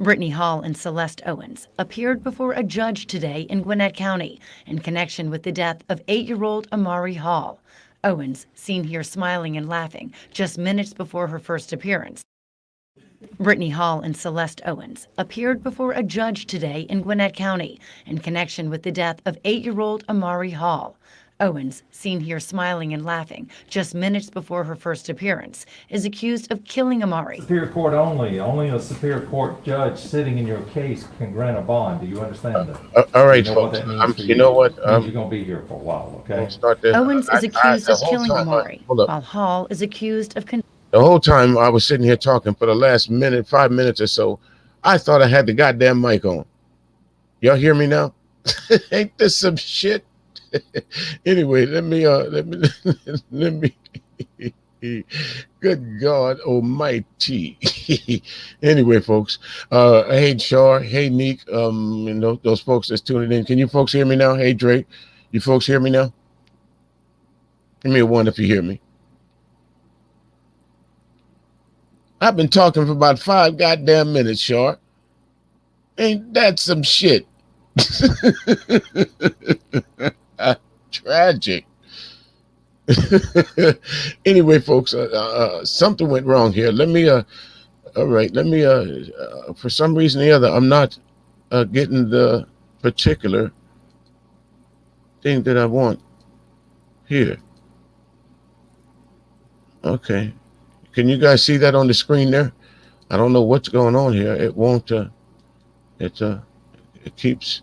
Brittany Hall and Celeste Owens appeared before a judge today in Gwinnett County in connection with the death of 8-year-old Amari Hall. Owens, seen here smiling and laughing just minutes before her first appearance. Brittany Hall and Celeste Owens appeared before a judge today in Gwinnett County in connection with the death of 8-year-old Amari Hall. Owens, seen here smiling and laughing just minutes before her first appearance, is accused of killing Amari. Superior Court only. Only a Superior Court judge sitting in your case can grant a bond. Do you understand that? All right, You know what folks. that means for You know what? It means you're going to be here for a while, okay? Start this. Owens is accused The of whole killing time, Amari, hold up. while Hall is accused of The whole time I was sitting here talking for the last 5 minutes or so, I thought I had the goddamn mic on. Y'all hear me now? Ain't this some shit? Anyway, let me let me good God almighty. Anyway, folks, hey Char, hey Neek, and those folks that's tuning in. Can you folks hear me now? Hey Drake, you folks hear me now? Give me a one if you hear me. I've been talking for about 5 goddamn minutes, Char. Ain't that some shit? Tragic. Anyway, folks, something went wrong here. Let me all right, let me for some reason or the other, I'm not getting the particular thing that I want here. Okay, can you guys see that on the screen there? I don't know what's going on here. It won't it keeps.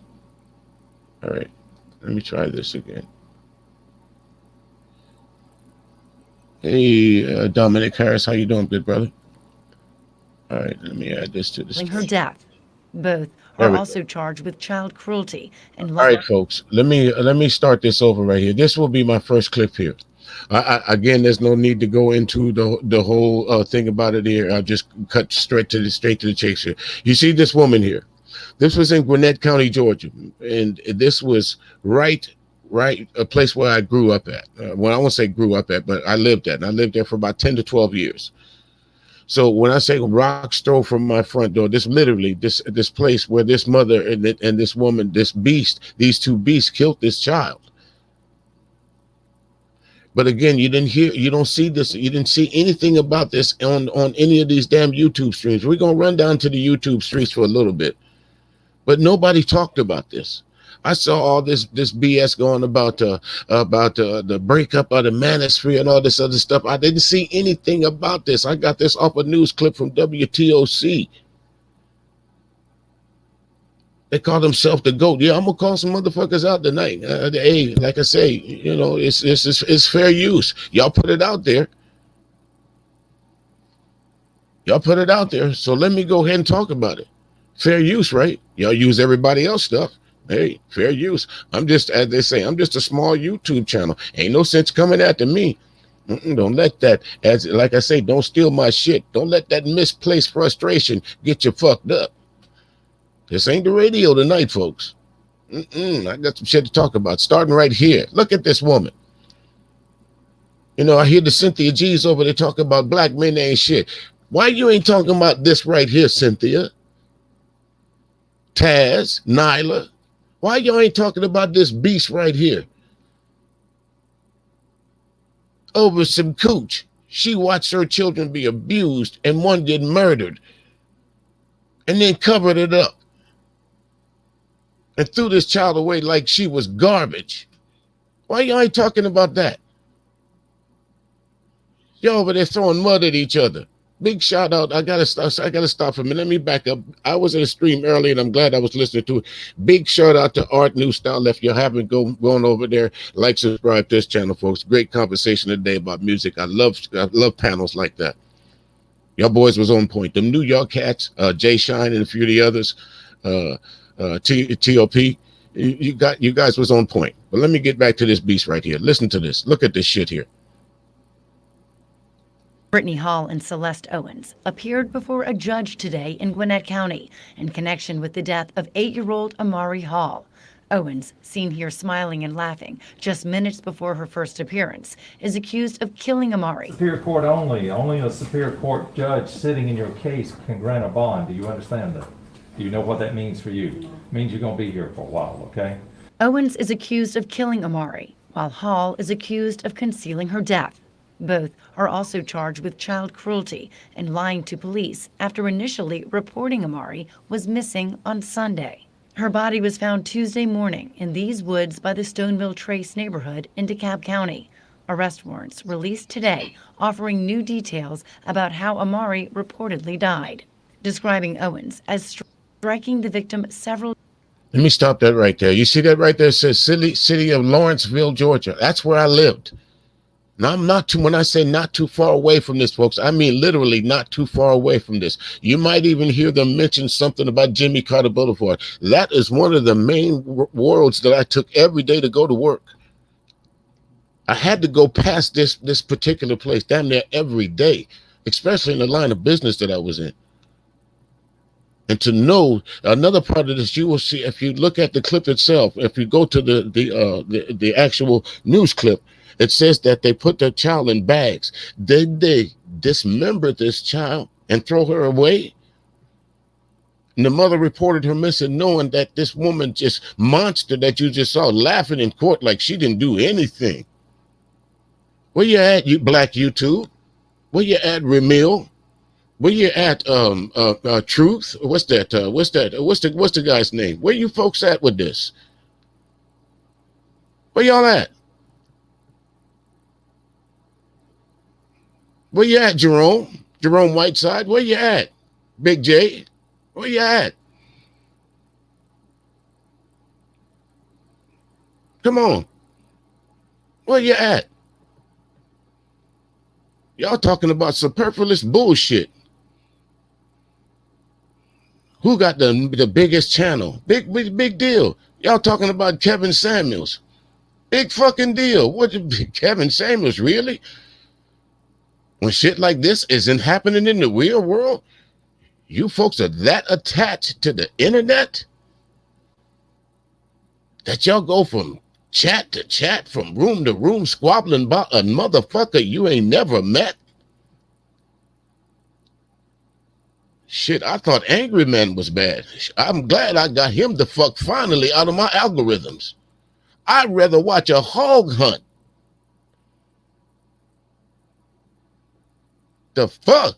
All right, let me try this again. Hey, Dominic Harris, how you doing, good brother? All right, let me add this to the screen. her death. Both are also charged with child cruelty and all right, folks. Let me start this over right here. This will be my first clip here. Again, there's no need to go into the whole thing about it here. I'll just cut straight to the chase here. You see this woman here. This was in Gwinnett County, Georgia, and this was right a place where I grew up at. Well, I won't say grew up at, but I lived at. And I lived there for about 10 to 12 years. So when I say rocks throw from my front door, this literally this place where this mother and this woman, this beast, these two beasts killed this child. But again, you don't see this, you didn't see anything about this on any of these damn YouTube streams. We're gonna run down to the YouTube streets for a little bit, but nobody talked about this. I saw all this BS going about the breakup of the manosphere and all this other stuff. I didn't see anything about this. I got this off a news clip from WTOC. They call themselves the GOAT. Yeah, I'm gonna call some motherfuckers out tonight. Hey, like I say, it's fair use. Y'all put it out there. Y'all put it out there. So let me go ahead and talk about it. Fair use, right? Y'all use everybody else stuff. Hey, fair use. I'm just, as they say, I'm just a small YouTube channel. Ain't no sense coming after me. Don't let that, as like I say, don't steal my shit. Don't let that misplaced frustration get you fucked up. This ain't the radio tonight, folks. I got some shit to talk about. Starting right here. Look at this woman. I hear the Cynthia G's over there talking about black men ain't shit. Why you ain't talking about this right here, Cynthia? Taz, Nyla. Why y'all ain't talking about this beast right here? Over some cooch. She watched her children be abused and one get murdered and then covered it up and threw this child away like she was garbage. Why y'all ain't talking about that? Y'all over there throwing mud at each other. Big shout out. I gotta stop for a minute. Let me back up. I was in a stream earlier and I'm glad I was listening to it. Big shout out to Art New Style. If you haven't gone over there, like, subscribe to this channel, folks. Great conversation today about music. I love panels like that. Y'all boys was on point. Them New York cats, Jay Shine and a few of the others, TOP. You guys was on point. But let me get back to this beast right here. Listen to this. Look at this shit here. Brittany Hall and Celeste Owens appeared before a judge today in Gwinnett County in connection with the death of 8-year-old Amari Hall. Owens, seen here smiling and laughing just minutes before her first appearance, is accused of killing Ahmaud. Superior Court only. Only a Superior Court judge sitting in your case can grant a bond. Do you understand that? Do you know what that means for you? It means you're going to be here for a while, okay? Owens is accused of killing Ahmaud, while Hall is accused of concealing her death. Both are also charged with child cruelty and lying to police after initially reporting Ahmaud was missing on Sunday. Her body was found Tuesday morning in these woods by the Stoneville Trace neighborhood in DeKalb County. Arrest warrants released today offering new details about how Ahmaud reportedly died, describing Owens as striking the victim several. Let me stop that right there. You see that right there? It says city of Lawrenceville, Georgia. That's where I lived. Now, I'm not too, when I say not too far away from this, folks, I mean literally not too far away from this. You might even hear them mention something about Jimmy Carter Boulevard. That is one of the main roads that I took every day to go to work. I had to go past this particular place damn near every day, especially in the line of business that I was in. And to know another part of this, you will see if you look at the clip itself. If you go to the actual news clip, it says that they put their child in bags. Did they dismember this child and throw her away? And the mother reported her missing, knowing that this woman, just monster that you just saw, laughing in court like she didn't do anything. Where you at, you black YouTube? Where you at, Remil? Where you at, Truth? What's the guy's name? Where you folks at with this? Where y'all at? Where you at, Jerome? Jerome Whiteside? Where you at? Big J? Where you at? Come on. Where you at? Y'all talking about superfluous bullshit. Who got the biggest channel? Big deal. Y'all talking about Kevin Samuels. Big fucking deal. What, Kevin Samuels, really? When shit like this isn't happening in the real world, you folks are that attached to the internet that y'all go from chat to chat, from room to room, squabbling about a motherfucker you ain't never met. Shit, I thought Angry Man was bad. I'm glad I got him the fuck finally out of my algorithms. I'd rather watch a hog hunt. The fuck?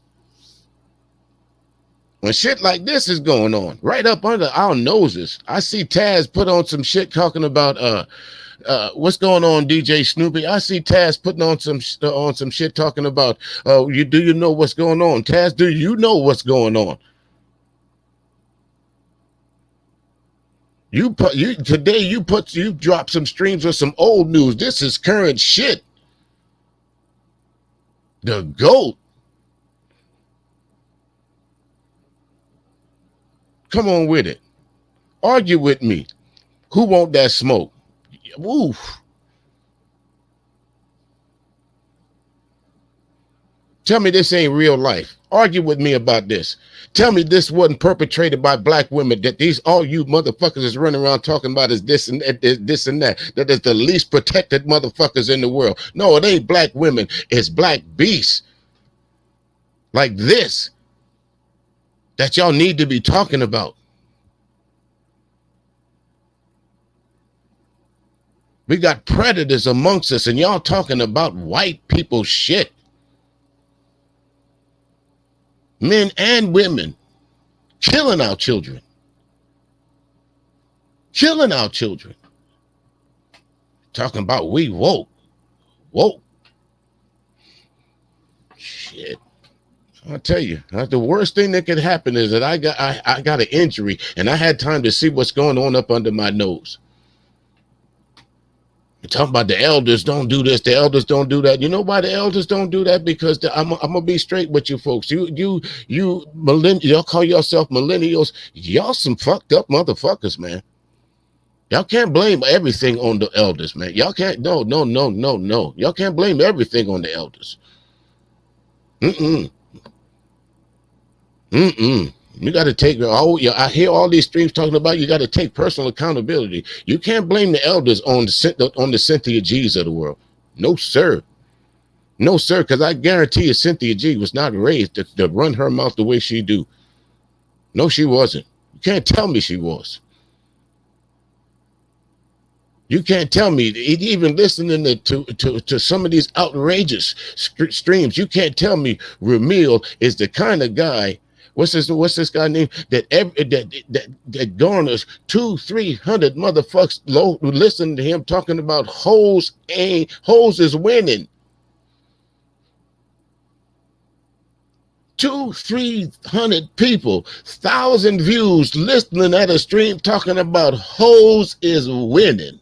When shit like this is going on, right up under our noses, I see Taz put on some shit talking about what's going on, DJ Snoopy. I see Taz putting on some shit talking about do you know what's going on? Taz, do you know what's going on? You dropped some streams of some old news. This is current shit. The GOAT. Come on with it. Argue with me. Who want that smoke? Woof. Tell me this ain't real life. Argue with me about this. Tell me this wasn't perpetrated by black women, that these all you motherfuckers is running around talking about is this and that, that is the least protected motherfuckers in the world. No, it ain't black women. It's black beasts like this that y'all need to be talking about. We got predators amongst us and y'all talking about white people shit. Men and women killing our children. Killing our children. Talking about we woke. Woke. Shit. I'll tell you, the worst thing that could happen is that I got an injury and I had time to see what's going on up under my nose. You're talking about the elders don't do this, the elders don't do that. You know why the elders don't do that? Because I'm gonna be straight with you folks. You y'all call yourself millennials. Y'all some fucked up motherfuckers, man. Y'all can't blame everything on the elders, man. Y'all can't. No. Y'all can't blame everything on the elders. You got to take, oh, yeah, I hear all these streams talking about you got to take personal accountability. You can't blame the elders on the Cynthia G's of the world. No, sir. No, sir, because I guarantee you Cynthia G was not raised to run her mouth the way she do. No, she wasn't. You can't tell me she was. You can't tell me, even listening to some of these outrageous streams, you can't tell me Ramil is the kind of guy, what's this guy name, that garners 200-300 motherfuckers listen to him talking about hoes is winning. 200-300 people, 1,000 views listening at a stream talking about hoes is winning.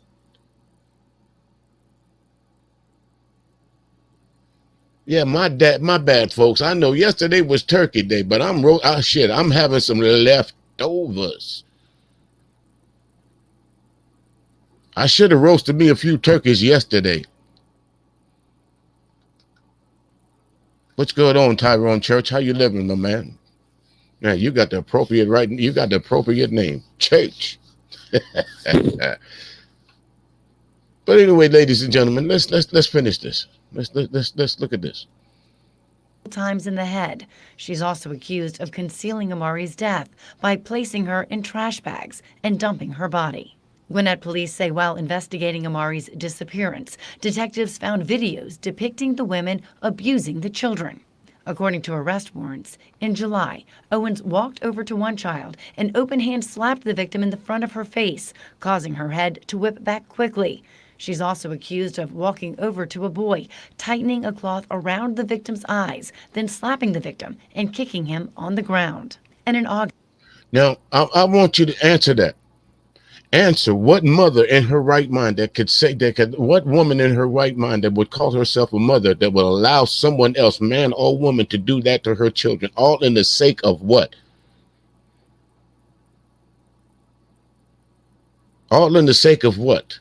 Yeah, my bad, folks. I know yesterday was Turkey Day, but I'm having some leftovers. I should have roasted me a few turkeys yesterday. What's going on, Tyrone Church? How you living, my man? Yeah, you got the appropriate name, Church. But anyway, ladies and gentlemen, let's finish this. Let's look at this. Times in the head. She's also accused of concealing Ahmaury's death by placing her in trash bags and dumping her body. Gwinnett police say while investigating Ahmaury's disappearance, detectives found videos depicting the women abusing the children. According to arrest warrants, in July, Owens walked over to one child and open-hand slapped the victim in the front of her face, causing her head to whip back quickly. She's also accused of walking over to a boy, tightening a cloth around the victim's eyes, then slapping the victim and kicking him on the ground. And in August... Now, I want you to answer that. Answer what mother in her right mind what woman in her right mind that would call herself a mother that would allow someone else, man or woman, to do that to her children, all in the sake of what? All in the sake of what?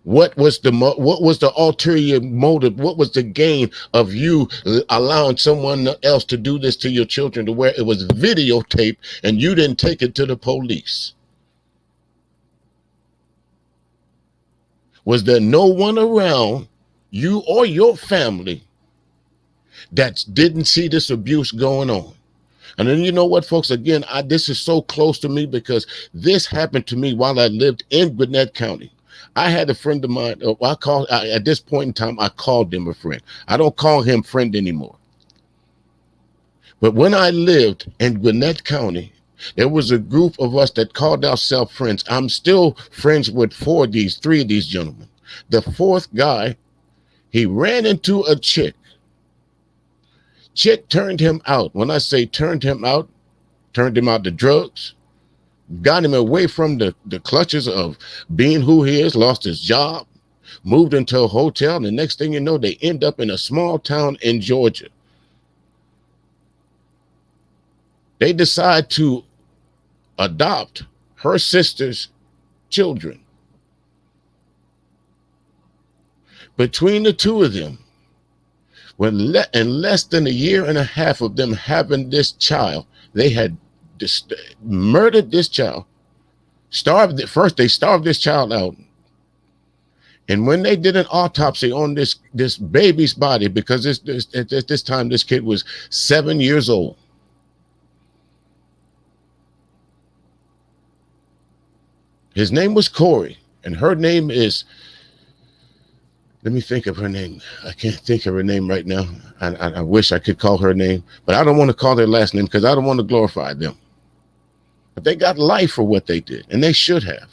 What was the ulterior motive? What was the gain of you allowing someone else to do this to your children to where it was videotaped and you didn't take it to the police? Was there no one around you or your family that didn't see this abuse going on? And then you know what, folks, again, this is so close to me because this happened to me while I lived in Gwinnett County. I had a friend of mine, at this point in time, I called him a friend. I don't call him friend anymore. But when I lived in Gwinnett County, there was a group of us that called ourselves friends. I'm still friends with three of these gentlemen. The fourth guy, he ran into a chick. Chick turned him out. When I say turned him out to drugs, got him away from the clutches of being who he is, lost his job, moved into a hotel, and the next thing you know, they end up in a small town in Georgia. They decide to adopt her sister's children. Between the two of them, in less than a year and a half of them having this child, they had murdered this child, they starved this child out. And when they did an autopsy on this baby's body, because at this time this kid was 7 years old, his name was Corey, and her name is, let me think of her name. I can't think of her name right now. I wish I could call her name, but I don't want to call their last name because I don't want to glorify them. But they got life for what they did, and they should have.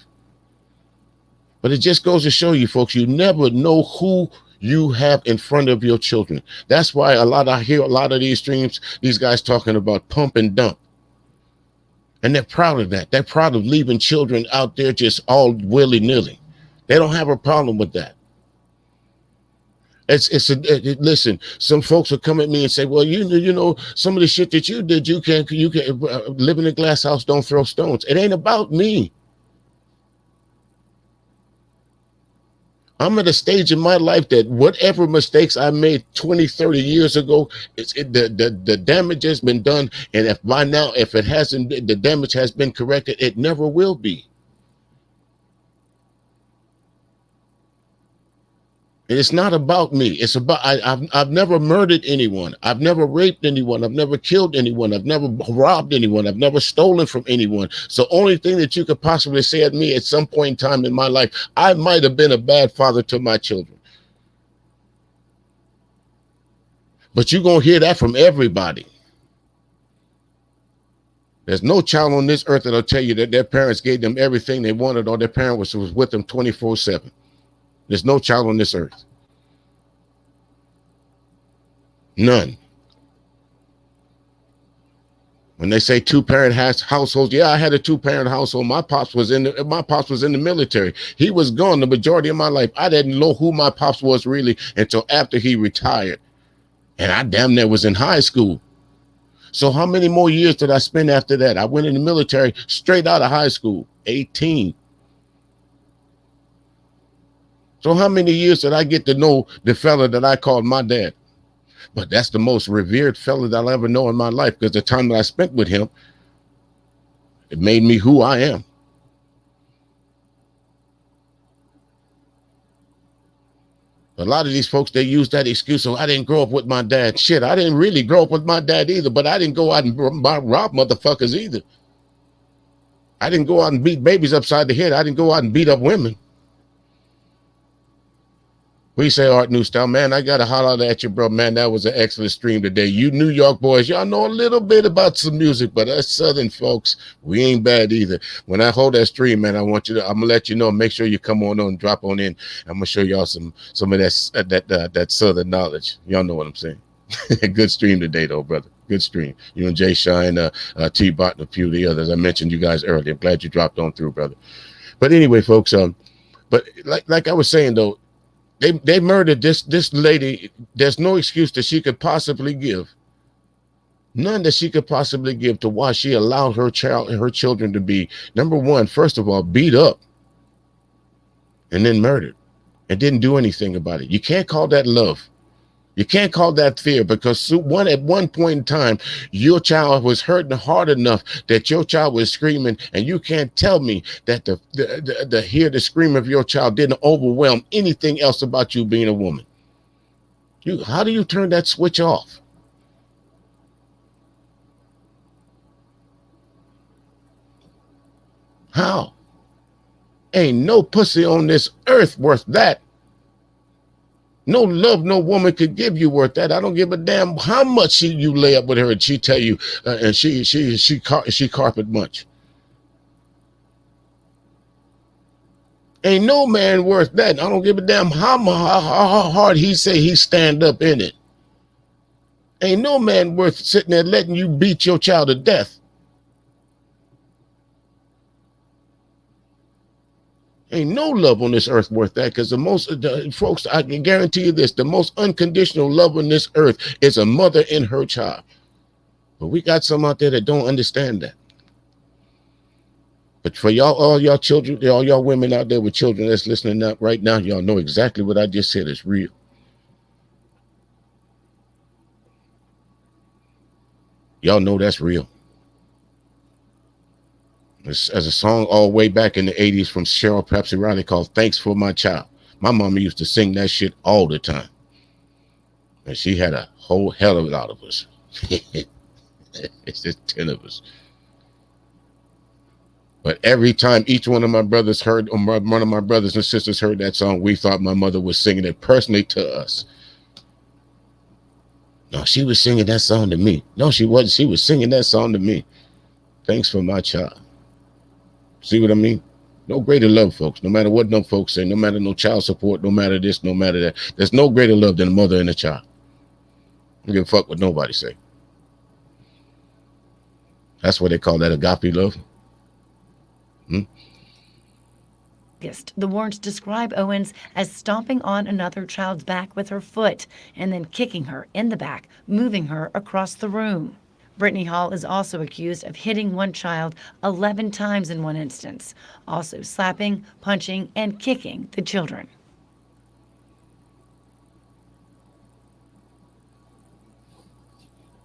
But it just goes to show you, folks, you never know who you have in front of your children. That's why I hear a lot of these streams, these guys talking about pump and dump. And they're proud of that. They're proud of leaving children out there just all willy-nilly. They don't have a problem with that. Listen, some folks will come at me and say, well, you know, some of the shit that you did, you can live in a glass house, don't throw stones. It ain't about me. I'm at a stage in my life that whatever mistakes I made 20, 30 years ago, the damage has been done. And if by now, if it hasn't, the damage has been corrected, it never will be. And it's not about me. It's about I've never murdered anyone. I've never raped anyone. I've never killed anyone. I've never robbed anyone. I've never stolen from anyone. So only thing that you could possibly say at me at some point in time in my life, I might have been a bad father to my children. But you're gonna hear that from everybody. There's no child on this earth that'll tell you that their parents gave them everything they wanted or their parent was with them 24/7. There's no child on this earth. None. When they say two-parent households, yeah, I had a two-parent household. My pops was in the military. He was gone the majority of my life. I didn't know who my pops was really until after he retired. And I damn near was in high school. So how many more years did I spend after that? I went in the military straight out of high school, 18. So how many years did I get to know the fella that I called my dad? But that's the most revered fella that I'll ever know in my life, because the time that I spent with him, it made me who I am. A lot of these folks, they use that excuse, so I didn't grow up with my dad. Shit, I didn't really grow up with my dad either, but I didn't go out and rob motherfuckers either. I didn't go out and beat babies upside the head. I didn't go out and beat up women. We say Art New Style, man, I got to holler at you, bro. Man, that was an excellent stream today. You New York boys, y'all know a little bit about some music, but us Southern folks, we ain't bad either. When I hold that stream, man, I'm going to let you know, make sure you come on drop on in. I'm going to show y'all some of that Southern knowledge. Y'all know what I'm saying. Good stream today, though, brother. Good stream. You and Jay Shine, T-Bot, and a few of the others. I mentioned you guys earlier. I'm glad you dropped on through, brother. But anyway, folks, but like I was saying, though, They murdered this lady. There's no excuse that she could possibly give. None that she could possibly give to why she allowed her children to be, number one, first of all, beat up and then murdered and didn't do anything about it. You can't call that love. You can't call that fear, because at one point in time, your child was hurting hard enough that your child was screaming, and you can't tell me that the scream of your child didn't overwhelm anything else about you being a woman. How do you turn that switch off? How? Ain't no pussy on this earth worth that. No love no woman could give you worth that. I don't give a damn how much you lay up with her and she tell you, and she carpet much. Ain't no man worth that. I don't give a damn how hard he say he stand up in it. Ain't no man worth sitting there letting you beat your child to death. Ain't no love on this earth worth that, because folks, I can guarantee you this, the most unconditional love on this earth is a mother and her child. But we got some out there that don't understand that. But for y'all, all y'all children, all y'all women out there with children that's listening up right now, y'all know exactly what I just said is real. Y'all know that's real. As a song all the way back in the 80s from Cheryl Pepsi Riley called Thanks for My Child. My mama used to sing that shit all the time. And she had a whole hell of a lot of us. It's just 10 of us. But every time each one of my brothers heard, or one of my brothers and sisters heard that song, we thought my mother was singing it personally to us. No, she was singing that song to me. No, she wasn't. She was singing that song to me. Thanks for my child. See what I mean? No greater love, folks. No matter what no folks say, no matter no child support, no matter this, no matter that. There's no greater love than a mother and a child. I don't give a fuck what nobody say. That's what they call that agape love. The warrants describe Owens as stomping on another child's back with her foot and then kicking her in the back, moving her across the room. Brittany Hall is also accused of hitting one child 11 times in one instance, also slapping, punching, and kicking the children.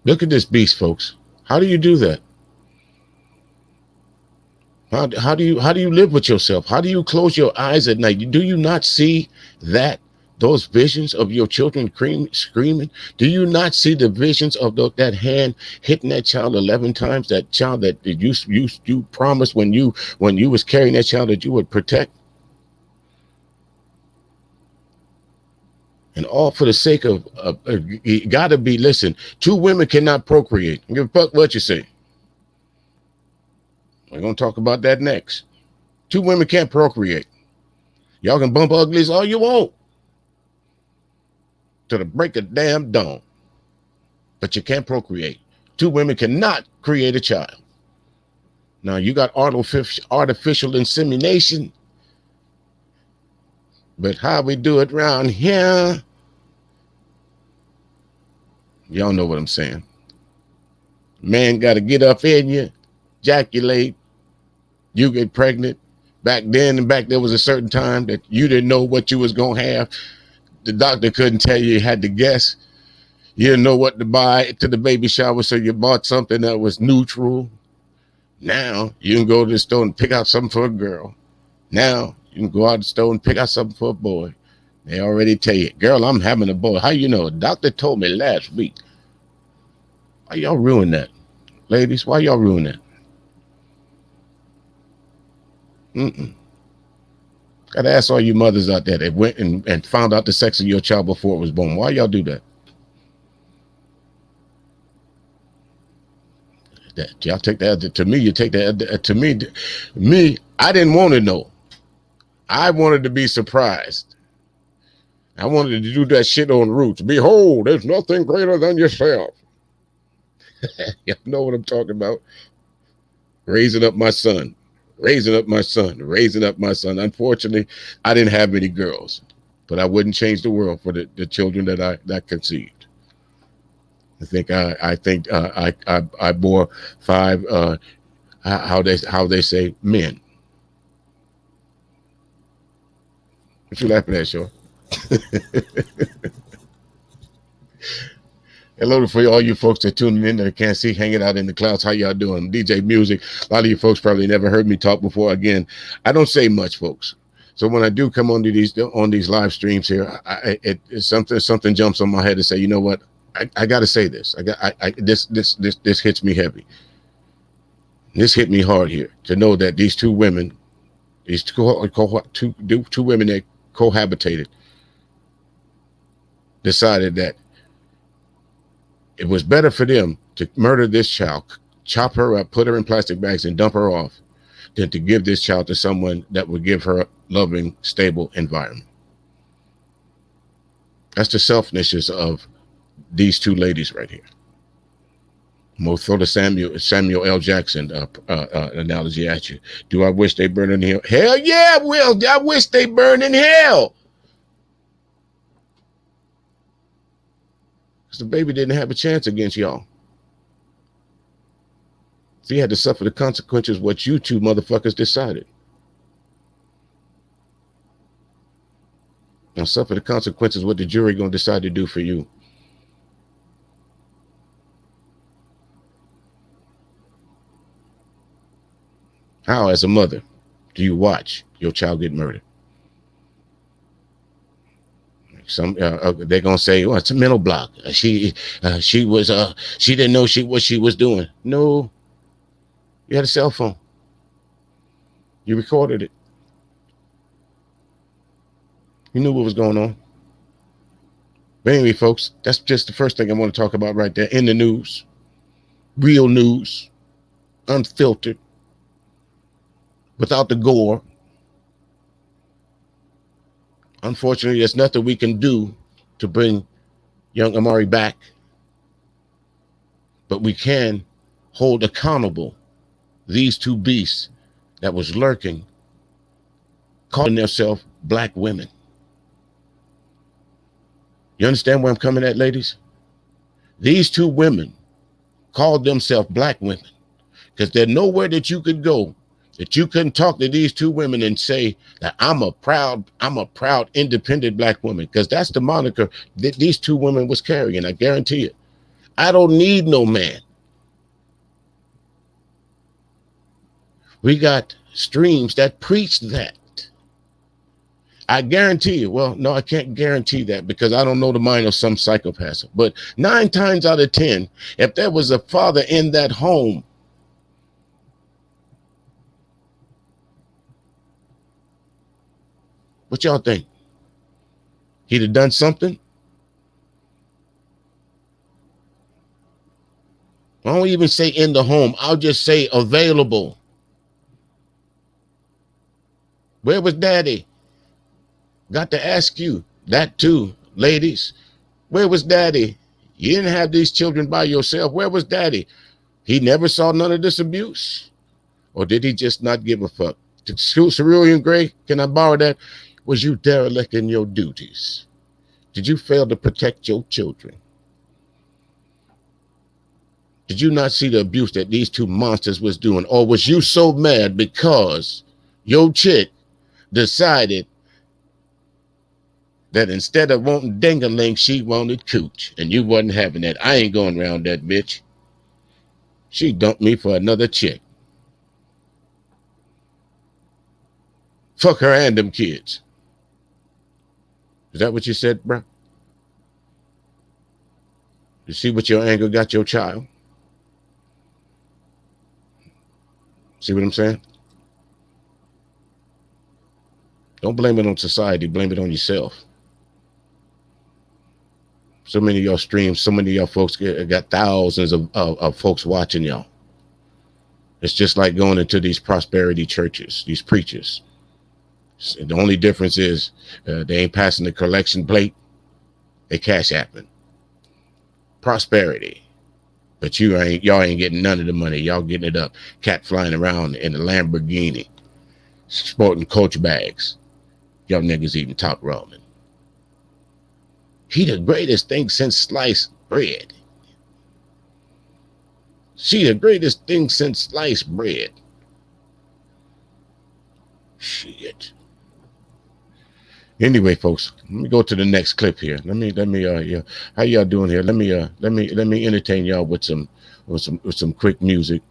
Look at this beast, folks. How do you do that? How do you live with yourself? How do you close your eyes at night? Do you not see that those visions of your children screaming? Do you not see the visions of that hand hitting that child 11 times? That child that you promised when you was carrying that child that you would protect, and all for the sake of you gotta be. Listen, two women cannot procreate. Give a fuck what you say. We're gonna talk about that next. Two women can't procreate. Y'all can bump uglies all you want to the break of damn dawn, but you can't procreate. Two women cannot create a child. Now you got artificial insemination, but how we do it around here, y'all know what I'm saying. Man got to get up in you, ejaculate, you get pregnant. Back then and back there was a certain time that you didn't know what you was gonna have. The doctor couldn't tell you had to guess. You didn't know what to buy to the baby shower, so you bought something that was neutral. Now you can go to the store and pick out something for a girl. Now you can go out the store and pick out something for a boy. They already tell you, girl, I'm having a boy. How you know? The doctor told me last week. Why y'all ruin that? Ladies, why y'all ruin that? Gotta ask all you mothers out there that went and found out the sex of your child before it was born. Why y'all do that? Y'all take that to me. You take that to me. I didn't want to know. I wanted to be surprised. I wanted to do that shit on roots. Behold, there's nothing greater than yourself. Y'all know what I'm talking about. Raising up my son. Unfortunately, I didn't have any girls, but I wouldn't change the world for the children that I conceived. I think I bore 5 how they say men. What you laughing at, Shaw? Hello for all you folks that tuning in that can't see, hanging out in the clouds. How y'all doing? DJ Music. A lot of you folks probably never heard me talk before. Again, I don't say much, folks. So when I do come on these live streams here, it's something jumps on my head to say, you know what? I got to say this. This hits me heavy. This hit me hard here to know that these two women, two women that cohabitated, decided that it was better for them to murder this child, chop her up, put her in plastic bags, and dump her off, than to give this child to someone that would give her a loving, stable environment. That's the selfishness of these two ladies right here. I'm gonna throw the Samuel L. Jackson analogy at you. Do I wish they burned in hell? Hell yeah, Will. I wish they burned in hell. Because the baby didn't have a chance against y'all. So he had to suffer the consequences of what you two motherfuckers decided. Now suffer the consequences of what the jury gonna decide to do for you. How, as a mother, do you watch your child get murdered? Some they're gonna say, "Oh, it's a mental block. She didn't know what she was doing." No, you had a cell phone. You recorded it. You knew what was going on. But anyway, folks, that's just the first thing I want to talk about right there. In the news, real news, unfiltered, without the gore. Unfortunately, there's nothing we can do to bring young Ahmaud back, but we can hold accountable these two beasts that was lurking, calling themselves black women. You understand where I'm coming at, ladies? These two women called themselves black women because there's nowhere that you could go that you couldn't talk to these two women and say that I'm a proud, independent black woman, because that's the moniker that these two women was carrying. I guarantee it. I don't need no man. We got streams that preach that. I guarantee you. Well, no, I can't guarantee that because I don't know the mind of some psychopaths. But 9 times out of 10, if there was a father in that home, what y'all think? He'd have done something? I don't even say in the home. I'll just say available. Where was daddy? Got to ask you that too, ladies. Where was daddy? You didn't have these children by yourself. Where was daddy? He never saw none of this abuse? Or did he just not give a fuck? Cerulean Gray, can I borrow that? Was you derelict in your duties? Did you fail to protect your children? Did you not see the abuse that these two monsters was doing? Or was you so mad because your chick decided that instead of wanting ding-a-ling, she wanted cooch, and you wasn't having that? I ain't going around that bitch. She dumped me for another chick. Fuck her and them kids. Is that what you said, bro? You see what your anger got your child? See what I'm saying? Don't blame it on society. Blame it on yourself. So many of y'all streams, so many of y'all folks got thousands of folks watching y'all. It's just like going into these prosperity churches, these preachers. The only difference is they ain't passing the collection plate. They cash apping. Prosperity. But y'all ain't getting none of the money. Y'all getting it up. Cat flying around in a Lamborghini, sporting Coach bags. Y'all niggas eating top ramen. He the greatest thing since sliced bread. She the greatest thing since sliced bread. Shit. Anyway, folks, let me go to the next clip here. Let me yeah. How y'all doing here? Let me entertain y'all with some quick music.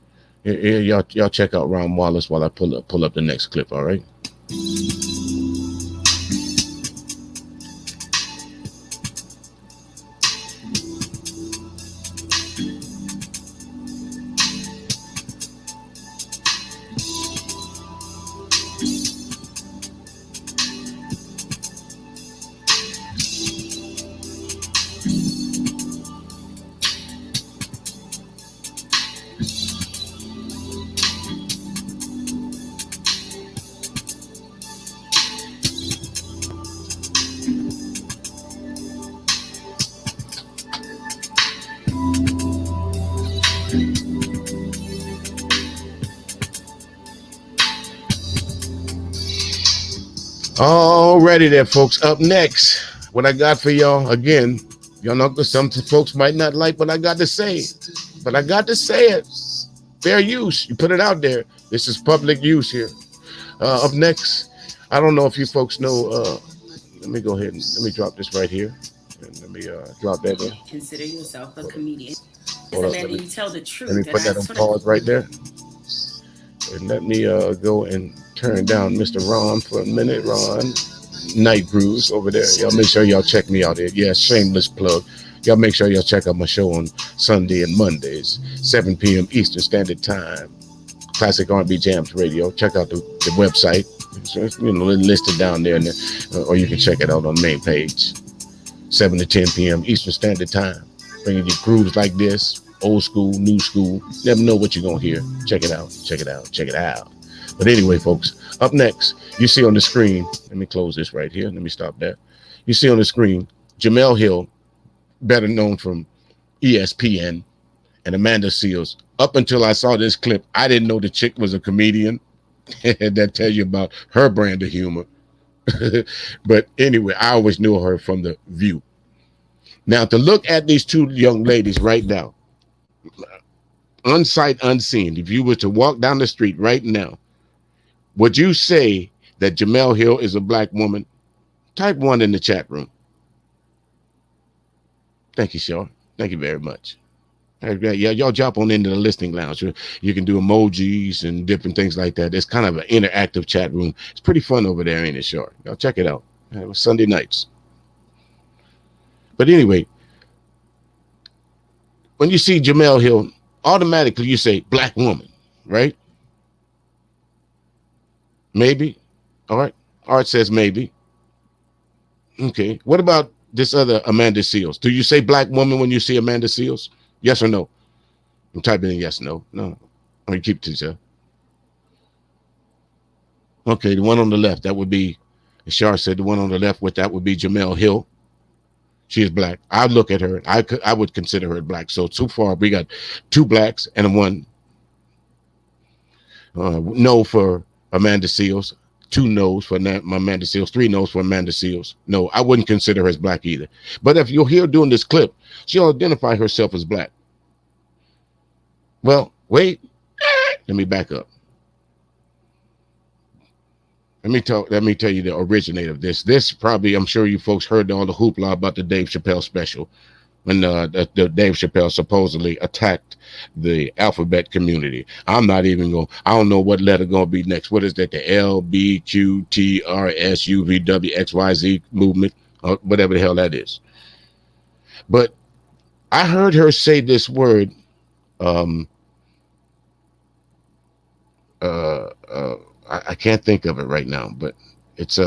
Here, y'all check out Ron Wallace while I pull up the next clip, all right? Alrighty there, folks. Up next, what I got for y'all, again, y'all know some folks might not like what I got to say, but I got to say it. Fair use. You put it out there. This is public use here. Up next, I don't know if you folks know, let me go ahead and let me drop this right here. And let me drop that in. Consider yourself a comedian. Let me put that on pause right there. And let me go and turn down Mr. Ron for a minute. Ron Night Grooves over there. Y'all make sure y'all check me out here. Yeah, shameless plug. Y'all make sure y'all check out my show on Sunday and Mondays, 7 p.m. Eastern Standard Time. Classic R&B Jams Radio. Check out the website. It's, listed down there, or you can check it out on the main page. 7 to 10 p.m. Eastern Standard Time. Bringing you grooves like this. Old school, new school. Never know what you're going to hear. Check it out. Check it out. Check it out. But anyway, folks, up next, you see on the screen, let me close this right here. Let me stop that. You see on the screen, Jemele Hill, better known from ESPN, and Amanda Seales. Up until I saw this clip, I didn't know the chick was a comedian. That tells you about her brand of humor. But anyway, I always knew her from The View. Now, to look at these two young ladies right now, unsight, unseen, if you were to walk down the street right now, would you say that Jemele Hill is a black woman? Type 1 in the chat room. Thank you, Shaw. Thank you very much. Yeah, y'all jump on into the listening lounge. You can do emojis and different things like that. It's kind of an interactive chat room. It's pretty fun over there, ain't it, Short? Y'all check it out. It was Sunday nights. But anyway, when you see Jamel Hill, automatically you say black woman, right? Maybe. All right. Art says maybe. Okay. What about this other Amanda Seals? Do you say black woman when you see Amanda Seals? Yes or no? I'm typing in yes, no. No. I mean, keep it to yourself. Okay, the one on the left, that would be, Shar said the one on the left with that would be Jamel Hill. She is black. I look at her. I would consider her black. So far, we got 2 blacks and 1 no for Amanda Seals, 2 no's for Amanda Seals, 3 no's for Amanda Seals. No, I wouldn't consider her as black either. But if you'll hear doing this clip, she'll identify herself as black. Well, wait. Let me back up. Let me tell you the originator of this. This probably, I'm sure you folks heard all the hoopla about the Dave Chappelle special when the Dave Chappelle supposedly attacked the alphabet community. I'm not even going, I don't know what letter going to be next. What is that? The L, B, Q, T, R, S, U, V, W, X, Y, Z movement, or whatever the hell that is. But I heard her say this word, I can't think of it right now, but it's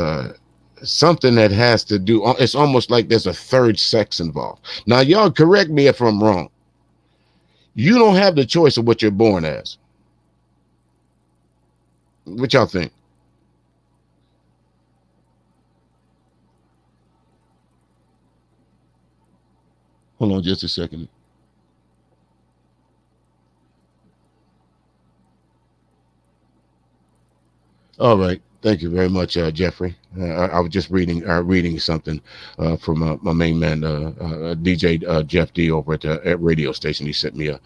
something that has to do, it's almost like there's a third sex involved. Now, y'all correct me if I'm wrong. You don't have the choice of what you're born as. What y'all think? Hold on just a second. All right. Thank you very much, Jeffrey. I was just reading something from my main man, DJ Jeff D over at the radio station. He sent me a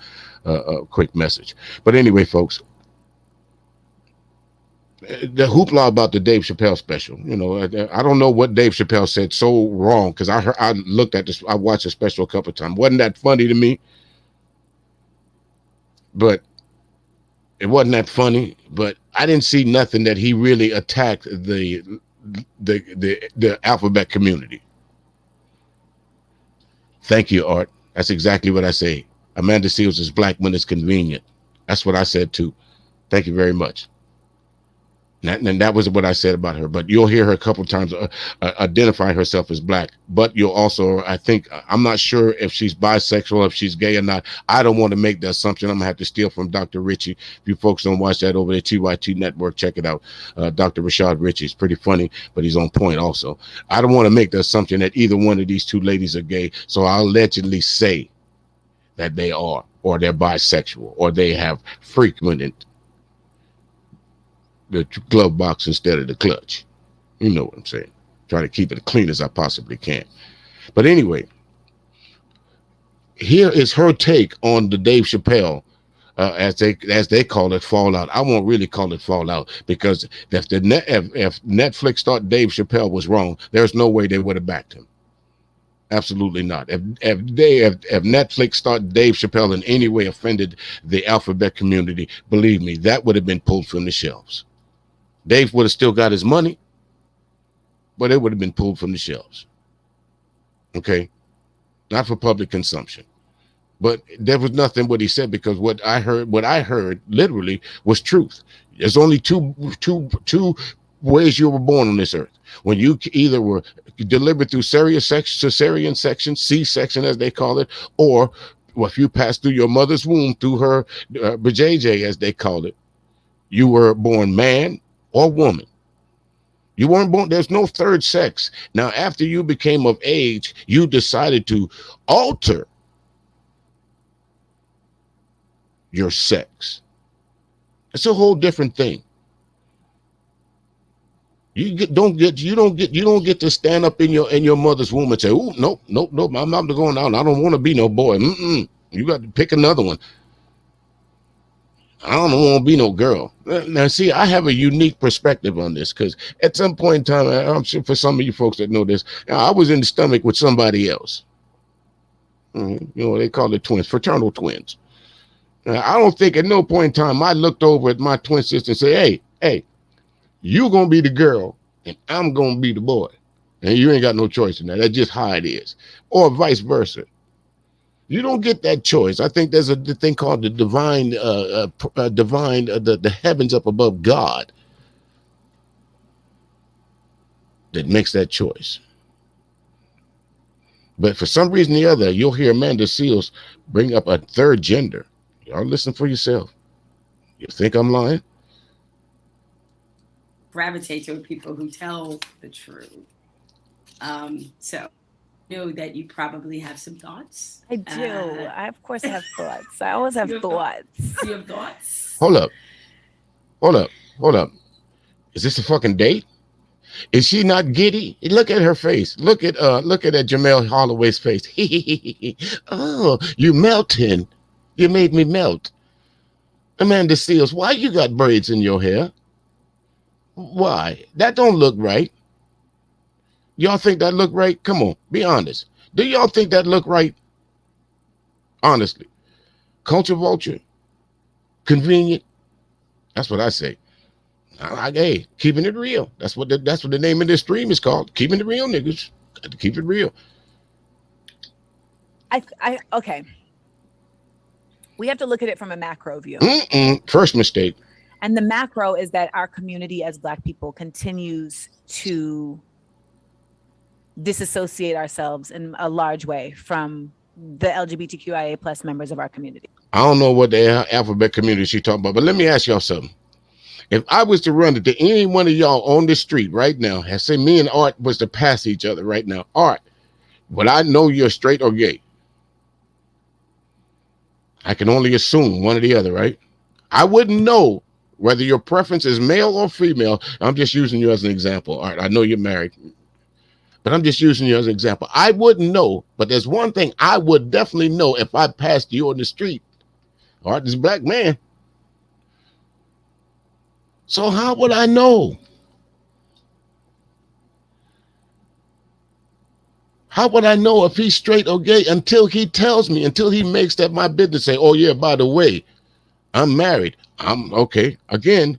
quick message. But anyway, folks, the hoopla about the Dave Chappelle special. You know, I don't know what Dave Chappelle said so wrong, because I looked at this. I watched the special a couple of times. Wasn't that funny to me? But it wasn't that funny. But I didn't see nothing that he really attacked the alphabet community. Thank you, Art. That's exactly what I say. Amanda Seals is black when it's convenient. That's what I said too. Thank you very much. And that was what I said about her. But you'll hear her a couple of times identify herself as black. But you'll also, I think, I'm not sure if she's bisexual, if she's gay or not. I don't want to make the assumption. I'm going to have to steal from Dr. Richie. If you folks don't watch that over at TYT Network, check it out. Dr. Rashad Richie is pretty funny, but he's on point also. I don't want to make the assumption that either one of these 2 ladies are gay. So I'll allegedly say that they are, or they're bisexual, or they have frequented the glove box instead of the clutch. You know what I'm saying. Try to keep it as clean as I possibly can. But anyway, here is her take on the Dave Chappelle, as they call it, fallout. I won't really call it fallout, because if Netflix thought Dave Chappelle was wrong, there's no way they would have backed him. Absolutely not. If Netflix thought Dave Chappelle in any way offended the alphabet community, believe me, that would have been pulled from the shelves. Dave would have still got his money, but it would have been pulled from the shelves. Okay? Not for public consumption. But there was nothing what he said, because what I heard literally was truth. There's only two ways you were born on this earth. When you either were delivered through cesarean section, C-section as they call it, or if you passed through your mother's womb through her JJ as they call it, you were born man or woman. You weren't born, there's no third sex. Now, after you became of age, you decided to alter your sex. It's a whole different thing. You don't get to stand up in your mother's womb and say, "Oh, nope, I'm not going out. I don't want to be no boy." You got to pick another one. I don't want to be no girl. Now, see, I have a unique perspective on this, because at some point in time, I'm sure for some of you folks that know this, I was in the stomach with somebody else. They call it twins, fraternal twins. I don't think at no point in time I looked over at my twin sister and said, hey, you gonna be the girl and I'm gonna be the boy. And you ain't got no choice in that. That's just how it is. Or vice versa. You don't get that choice. I think there's a thing called the the heavens up above God that makes that choice. But for some reason or the other, you'll hear Amanda Seals bring up a third gender. Y'all listen for yourself. You think I'm lying? Gravitate toward people who tell the truth. So I know that you probably have some thoughts. I do. I, of course, have thoughts. I always have thoughts. You have thoughts? Hold up. Is this a fucking date? Is she not giddy? Look at her face. Look at that Jamel Holloway's face. Oh, you melting. You made me melt. Amanda Seals, why you got braids in your hair? Why? That don't look right. Y'all think that look right? Come on, be honest. Do y'all think that look right? Honestly. Culture vulture. Convenient. That's what I say. Hey, keeping it real. That's what the name of this stream is called. Keeping it real, niggas. Got to keep it real. Okay. We have to look at it from a macro view. First mistake. And the macro is that our community as Black people continues to disassociate ourselves in a large way from the LGBTQIA plus members of our community. I don't know what the alphabet community she's talking about, but let me ask y'all something. If I was to run into any one of y'all on the street right now, and say me and Art was to pass each other right now, Art, would I know you're straight or gay? I can only assume one or the other, right? I wouldn't know whether your preference is male or female. I'm just using you as an example, Art. I know you're married, but I'm just using you as an example. I wouldn't know, but there's one thing I would definitely know if I passed you on the street. Art is a Black man. So how would I know? How would I know if he's straight or gay until he tells me, until he makes that my business? Say, oh yeah, by the way, I'm married. I'm okay. Again,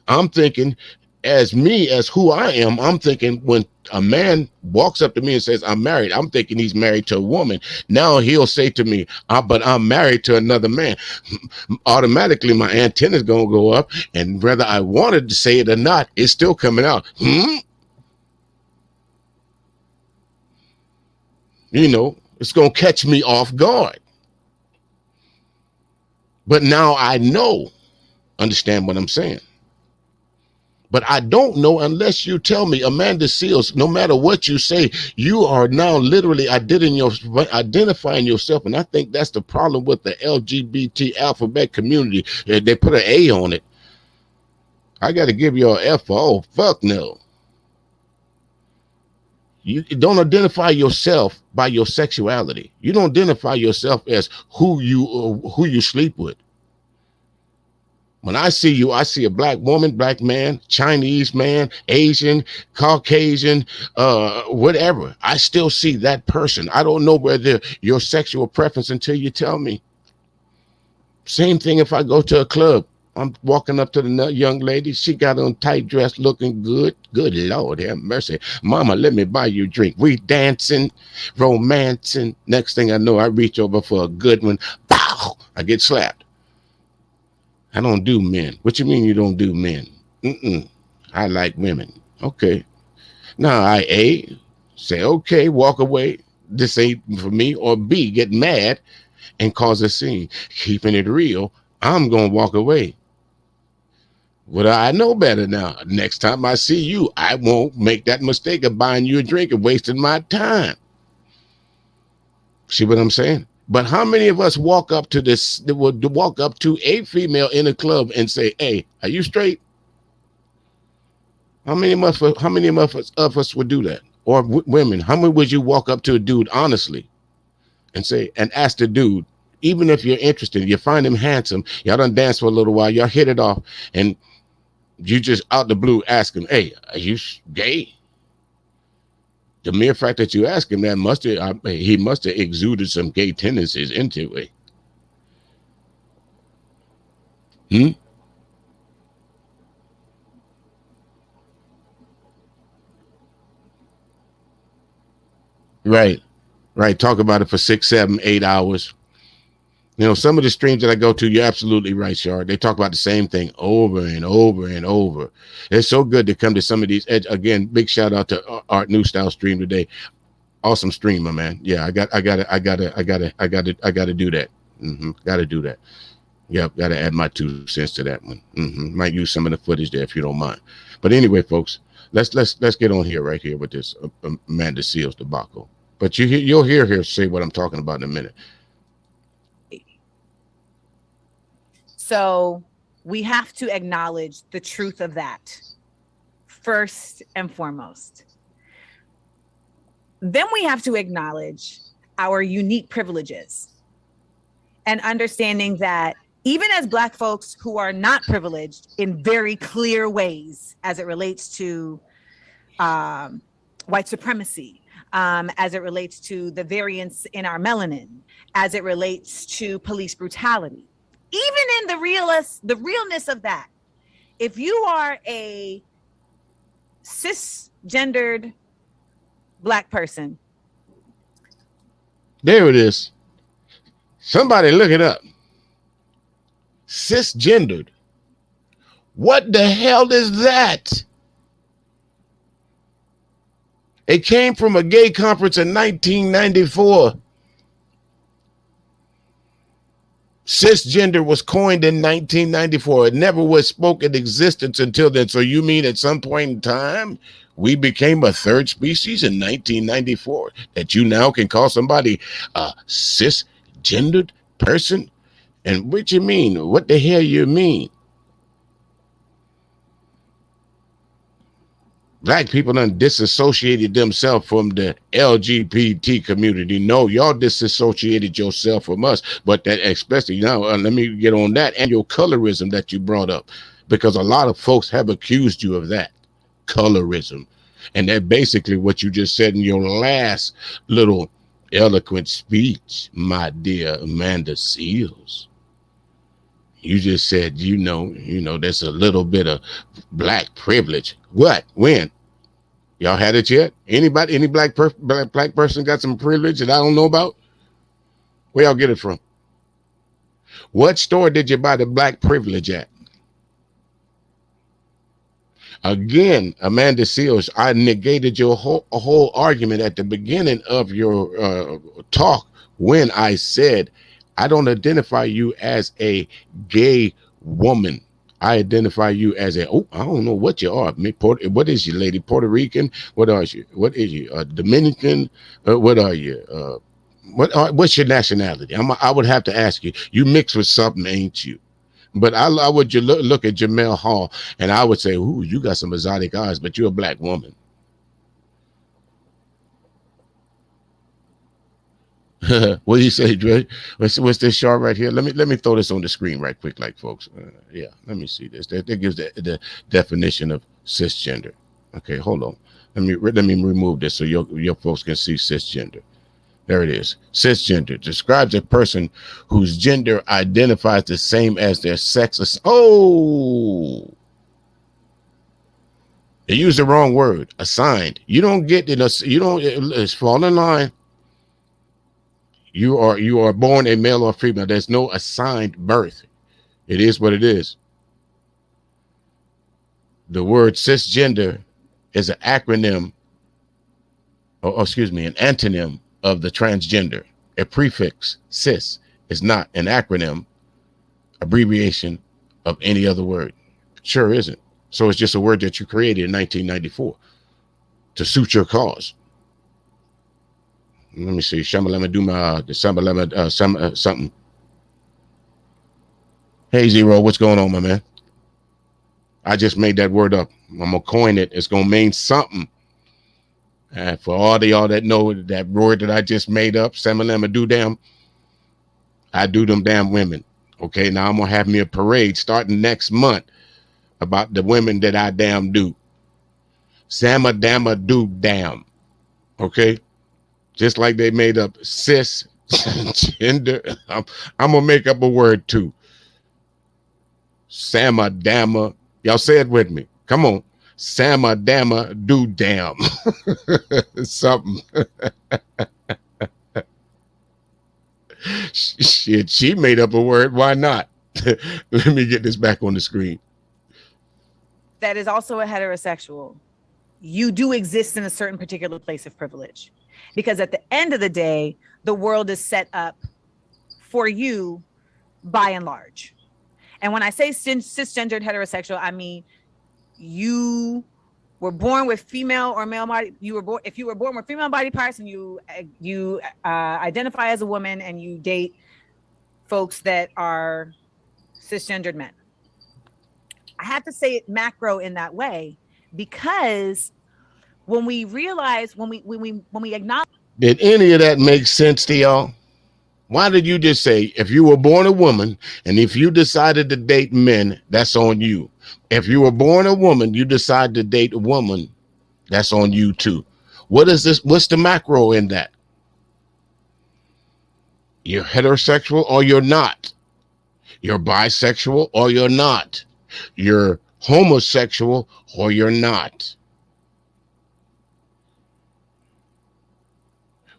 I'm thinking as who I am, I'm thinking when a man walks up to me and says, I'm married, I'm thinking he's married to a woman. Now he'll say to me, but I'm married to another man. Automatically, my antenna's going to go up, and whether I wanted to say it or not, it's still coming out. It's going to catch me off guard. But now I know. Understand what I'm saying? But I don't know unless you tell me, Amanda Seals, no matter what you say, you are now literally identifying yourself. And I think that's the problem with the LGBT alphabet community. They put an A on it. I got to give you an F for, oh, fuck no. You don't identify yourself by your sexuality. You don't identify yourself as who you sleep with. When I see you, I see a Black woman, Black man, Chinese man, Asian, Caucasian, whatever. I still see that person. I don't know whether your sexual preference until you tell me. Same thing if I go to a club. I'm walking up to the young lady. She got on tight dress, looking good. Good Lord, have mercy. Mama, let me buy you a drink. We dancing, romancing. Next thing I know, I reach over for a good one. Pow! I get slapped. I don't do men. What you mean you don't do men? I like women. Okay. Now I A, say, okay, walk away. This ain't for me. Or B, get mad and cause a scene. Keeping it real, I'm going to walk away. Well, I know better now. Next time I see you, I won't make that mistake of buying you a drink and wasting my time. See what I'm saying? But how many of us walk up to a female in a club and say, hey, are you straight? How many of us would do that? Or women, how many would you walk up to a dude honestly and ask the dude, even if you're interested, you find him handsome, y'all done dance for a little while, y'all hit it off, and you just out the blue ask him, hey, are you gay? The mere fact that you ask him that he must have exuded some gay tendencies into it. Right. Right. Talk about it for 6, 7, 8 hours. You know, some of the streams that I go to, you're absolutely right, Shard. They talk about the same thing over and over and over. It's so good to come to some of these. Again, big shout out to Art New Style stream today. Awesome streamer, man. Yeah, I gotta do that. Gotta do that. Yep, gotta add my 2 cents to that one. Might use some of the footage there if you don't mind. But anyway, folks, let's get on here right here with this Amanda Seales debacle. But you'll hear her say what I'm talking about in a minute. So we have to acknowledge the truth of that first and foremost. Then we have to acknowledge our unique privileges and understanding that even as Black folks who are not privileged in very clear ways as it relates to white supremacy, as it relates to the variance in our melanin, as it relates to police brutality, even in the realness of that, if you are a cisgendered Black person. There it is. Somebody look it up. Cisgendered. What the hell is that? It came from a gay conference in 1994. Cisgender was coined in 1994. It never was spoken in existence until then. So you mean at some point in time, we became a third species in 1994, that you now can call somebody a cisgendered person? And what you mean? What the hell you mean? Black people done disassociated themselves from the LGBT community. No, y'all disassociated yourself from us. But that, especially now, let me get on that, and your colorism that you brought up, because a lot of folks have accused you of that colorism. And that basically what you just said in your last little eloquent speech, my dear Amanda Seales. You just said, you know, there's a little bit of Black privilege. What? When? Y'all had it yet? Anybody? Any black person got some privilege that I don't know about? Where y'all get it from? What store did you buy the Black privilege at? Again, Amanda Seales, I negated your whole argument at the beginning of your talk when I said, I don't identify you as a gay woman. I identify you as I don't know what you are. What is you, lady? Puerto Rican? What are you? What is you? Dominican? What are you? What's your nationality? I would have to ask you. You mix with something, ain't you? But I would look at Jamel Hall and I would say, ooh, you got some exotic eyes, but you're a Black woman. What do you say, Dre? What's this chart right here? Let me throw this on the screen right quick, like folks. Yeah, let me see this. That gives the definition of cisgender. Okay, hold on. Let me remove this so your folks can see cisgender. There it is. Cisgender describes a person whose gender identifies the same as their sex. Oh, they used the wrong word. Assigned. You don't get it. You don't. It's fall in line. You are born a male or female. There's no assigned birth. It is what it is. The word cisgender is an acronym, or excuse me, an antonym of the transgender. A prefix, cis, is not an acronym, abbreviation of any other word. Sure isn't. So it's just a word that you created in 1994 to suit your cause. Let me see. Shamalama do my something. Hey Zero, what's going on, my man? I just made that word up. I'm gonna coin it. It's gonna mean something. For all of y'all that know that word that I just made up, Samalama do damn. I do them damn women. Okay, now I'm gonna have me a parade starting next month about the women that I damn do. Sama damma do damn. Okay, just like they made up cis gender. I'm gonna make up a word too. Samadama. Y'all say it with me. Come on. Samadama do damn. Something. Shit, she made up a word. Why not? Let me get this back on the screen. That is also a heterosexual, you do exist in a certain particular place of privilege. Because at the end of the day, the world is set up for you by and large. And when I say cisgendered heterosexual, I mean you were born with female or male body. You were born, if you were born with female body parts and you identify as a woman and you date folks that are cisgendered men. I have to say it macro in that way because when we realize, when we acknowledge. Did any of that make sense to y'all? Why did you just say, if you were born a woman and if you decided to date men, that's on you? If you were born a woman, you decide to date a woman, that's on you too. What is this? What's the macro in that? You're heterosexual or you're not. You're bisexual or you're not. You're homosexual or you're not.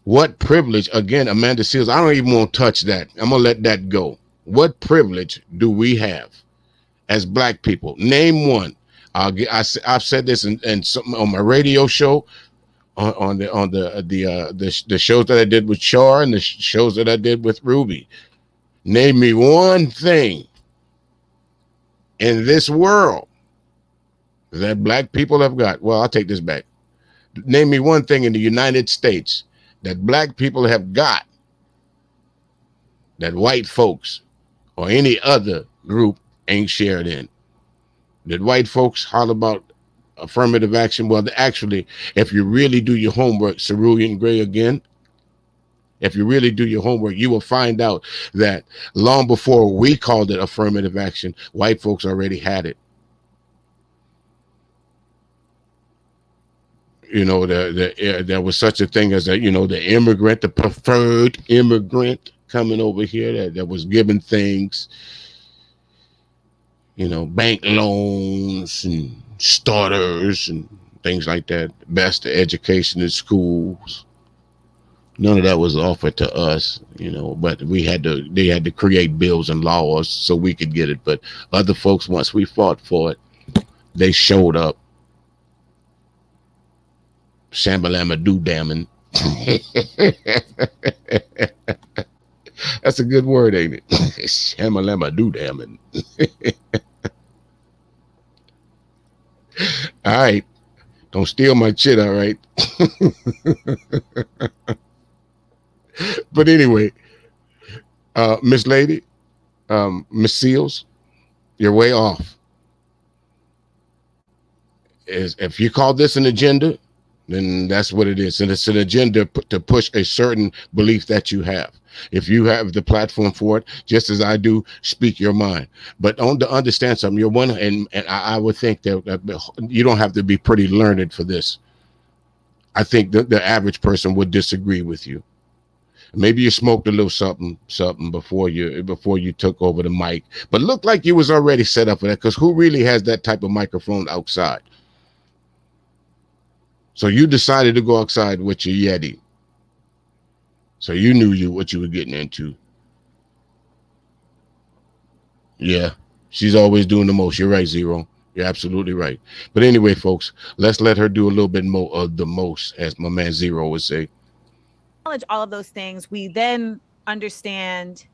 What privilege, again, Amanda Seals, I don't even want to touch that. I'm going to let that go. What privilege do we have as black people? Name one. I've said this in something on my radio show, on the shows that I did with Char and the shows that I did with Ruby. Name me one thing in this world that black people have got. Well, I'll take this back. Name me one thing in the United States that black people have got that white folks or any other group ain't shared in. Did white folks holler about affirmative action? Well, actually, if you really do your homework, Cerulean Gray again, if you really do your homework, you will find out that long before we called it affirmative action, white folks already had it. You know, there was such a thing as the immigrant, the preferred immigrant coming over here that was given things, bank loans and starters and things like that, best education in schools. None of that was offered to us, but they had to create bills and laws so we could get it. But other folks, once we fought for it, they showed up. Shambalama doo-damming. That's a good word, ain't it? Shamalama doo-damming. All right. Don't steal my shit, all right? But anyway, Miss Lady, Miss Seals, you're way off. If you call this an agenda, then that's what it is. And it's an agenda to push a certain belief that you have. If you have the platform for it, just as I do, speak your mind. But to understand something, you're one, and I would think that you don't have to be pretty learned for this. I think the average person would disagree with you. Maybe you smoked a little something before you took over the mic, but looked like you was already set up for that, because who really has that type of microphone outside? So you decided to go outside with your Yeti. So you knew what you were getting into. Yeah, she's always doing the most. You're right, Zero. You're absolutely right. But anyway, folks, let's let her do a little bit more of the most, as my man Zero would say. Acknowledge all of those things. We then understand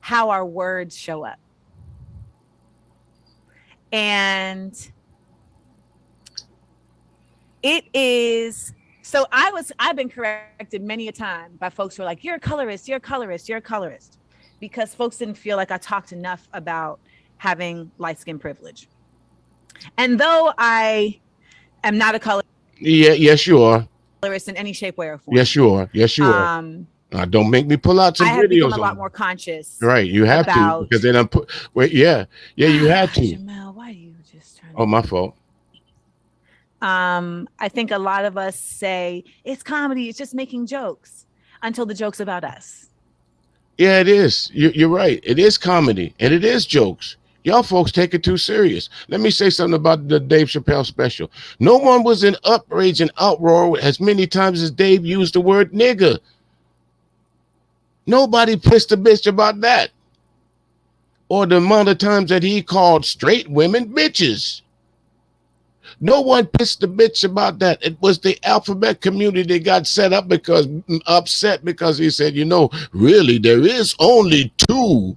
how our words show up. And it is, so I've been corrected many a time by folks who are like, you're a colorist, you're a colorist, you're a colorist. Because folks didn't feel like I talked enough about having light skin privilege. And though I am not a colorist. Yeah, yes, you are. Colorist in any shape, way, or form. Yes, you are. Yes, you are. Don't make me pull out some videos. I have become a lot more conscious. Right, you have to, because then you had to. Jamel, why do you just turn? Oh, my fault. I think a lot of us say it's comedy, it's just making jokes until the joke's about us. Yeah, it is. You're right. It is comedy and it is jokes. Y'all folks take it too serious. Let me say something about the Dave Chappelle special. No one was in outrage and outroar as many times as Dave used the word nigger. Nobody pissed a bitch about that. Or the amount of times that he called straight women bitches. No one pissed a bitch about that. It was the alphabet community that got upset because he said, really, there is only two.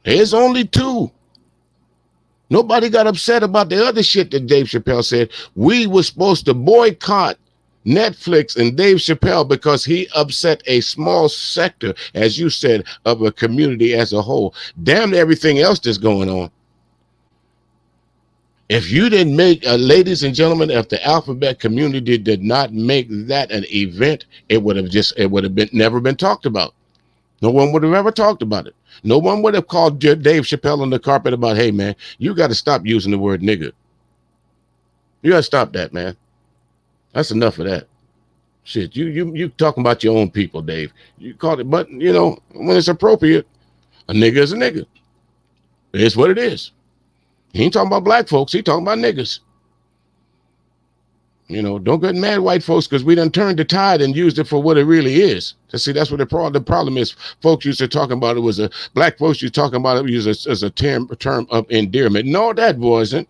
There's only two. Nobody got upset about the other shit that Dave Chappelle said. We were supposed to boycott Netflix and Dave Chappelle because he upset a small sector, as you said, of a community as a whole. Damn everything else that's going on. If you didn't make, ladies and gentlemen, if the alphabet community did not make that an event, it would have never been talked about. No one would have ever talked about it. No one would have called Dave Chappelle on the carpet about, hey, man, you got to stop using the word nigger. You got to stop that, man. That's enough of that. Shit, you talking about your own people, Dave. You called it, but, when it's appropriate, a nigger is a nigger. It's what it is. He ain't talking about black folks. He talking about niggas. Don't get mad, white folks, because we done turned the tide and used it for what it really is. See, that's what the problem is. Folks used to talk about it black folks used to talking about it as a term of endearment. No, that wasn't.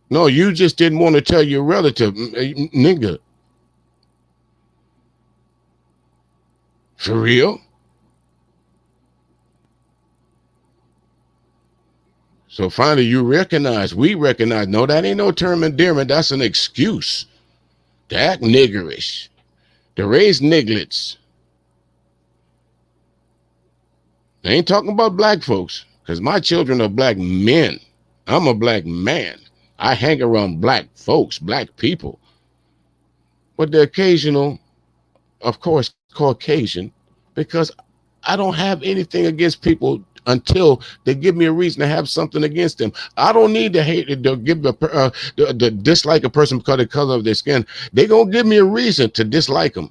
No, you just didn't want to tell your relative, nigga. For real? So finally, we recognize, no, that ain't no term endearment. That's an excuse to act niggerish, to raise nigglets. I ain't talking about black folks, because my children are black men. I'm a black man. I hang around black folks, black people. But the occasional, of course, Caucasian, because I don't have anything against people until they give me a reason to have something against them. I don't need to hate to give the dislike a person because of the color of their skin. They're going to give me a reason to dislike them.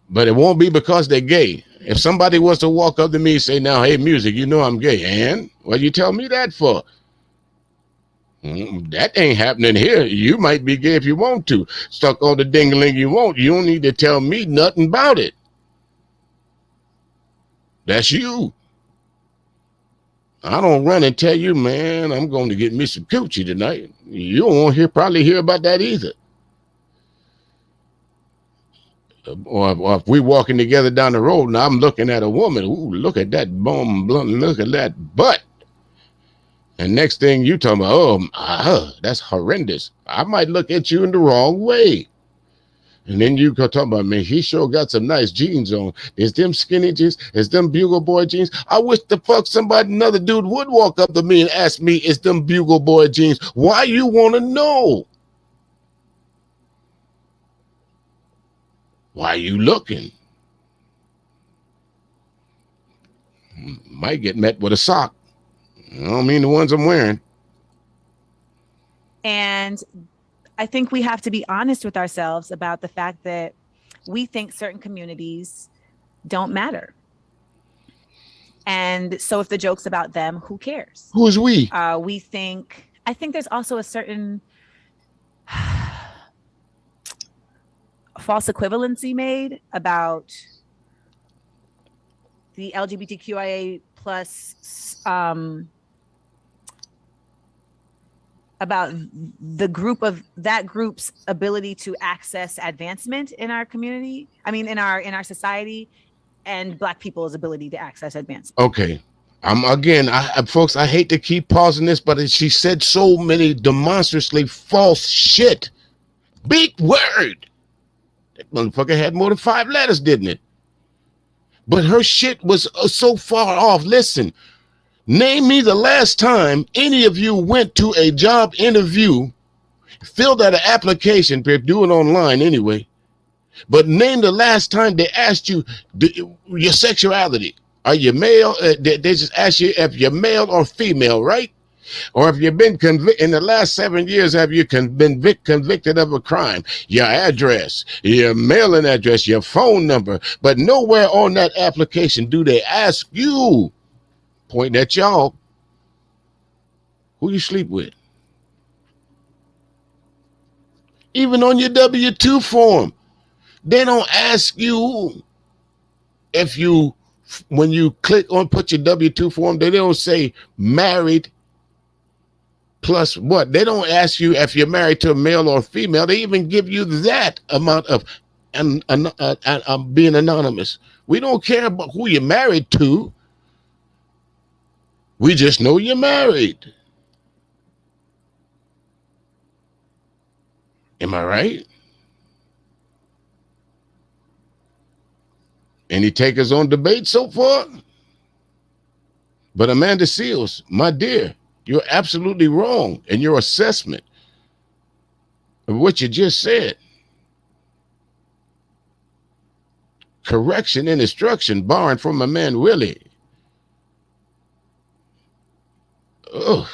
But it won't be because they're gay. If somebody was to walk up to me and say, now, hey, music, I'm gay. And what you tell me that for? That ain't happening here. You might be gay if you want to. Stuck on the ding-a-ling you want. You don't need to tell me nothing about it. That's you. I don't run and tell you, man, I'm going to get me some coochie tonight. You don't want to probably hear about that either. Or if we walking together down the road and I'm looking at a woman, ooh, look at that bum, look at that butt. And next thing you talking about, that's horrendous. I might look at you in the wrong way. And then you go talk about, man, he sure got some nice jeans on. Is them skinny jeans? Is them Bugle Boy jeans? I wish the fuck another dude would walk up to me and ask me, is them Bugle Boy jeans? Why you want to know? Why you looking? Might get met with a sock. I don't mean the ones I'm wearing. And I think we have to be honest with ourselves about the fact that we think certain communities don't matter. And so if the joke's about them, who cares? Who's we? I think there's also a certain false equivalency made about the LGBTQIA plus about the group's ability to access advancement in our community. I mean, in our society, and Black people's ability to access advancement. Okay. Folks, I hate to keep pausing this, but she said so many demonstrably false shit. Big word. That motherfucker had more than 5 letters, didn't it? But her shit was so far off. Listen, name me the last time any of you went to a job interview, filled out an application, if you're doing online anyway, But name the last time they asked you your sexuality. Are you male? They just ask you if you're male or female, right? Or if you've been convicted in the last 7 years, have you been convicted of a crime? Your address, your mailing address, your phone number. But nowhere on that application do they ask you, point at y'all, who you sleep with. Even on your W-2 form, they don't ask you if you, when you click on put your W-2 form, they don't say married plus what? They don't ask you if you're married to a male or female. They even give you that amount of being anonymous. We don't care about who you're married to. We just know you're married. Am I right? Any takers on debate so far? But Amanda Seals, my dear, you're absolutely wrong in your assessment of what you just said. Correction and instruction borrowed from a man, Willie. Ugh.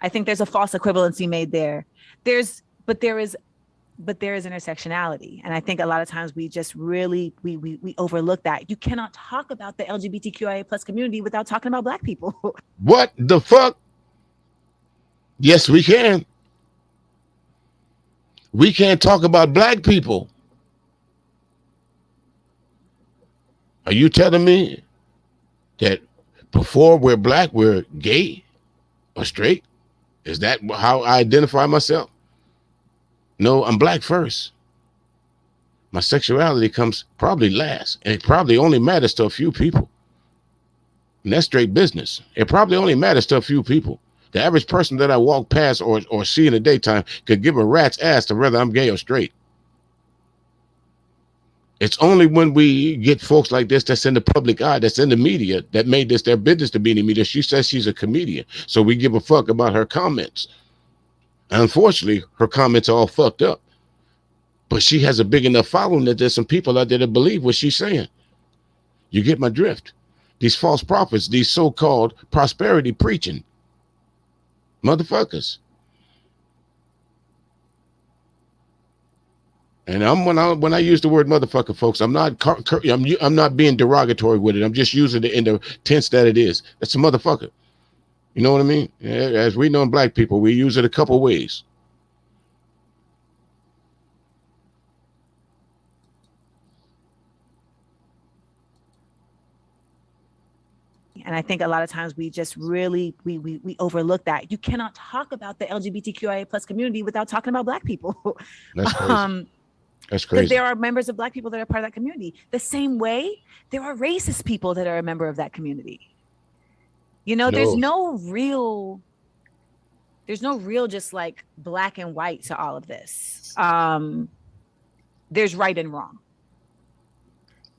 I think there's a false equivalency made there. But there is intersectionality. And I think a lot of times we just really, we overlook that. You cannot talk about the LGBTQIA plus community without talking about Black people. What the fuck? Yes, we can. We can't talk about Black people. Are you telling me that before we're Black, we're gay or straight? Is that how I identify myself? No, I'm Black first. My sexuality comes probably last, and it probably only matters to a few people. And that's straight business. It probably only matters to a few people. The average person that I walk past or see in the daytime could give a rat's ass to whether I'm gay or straight. It's only when we get folks like this that's in the public eye, that's in the media, that made this their business to be in the media. She says she's a comedian, so we give a fuck about her comments. And unfortunately, her comments are all fucked up. But she has a big enough following that there's some people out there that believe what she's saying. You get my drift? These false prophets, these so-called prosperity preaching motherfuckers. And when I use the word motherfucker, folks, I'm not being derogatory with it. I'm just using it in the tense that it is. It's a motherfucker. You know what I mean? As we know in Black people, we use it a couple ways. And I think a lot of times we just really, we overlook that. You cannot talk about the LGBTQIA plus community without talking about Black people. That's crazy. That's crazy. Because there are members of Black people that are part of that community. The same way there are racist people that are a member of that community. You know, there's no real just like black and white to all of this. There's right and wrong.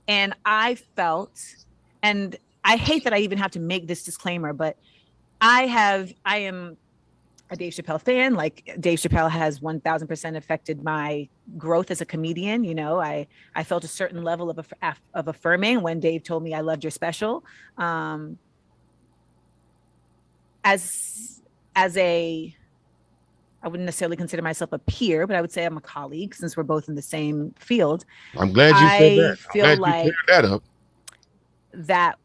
And I felt, and I hate that I even have to make this disclaimer, but I am a Dave Chappelle fan. Like, Dave Chappelle has 1000% affected my growth as a comedian. You know, I felt a certain level of affirming when Dave told me I loved your special. As a, I wouldn't necessarily consider myself a peer, but I would say I'm a colleague since we're both in the same field. I'm glad you said that. I feel like you cleared that up. That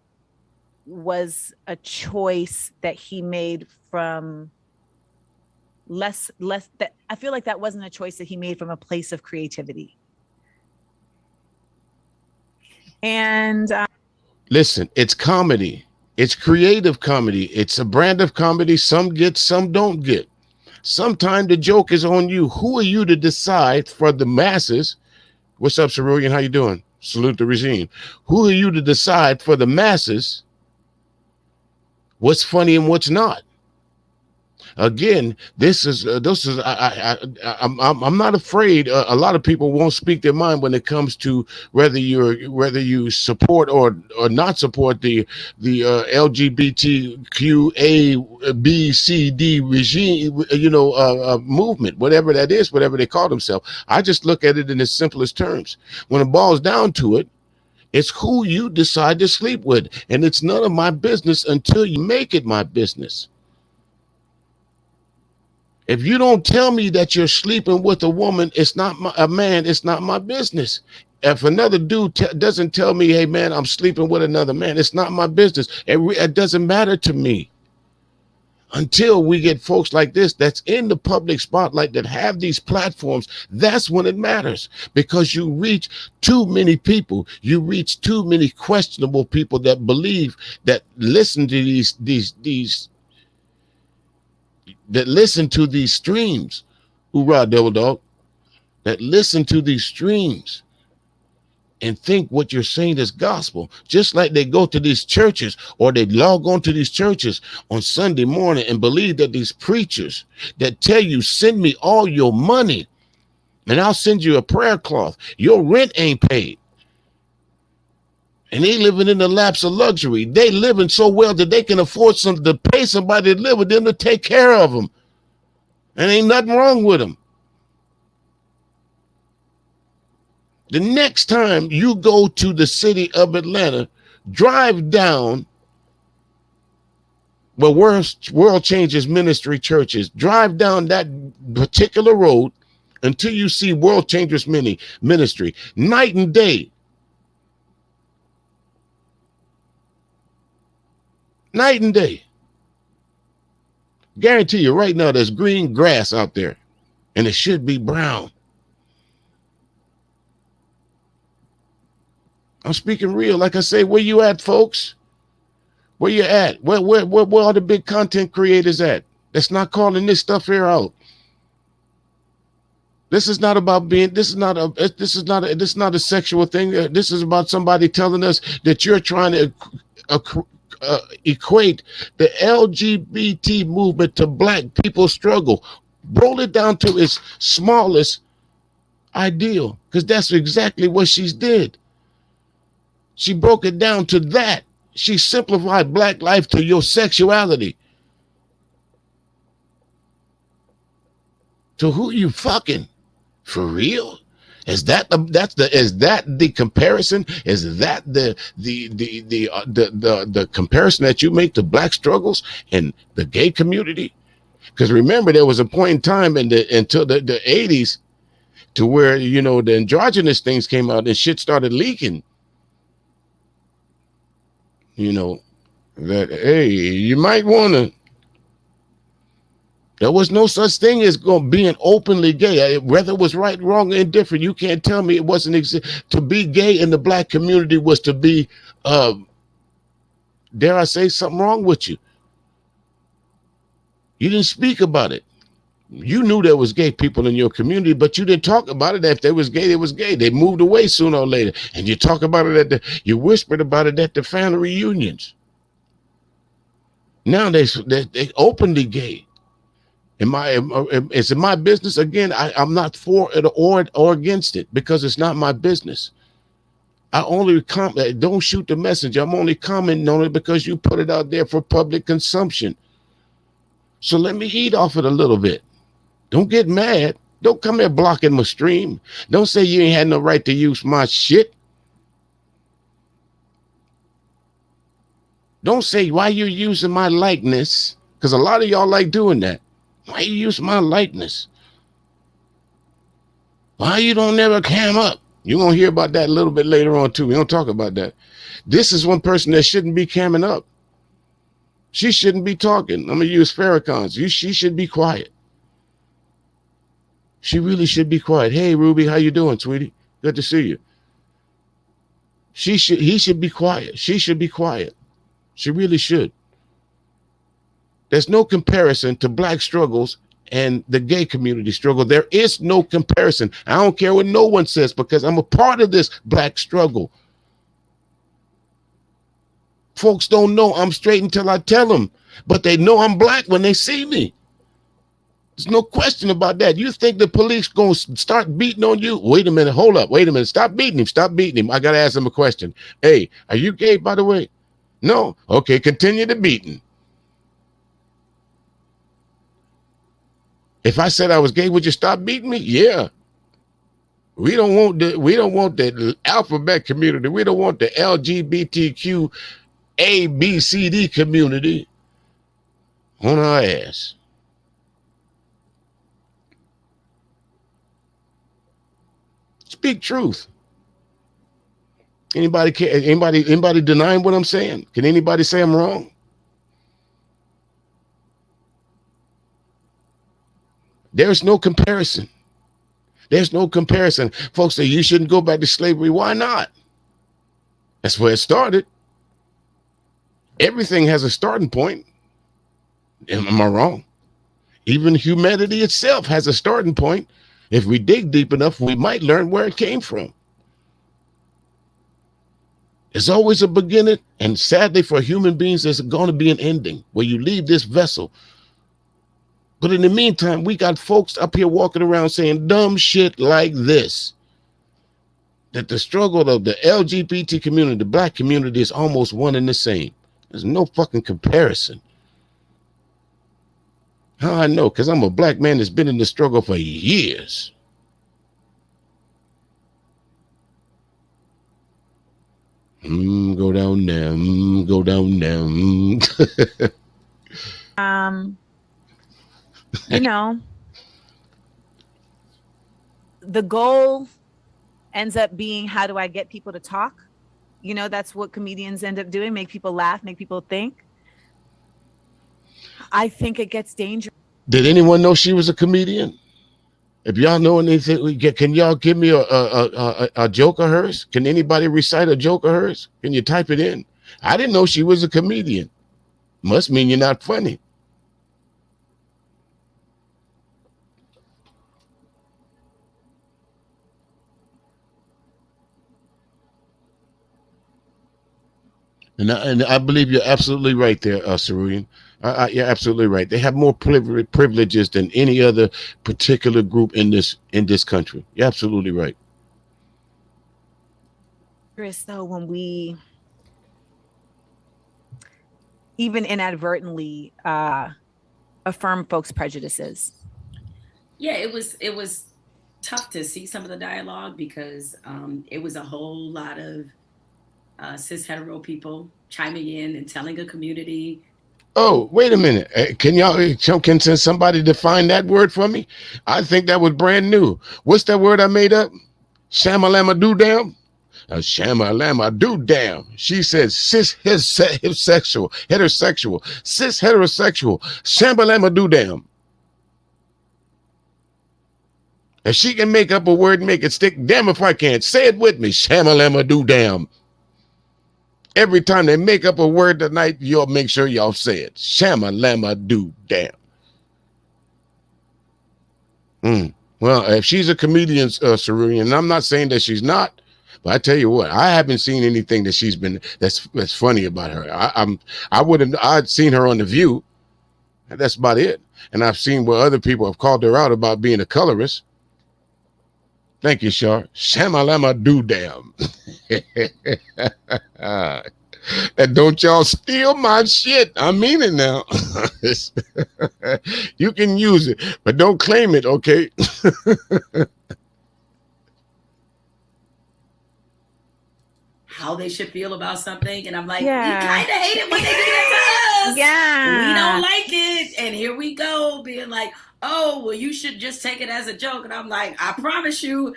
was a choice that he made from less that I feel like that wasn't a choice that he made from a place of creativity. And listen, it's comedy. It's creative comedy. It's a brand of comedy. Some get, some don't get. Sometimes the joke is on you. Who are you to decide for the masses? What's up, Cerulean? How you doing? Salute the regime. Who are you to decide for the masses what's funny and what's not? Again, I'm not afraid. A lot of people won't speak their mind when it comes to whether you support or not support the LGBTQA B C D regime, movement, whatever that is, whatever they call themselves. I just look at it in the simplest terms. When it boils down to it, it's who you decide to sleep with, and it's none of my business until you make it my business. If you don't tell me that you're sleeping with a woman, a man, it's not my business. If another dude doesn't tell me, hey man, I'm sleeping with another man, it's not my business. It doesn't matter to me. Until we get folks like this that's in the public spotlight, that have these platforms, that's when it matters, because you reach too many people. You reach too many questionable people that believe, that listen to these streams. Hoorah, double dog. That listen to these streams and think what you're saying is gospel, just like they go to these churches or they log on to these churches on Sunday morning and believe that these preachers that tell you, send me all your money and I'll send you a prayer cloth, your rent ain't paid. And they living in the laps of luxury. They living so well that they can afford to pay somebody to live with them to take care of them. And ain't nothing wrong with them. The next time you go to the city of Atlanta, drive down where World Changes Ministry churches. Drive down that particular road until you see World Changers Ministry. Night and day. Night and day. Guarantee you right now there's green grass out there, and it should be brown. I'm speaking real. Like I say, where you at, folks? Where you at? Where are the big content creators at? That's not calling this stuff here out. This is not about being. This is not a sexual thing. This is about somebody telling us that you're trying to equate the LGBT movement to black people's struggle. Roll it down to its smallest ideal, because that's exactly what she did. She broke it down to that. She simplified black life to your sexuality. To who you fucking? For real? Is that the comparison? Is that the comparison that you make to black struggles and the gay community? Because remember, there was a point in time until the 80s to where, the androgynous things came out and shit started leaking. That, hey, you might want to. There was no such thing as being openly gay. Whether it was right, wrong, or indifferent, you can't tell me it wasn't to be gay in the black community was to be, dare I say, something wrong with you. You didn't speak about it. You knew there was gay people in your community, but you didn't talk about it. If they was gay, they was gay. They moved away sooner or later. And you talk about it you whispered about it at the family reunions. Now they openly gay. It's in my business. Again, I'm not for it or against it, because it's not my business. I only comment. Don't shoot the messenger. I'm only commenting on it because you put it out there for public consumption. So let me eat off it a little bit. Don't get mad. Don't come here blocking my stream. Don't say you ain't had no right to use my shit. Don't say why you using my likeness, because a lot of y'all like doing that. Why you use my likeness? Why you don't never cam up? You're going to hear about that a little bit later on too. We don't talk about that. This is one person that shouldn't be camming up. She shouldn't be talking. I'm going to use Farrakhan's. She should be quiet. She really should be quiet. Hey, Ruby, how you doing, sweetie? Good to see you. He should be quiet. She should be quiet. She really should. There's no comparison to black struggles and the gay community struggle. There is no comparison. I don't care what no one says, because I'm a part of this black struggle. Folks don't know I'm straight until I tell them, but they know I'm black when they see me. There's no question about that. You think the police gonna start beating on you? Wait a minute, hold up, wait a minute. Stop beating him, stop beating him. I gotta ask him a question. Hey, are you gay, by the way? No? Okay, continue the beating. If I said I was gay, would you stop beating me? Yeah. We don't want the alphabet community. We don't want the LGBTQ ABCD community on our ass. Speak truth. Anybody denying what I'm saying? Can anybody say I'm wrong? There's no comparison. There's no comparison. Folks say you shouldn't go back to slavery. Why not? That's where it started. Everything has a starting point. Am I wrong? Even humanity itself has a starting point. If we dig deep enough, we might learn where it came from. There's always a beginning, and sadly for human beings, there's going to be an ending where you leave this vessel. But in the meantime, we got folks up here walking around saying dumb shit like this. That the struggle of the LGBT community, the black community, is almost one and the same. There's no fucking comparison. How I know? Because I'm a black man that's been in the struggle for years. Go down there. Go down there. You know, the goal ends up being, how do I get people to talk? You know, that's what comedians end up doing, make people laugh, make people think. I think it gets dangerous. Did anyone know she was a comedian? If y'all know anything, can y'all give me a joke of hers? Can anybody recite a joke of hers? Can you type it in? I didn't know she was a comedian. Must mean you're not funny. And I believe you're absolutely right there, Saruyan. You're absolutely right. They have more privileges than any other particular group in this country. You're absolutely right. Chris, though, when we even inadvertently affirm folks' prejudices. Yeah, it was tough to see some of the dialogue because it was a whole lot of cis hetero people chiming in and telling a community. Oh, wait a minute. Can somebody define that word for me? I think that was brand new. What's that word I made up? Shamalama do damn? Shamalama do damn. She said cis heterosexual, cis heterosexual, shamalama do damn. If she can make up a word and make it stick, damn if I can't. Say it with me. Shamalama do damn. Every time they make up a word tonight, y'all make sure y'all say it. Shamalama do damn. Well, if she's a comedian, Saruyan, and I'm not saying that she's not, but I tell you what, I haven't seen anything that she's been that's funny about her. I'd seen her on The View, and that's about it. And I've seen where other people have called her out about being a colorist. Thank you, Shar. Shamalama do damn. And don't y'all steal my shit. I mean it now. You can use it, but don't claim it, okay? How they should feel about something, and I'm like, Yeah. we kind of hate it when they do that to us. Yeah. We don't like it, and here we go being like, oh, well, you should just take it as a joke. And I'm like, I promise you,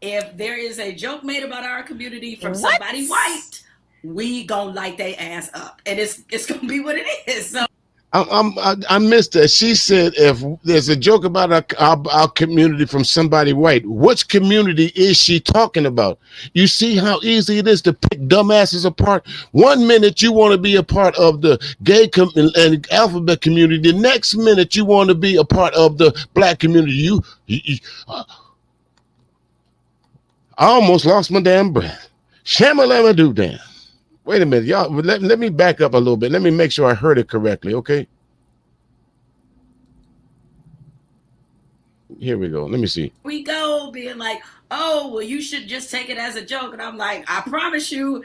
if there is a joke made about our community from somebody white, we gonna light their ass up, and it's gonna be what it is. So I missed her. She said if there's a joke about our community from somebody white, which community is she talking about? You see how easy it is to pick dumbasses apart? 1 minute you want to be a part of the gay and alphabet community. The next minute you want to be a part of the black community. I almost lost my damn breath. Shamalama do damn. Wait a minute, y'all. Let me back up a little bit. Let me make sure I heard it correctly, okay? Here we go. Let me see. We go being like, oh, well, you should just take it as a joke. And I'm like, I promise you,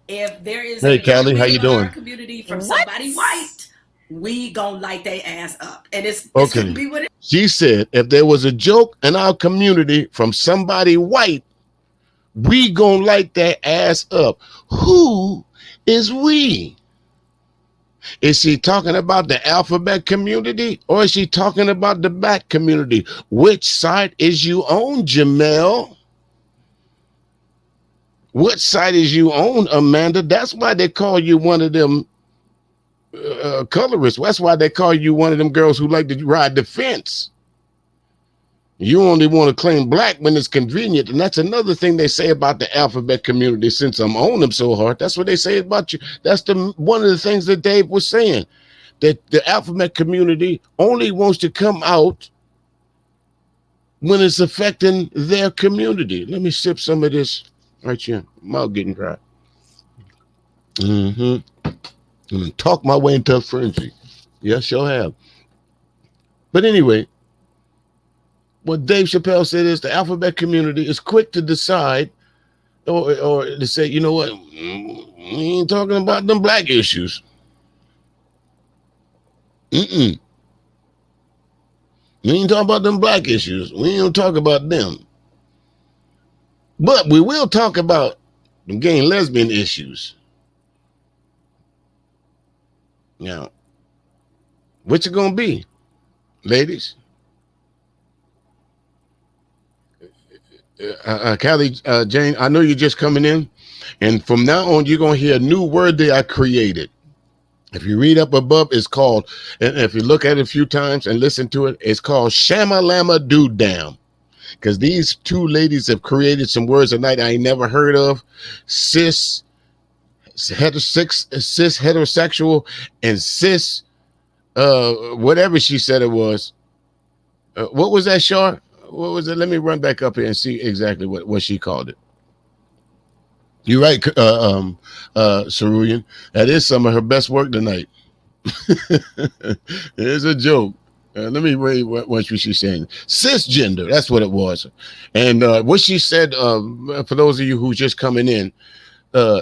if there is Hey, a joke Callie, how made you about our doing? community from What? somebody white, we gonna light their ass up. And it's gonna Okay. be what it She said, if there was a joke in our community from somebody white, we gonna light their ass up. Who is we? Is she talking about the alphabet community or is she talking about the black community? Which side is you on, Jamel? What side is you on, Amanda? That's why they call you one of them colorists. That's why they call you one of them girls who like to ride the fence. You only want to claim black when it's convenient. And that's another thing they say about the alphabet community since I'm on them so hard. That's what they say about you. That's one of the things that Dave was saying, that the alphabet community only wants to come out when it's affecting their community. Let me sip some of this right here. Mouth getting dry. Talk my way into a frenzy. Yes, sure have. But anyway, what Dave Chappelle said is the alphabet community is quick to decide or to say, you know what, we ain't talking about them black issues. We ain't talking about them black issues. We ain't talk about them. But we will talk about the gay and lesbian issues. Now, what's it gonna be, ladies? Callie, Jane, I know you're just coming in, and from now on, you're gonna hear a new word that I created. If you read up above, it's called, and if you look at it a few times and listen to it, it's called Shamalama Doo Down. Because these two ladies have created some words tonight I ain't never heard of. Cis heterosexual, and cis, whatever she said it was. What was that, Shar? What was it? Let me run back up here and see exactly what she called it. You're right, Cerulean. That is some of her best work tonight. It's a joke. Let me read what she's saying. Cisgender, that's what it was. And what she said, for those of you who's just coming in,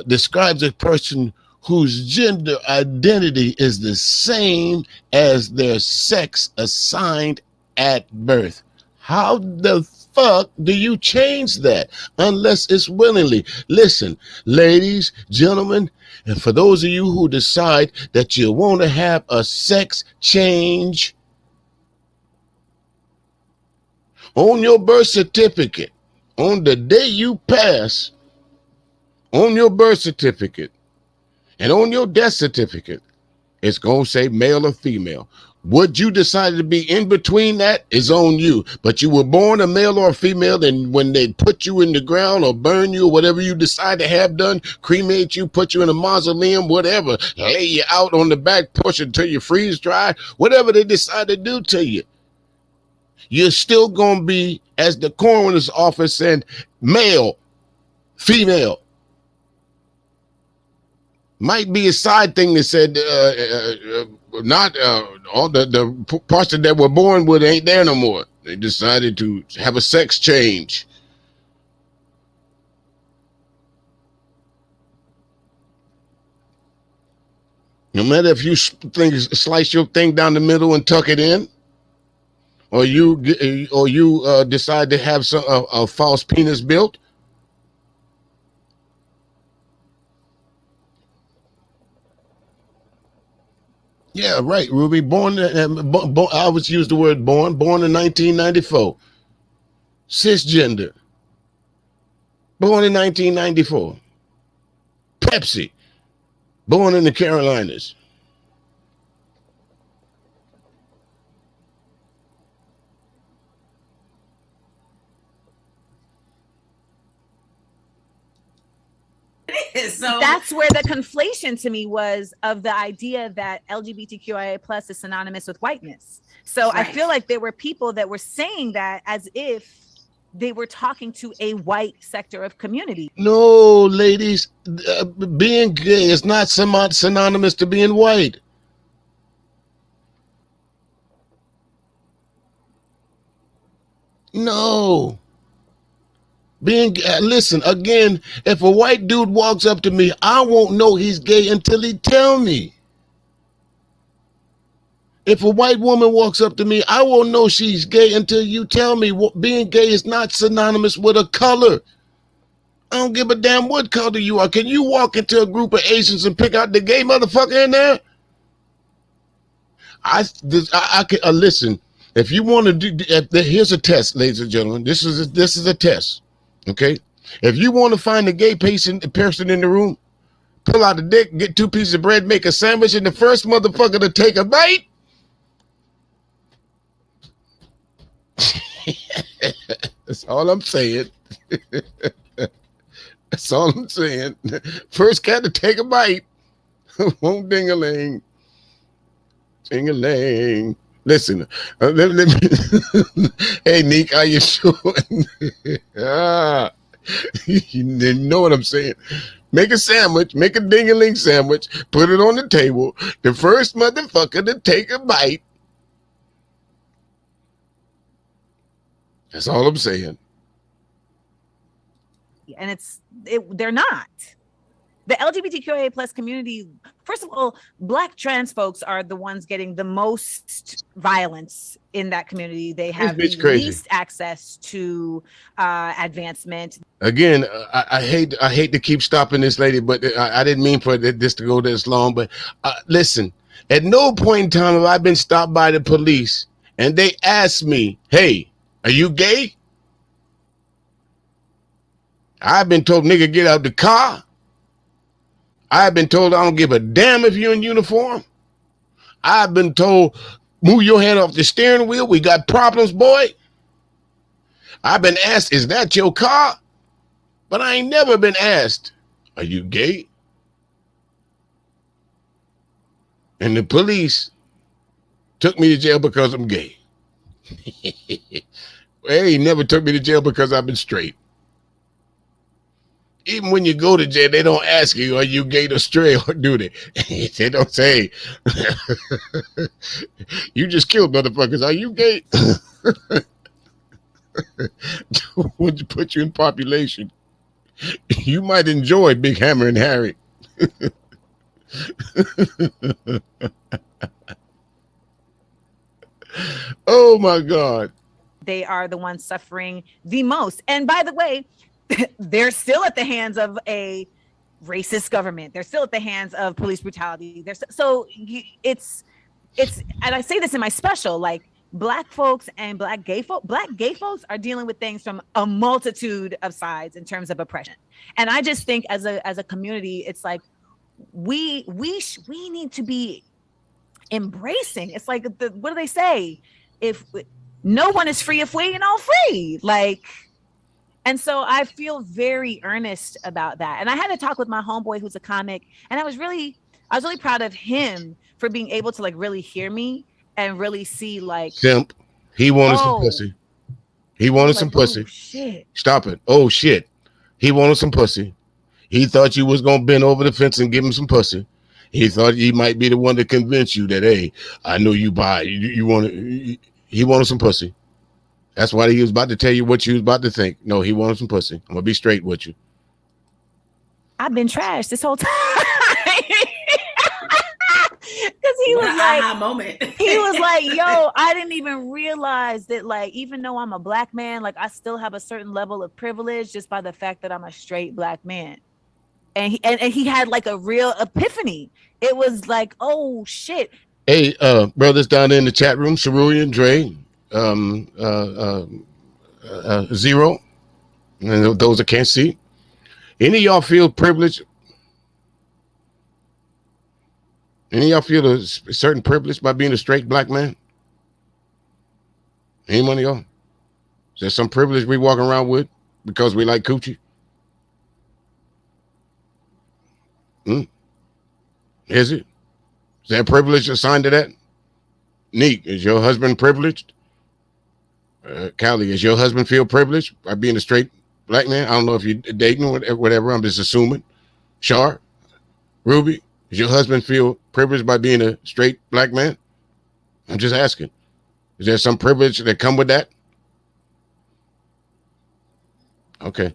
describes a person whose gender identity is the same as their sex assigned at birth. How the fuck do you change that unless it's willingly? Listen, ladies, gentlemen, and for those of you who decide that you want to have a sex change, on your birth certificate, on the day you pass, on your birth certificate and on your death certificate, it's going to say male or female. What you decided to be in between that is on you. But you were born a male or a female, and when they put you in the ground or burn you or whatever you decide to have done, cremate you, put you in a mausoleum, whatever, lay you out on the back porch until you freeze dry, whatever they decide to do to you, you're still going to be, as the coroner's office said, male, female. Might be a side thing that said not all the parts that were born with ain't there no more. They decided to have a sex change. No matter if you slice your thing down the middle and tuck it in, or you decide to have a false penis built. Yeah, right, Ruby. I always use the word born in 1994. Cisgender. Born in 1994. Pepsi. Born in the Carolinas. is. So That's where the conflation to me was of the idea that LGBTQIA plus is synonymous with whiteness. So I Right. feel like there were people that were saying that as if they were talking to a white sector of community. No, ladies, being gay is not synonymous to being white. No. Listen, again, if a white dude walks up to me, I won't know he's gay until he tell me. If a white woman walks up to me, I won't know she's gay until you tell me. Being gay is not synonymous with a color. I don't give a damn what color you are. Can you walk into a group of Asians and pick out the gay motherfucker in there? I can listen. If you want to do, here's a test, ladies and gentlemen. This is a test. Okay. If you want to find a gay person in the room, pull out a dick, get 2 pieces of bread, make a sandwich, and the first motherfucker to take a bite. That's all I'm saying. That's all I'm saying. First cat to take a bite. Won't ding-a-ling. Ding-a-ling. Listen. Let me, hey, Neek, how you doing? You know what I'm saying. Make a sandwich. Make a ding-a-ling sandwich. Put it on the table. The first motherfucker to take a bite. That's all I'm saying. And they're not. The LGBTQIA plus community, first of all, Black trans folks are the ones getting the most violence in that community. They have the least access to advancement. Again, I hate to keep stopping this lady, but I didn't mean for this to go this long. But listen, at no point in time have I been stopped by the police and they asked me, "Hey, are you gay?" I've been told, "Nigga, get out the car." I've been told, "I don't give a damn if you're in uniform." I've been told, "Move your hand off the steering wheel. We got problems, boy." I've been asked, "Is that your car?" But I ain't never been asked, "Are you gay?" And the police took me to jail because I'm gay. They never took me to jail because I've been straight. Even when you go to jail, they don't ask you, "Are you gay or straight?" Or do they? They don't say, "You just killed motherfuckers. Are you gay?" Would you put you in population? You might enjoy Big Hammer and Harry. Oh my God. They are the ones suffering the most. And by the way, they're still at the hands of a racist government. They're still at the hands of police brutality. It's and I say this in my special, like Black folks and Black gay folks are dealing with things from a multitude of sides in terms of oppression. And I just think as a community, it's like we need to be embracing. It's like what do they say? If no one is free if we ain't all free, like. And so I feel very earnest about that. And I had a talk with my homeboy who's a comic, and I was really proud of him for being able to like really hear me and really see like simp. He wanted some pussy. He wanted some pussy. Oh, shit. Stop it. Oh shit. He wanted some pussy. He thought you was gonna bend over the fence and give him some pussy. He thought he might be the one to convince you that, hey, I know you buy. You want it. He wanted some pussy. That's why he was about to tell you what you was about to think. No, he wanted some pussy. I'm gonna be straight with you. I've been trashed this whole time. Because he was like, moment. He was like, "Yo, I didn't even realize that, like, even though I'm a Black man, like, I still have a certain level of privilege just by the fact that I'm a straight Black man." And he had like a real epiphany. It was like, oh shit. Hey, brothers down there in the chat room, Cerulean, Dre, Zero, and those that can't see. Any of y'all feel privileged? Any of y'all feel a certain privilege by being a straight Black man? Any one of y'all? Is there some privilege we walking around with because we like coochie? Is it? Is there a privilege assigned to that? Neek, is your husband privileged? Callie, does your husband feel privileged by being a straight Black man? I don't know if you're dating or whatever. I'm just assuming. Shar, Ruby, does your husband feel privileged by being a straight Black man? I'm just asking. Is there some privilege that come with that? Okay.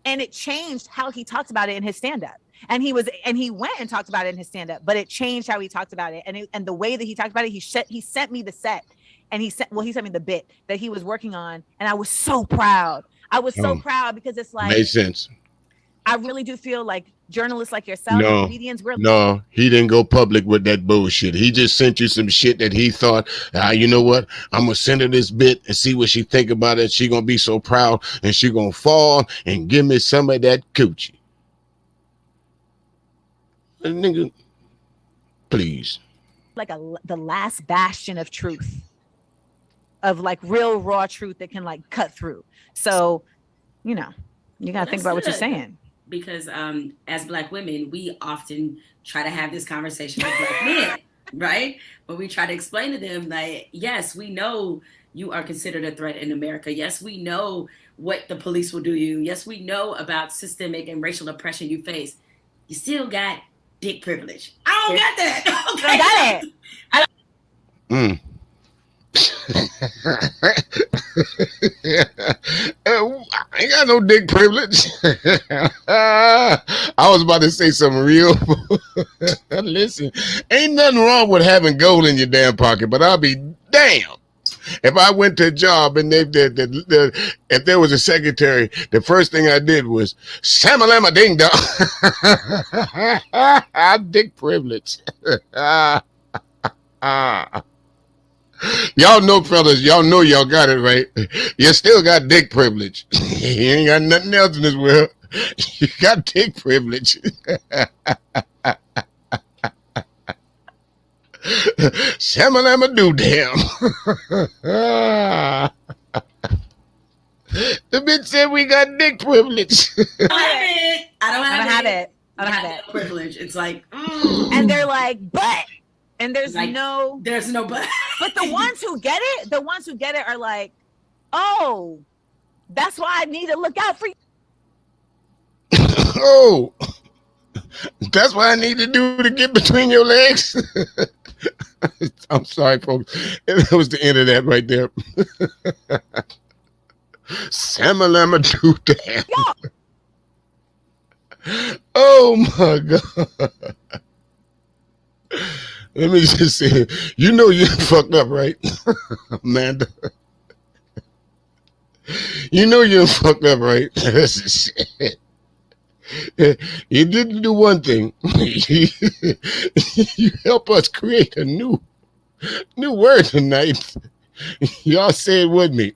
And it changed how he talked about it in his stand-up. And he went and talked about it in his stand-up, but it changed how he talked about it. And the way that he talked about it, he sent me the set, and he sent me the bit that he was working on. And I was so proud. I was so proud, because it's like, Made sense. I really do feel like journalists like yourself and No, comedians, no, he didn't go public with that bullshit. He just sent you some shit that he thought, you know what? I'm gonna send her this bit and see what she think about it. She gonna be so proud, and she gonna fall and give me some of that coochie. Nigga, please. like the last bastion of truth, of like real raw truth that can like cut through. So, you gotta think about what you're saying. Because as Black women, we often try to have this conversation with Black men, right? But we try to explain to them that, yes, we know you are considered a threat in America. Yes, we know what the police will do to you. Yes, we know about systemic and racial oppression you face. You still got dick privilege. I don't got that. Okay? I got it. I ain't got no dick privilege. I was about to say something real. Listen, ain't nothing wrong with having gold in your damn pocket, but I'll be damned if I went to a job and if there was a secretary, the first thing I did was shamalama ding dong. Dick privilege. Y'all know, fellas, y'all know y'all got it right. You still got dick privilege. You ain't got nothing else in this world. You got dick privilege. Shamalama do damn. The bitch said we got dick privilege. I don't have it. Privilege. It's like, and they're like, but, and there's like, no but. But the ones who get it are like, oh, that's why I need to look out for you. Oh, that's what I need to do to get between your legs. I'm sorry, folks. That was the end of that right there. Samalama do damn. Oh my God. Let me just say, you know you fucked up, right? Amanda. You know you fucked up, right? Shit. You didn't do one thing. You help us create a new word tonight. Y'all say it with me.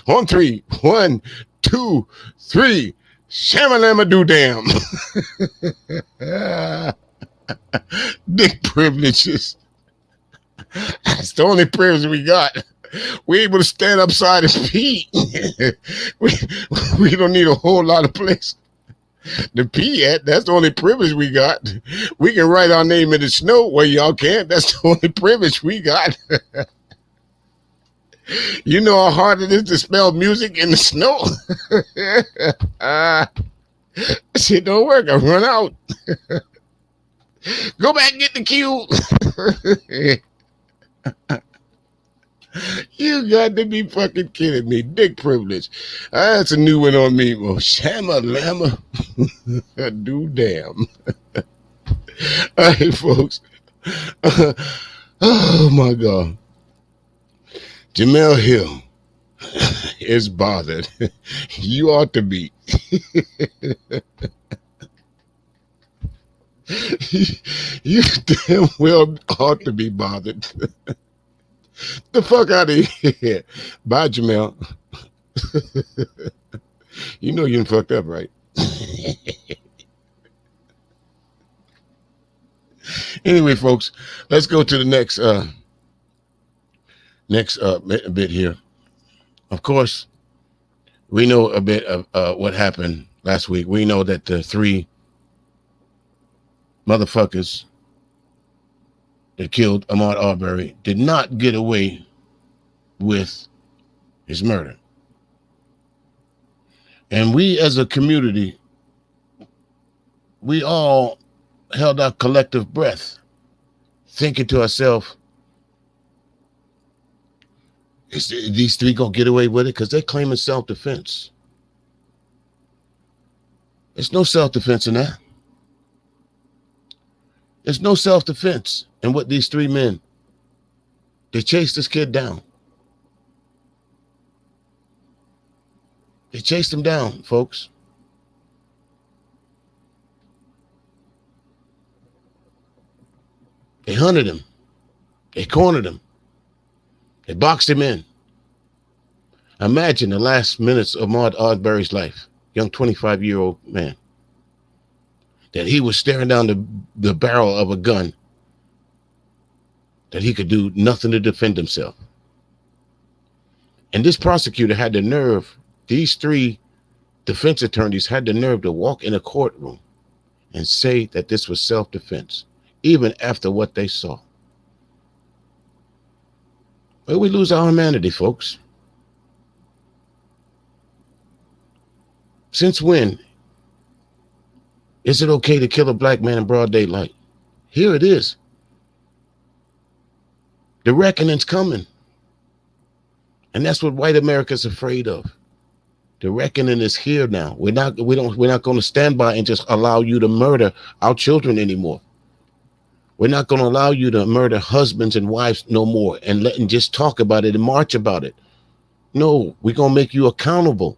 On 3. 1, 2, 3. Shamalama do damn. Dick privileges. That's the only privilege we got. We're able to stand upside and pee. we don't need a whole lot of place to pee at. That's the only privilege we got. We can write our name in the snow where y'all can't. That's the only privilege we got. You know how hard it is to spell music in the snow? Shit don't work. I run out. Go back and get the cue. You got to be fucking kidding me. Dick privilege. That's a new one on me. Well, Shamalama do damn. All right, folks. Oh, my God. Jamel Hill is bothered. You ought to be. You damn well ought to be bothered. The fuck out of here. Bye, Jamel. You know you done fucked up, right? Anyway, folks, let's go to the next bit here. Of course, we know a bit of what happened last week. We know that the 3 motherfuckers that killed Ahmaud Arbery did not get away with his murder. And we as a community, we all held our collective breath, thinking to ourselves, Is these three gonna get away with it? Because they're claiming self-defense. There's no self-defense in that. There's no self-defense in what these three men, they chased this kid down. They chased him down, folks. They hunted him. They cornered him. They boxed him in. Imagine the last minutes of Ahmaud Arbery's life, young 25-year-old man, that he was staring down the barrel of a gun, that he could do nothing to defend himself. And this prosecutor had the nerve, these three defense attorneys had the nerve to walk in a courtroom and say that this was self-defense, even after what they saw. Well, we lose our humanity, folks. Since when is it okay to kill a black man in broad daylight? Here it is. The reckoning's coming. And that's what white America's afraid of. The reckoning is here now. We're not going to stand by and just allow you to murder our children anymore. We're not going to allow you to murder husbands and wives no more and just talk about it and march about it. No, we're going to make you accountable.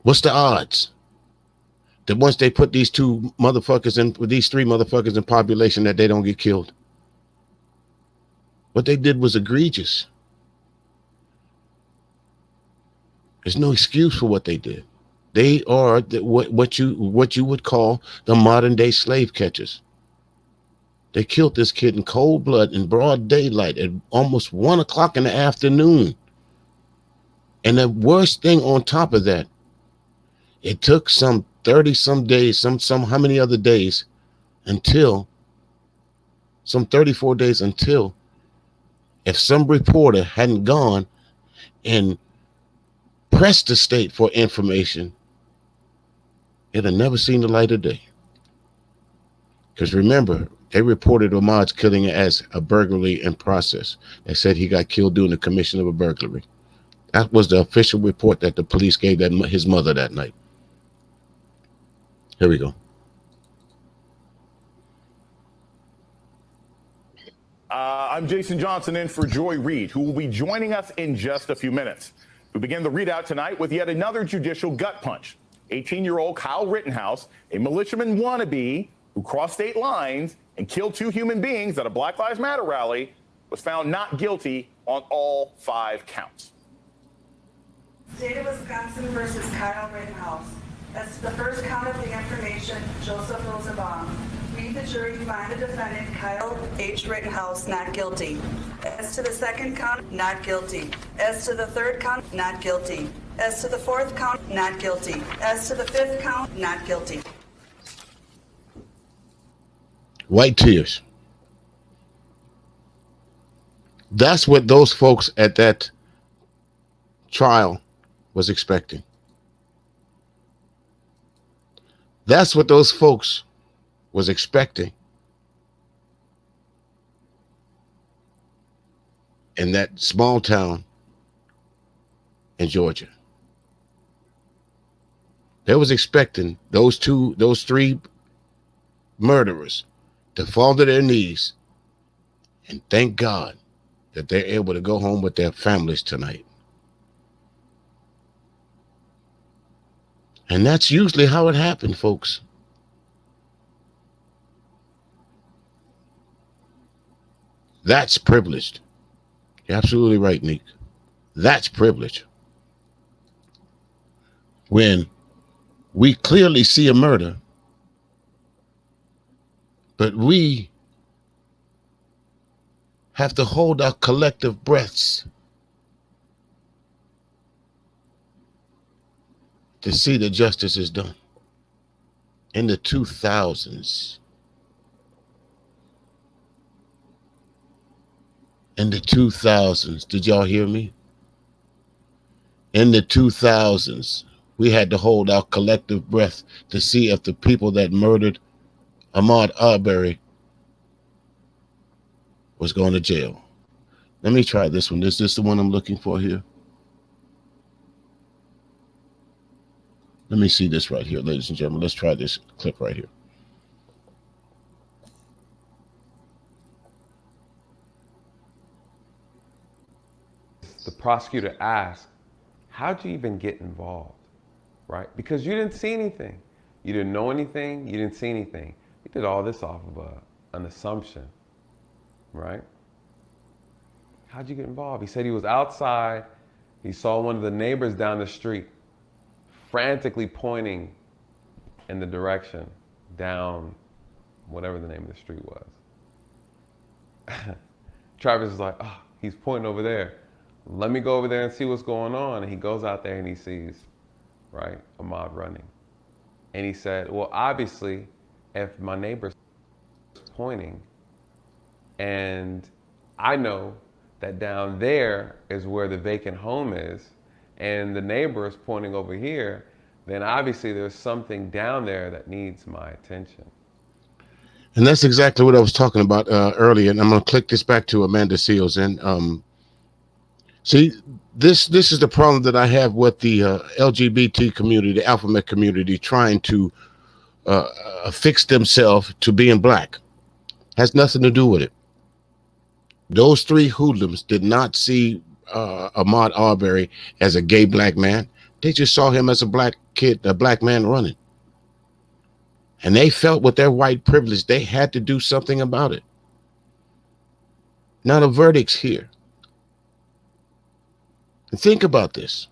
What's the odds that once they put these three motherfuckers in population that they don't get killed? What they did was egregious. There's no excuse for what they did. They are what you would call the modern day slave catchers. They killed this kid in cold blood in broad daylight at almost 1 o'clock in the afternoon. And the worst thing on top of that, it took some 30 some days, how many other days until some 34 days until if some reporter hadn't gone and pressed the state for information, it had never seen the light of day. Because remember, they reported Ahmaud's killing as a burglary in process. They said he got killed during the commission of a burglary. That was the official report that the police gave his mother that night. Here we go. I'm Jason Johnson in for Joy Reid, who will be joining us in just a few minutes. We begin the readout tonight with yet another judicial gut punch. 18-year-old Kyle Rittenhouse, a militiaman wannabe who crossed state lines and killed 2 human beings at a Black Lives Matter rally, was found not guilty on all 5 counts. State of Wisconsin versus Kyle Rittenhouse. As to the first count of the information, Joseph Rosenbaum. We, the jury, find the defendant, Kyle H. Rittenhouse, not guilty. As to the second count, not guilty. As to the third count, not guilty. As to the fourth count, not guilty. As to the fifth count, not guilty. White tears. That's what those folks at that trial was expecting. That's what those folks was expecting in that small town in Georgia. They was expecting those 3 murderers to fall to their knees and thank God that they're able to go home with their families tonight. And that's usually how it happened, folks. That's privileged. You're absolutely right, Nick. That's privilege. When we clearly see a murder, but we have to hold our collective breaths to see that justice is done. In the 2000s, did y'all hear me? In the 2000s, we had to hold our collective breath to see if the people that murdered Ahmaud Arbery was going to jail. Let me try this one. Is this the one I'm looking for here? Let me see this right here, ladies and gentlemen. Let's try this clip right here. The prosecutor asked, how'd you even get involved, right? Because you didn't see anything. You didn't know anything. You didn't see anything. You did all this off of an assumption, right? How'd you get involved? He said he was outside. He saw one of the neighbors down the street frantically pointing in the direction down whatever the name of the street was. Travis is like, oh, he's pointing over there. Let me go over there and see what's going on. And he goes out there and he sees, right, Ahmaud running. And he said, well, obviously, if my neighbor's pointing, and I know that down there is where the vacant home is, and the neighbor is pointing over here, then obviously there's something down there that needs my attention. And that's exactly what I was talking about earlier. And I'm going to click this back to Amanda Seals. And see, this is the problem that I have with the LGBT community, the Alpha Mech community, trying to affix themselves to being black. Has nothing to do with it. Those three hoodlums did not see Ahmaud Arbery as a gay black man. They just saw him as a black kid, a black man running. And they felt with their white privilege, they had to do something about it. Now the verdict's here. And think about this.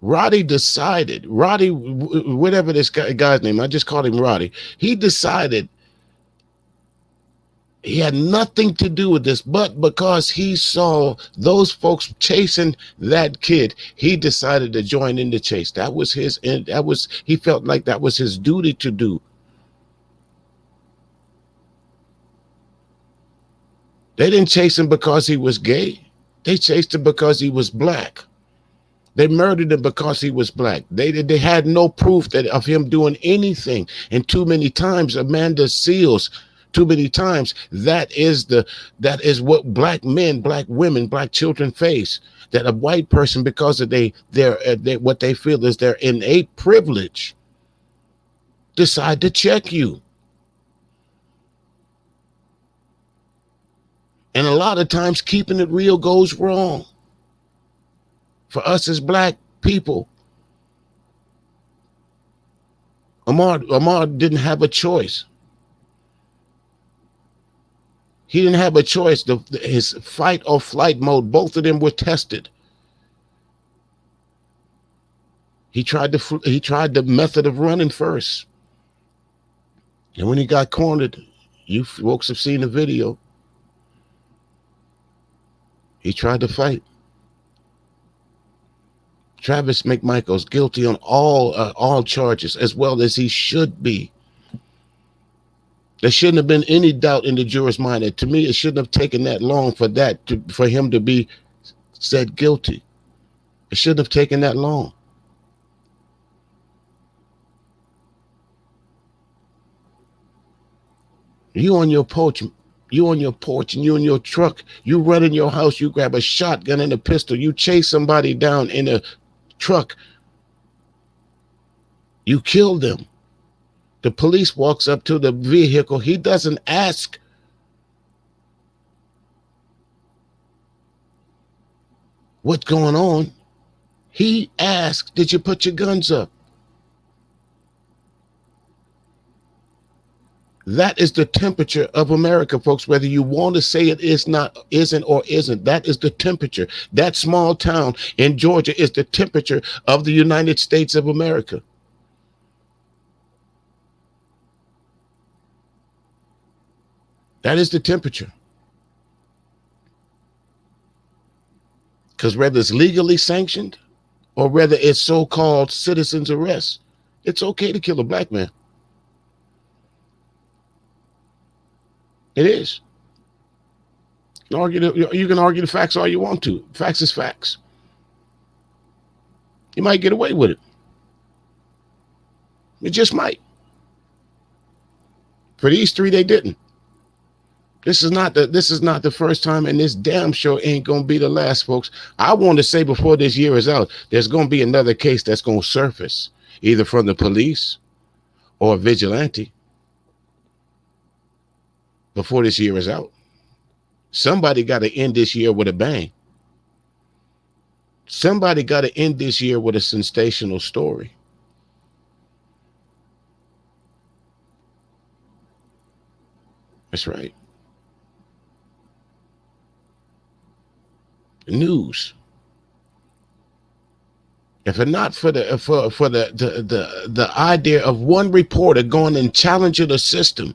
Roddy decided, whatever this guy's name, I just called him Roddy. He decided he had nothing to do with this, but because he saw those folks chasing that kid, he decided to join in the chase. That was his, he felt like that was his duty to do. They didn't chase him because he was gay. They chased him because he was black. They murdered him because he was black. They had no proof of him doing anything. And too many times, Amanda Seals, too many times, that is what black men, black women, black children face. That a white person, because of what they feel is their innate privilege, decide to check you. And a lot of times keeping it real goes wrong. For us as black people, Ahmaud didn't have a choice. He didn't have a choice. His fight or flight mode, both of them were tested. He tried the method of running first. And when he got cornered, you folks have seen the video. He tried to fight. Travis McMichael's guilty on all charges, as well as he should be. There shouldn't have been any doubt in the juror's mind. And to me, it shouldn't have taken that long for him to be said guilty. It shouldn't have taken that long. You on your porch, and you in your truck, you run in your house, you grab a shotgun and a pistol, you chase somebody down in a truck, you kill them. The police walks up to the vehicle. He doesn't ask what's going on. He asks, did you put your guns up? That is the temperature of America, folks, whether you want to say it isn't or isn't. That is the temperature. That small town in Georgia is the temperature of the United States of America. That is the temperature. Because whether it's legally sanctioned or whether it's so-called citizen's arrest, it's okay to kill a black man. It is. You can argue the facts all you want to. Facts is facts. You might get away with it. It just might. For these three, they didn't. This is not the first time, and this damn sure ain't gonna be the last, folks. I want to say before this year is out, there's gonna be another case that's gonna surface, either from the police or a vigilante, before this year is out. Somebody got to end this year with a bang. Somebody got to end this year with a sensational story. That's right. News. If it not for the idea of one reporter going and challenging the system,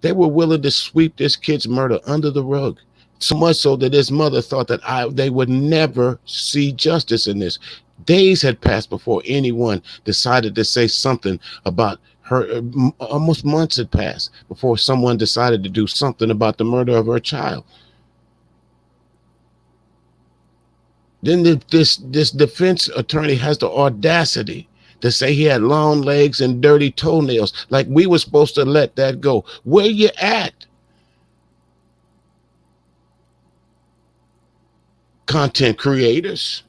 they were willing to sweep this kid's murder under the rug. So much so that his mother thought that they would never see justice in this. Days had passed before anyone decided to say something about her. Almost months had passed before someone decided to do something about the murder of her child. Then this defense attorney has the audacity to say he had long legs and dirty toenails, like we were supposed to let that go. Where you at? Content creators.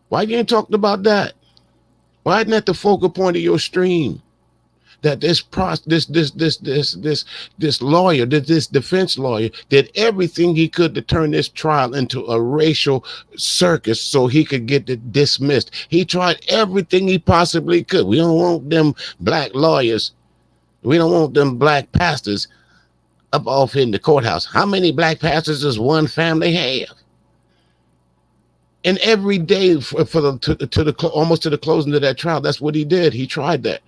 Why you ain't talking about that? Why isn't that the focal point of your stream? That this lawyer, this defense lawyer, did everything he could to turn this trial into a racial circus so he could get it dismissed. He tried everything he possibly could. We don't want them black lawyers. We don't want them black pastors up off in the courthouse. How many black pastors does one family have? And every day almost to the closing of that trial, that's what he did. He tried that.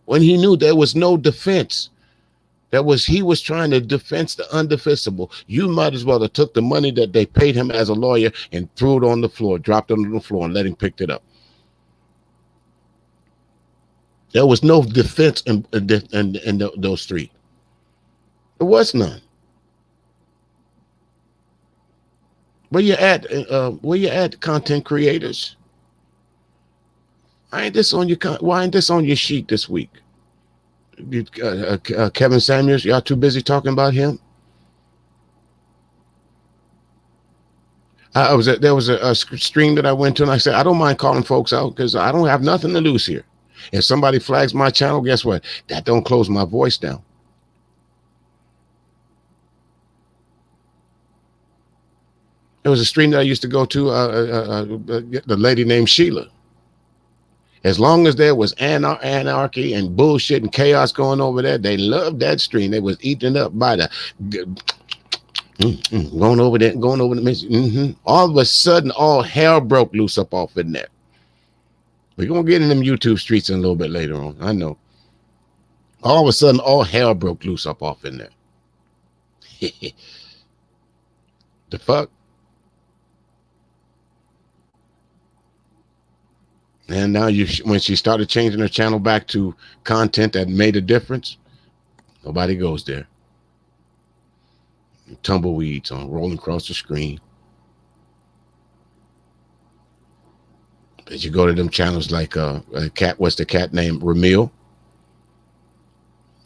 When he knew there was no defense, he was trying to defense the undefensible. You might as well have took the money that they paid him as a lawyer and threw it on the floor, dropped it on the floor, and let him pick it up. There was no defense in those three. There was none. Where you at? Where you at, content creators? Why ain't this on your sheet this week? Kevin Samuels, y'all too busy talking about him? There was a stream that I went to, and I said, I don't mind calling folks out because I don't have nothing to lose here. If somebody flags my channel, guess what? That don't close my voice down. There was a stream that I used to go to, the lady named Sheila. As long as there was anarchy and bullshit and chaos going over there, they loved that stream. They was eating up by the going over there, going over the mission. All of a sudden, all hell broke loose up off in there. We're gonna get in them YouTube streets in a little bit later on. I know. All of a sudden, all hell broke loose up off in there. The fuck? And now when she started changing her channel back to content that made a difference, nobody goes there. Tumbleweeds on rolling across the screen. But you go to them channels like what's the cat name? Ramil.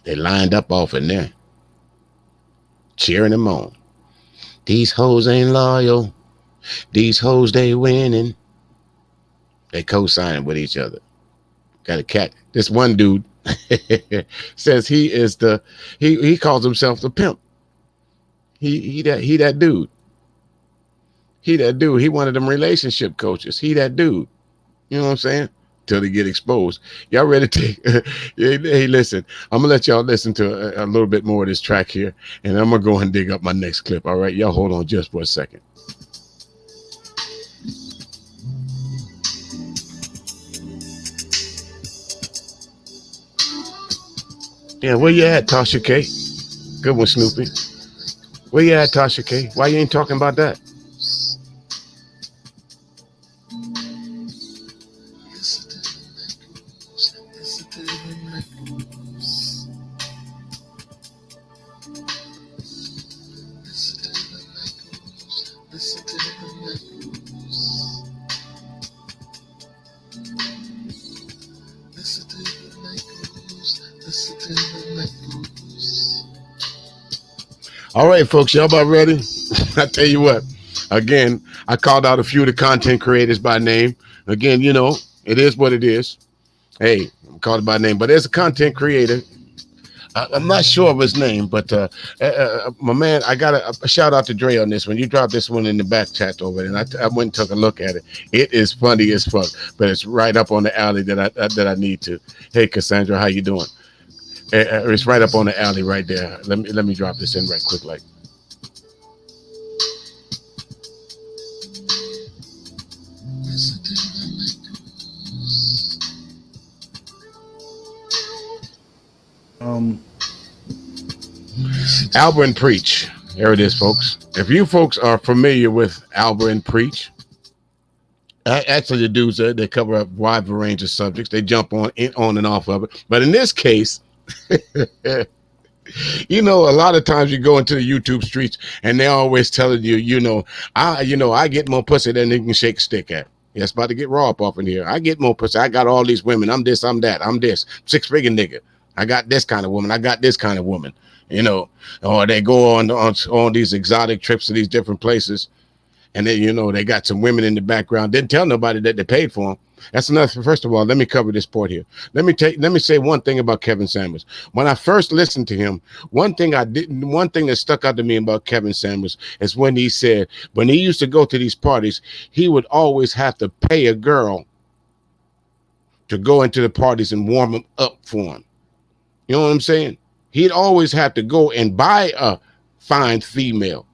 They lined up off in there, cheering them on. These hoes ain't loyal. These hoes, they winning. They co-signing with each other. Got a cat. This one dude says he is he calls himself the pimp. He that dude. He that dude. He one of them relationship coaches. He that dude. You know what I'm saying? Till they get exposed. Y'all ready to hey, listen, I'm gonna let y'all listen to a little bit more of this track here, and I'm gonna go and dig up my next clip. All right, y'all hold on just for a second. Yeah, where you at, Tasha K? Good one, Snoopy. Where you at, Tasha K? Why you ain't talking about that? All right, folks, y'all about ready? I tell you what, again, I called out a few of the content creators by name. Again, you know, it is what it is. Hey, I'm called by name, but there's a content creator. I'm not sure of his name, but my man, I got a shout out to Dre on this one. You dropped this one in the back chat over there, and I went and took a look at it. It is funny as fuck, but it's right up on the alley that I need to. Hey, Cassandra, how you doing? It's right up on the alley right there. Let me drop this in right quick, like. Albert and Preach. There it is, folks. If you folks are familiar with Albert and Preach, actually the dudes they cover a wide range of subjects. They jump on and off of it. But in this case, you know, a lot of times you go into the YouTube streets and they're always telling you, I get more pussy than they can shake a stick at. Yeah, it's about to get raw up off in here. I get more pussy. I got all these women. I'm this, I'm that. I'm this. 6-figure nigga. I got this kind of woman. I got this kind of woman. You know, or they go on these exotic trips to these different places, and then, you know, they got some women in the background. Didn't tell nobody that they paid for them. That's enough. First of all, let me cover this part here. Let me say one thing about Kevin Samuels. When I first listened to him, one thing that stuck out to me about Kevin Samuels is when he said, when he used to go to these parties, he would always have to pay a girl to go into the parties and warm them up for him. You know what I'm saying? He'd always have to go and buy a fine female.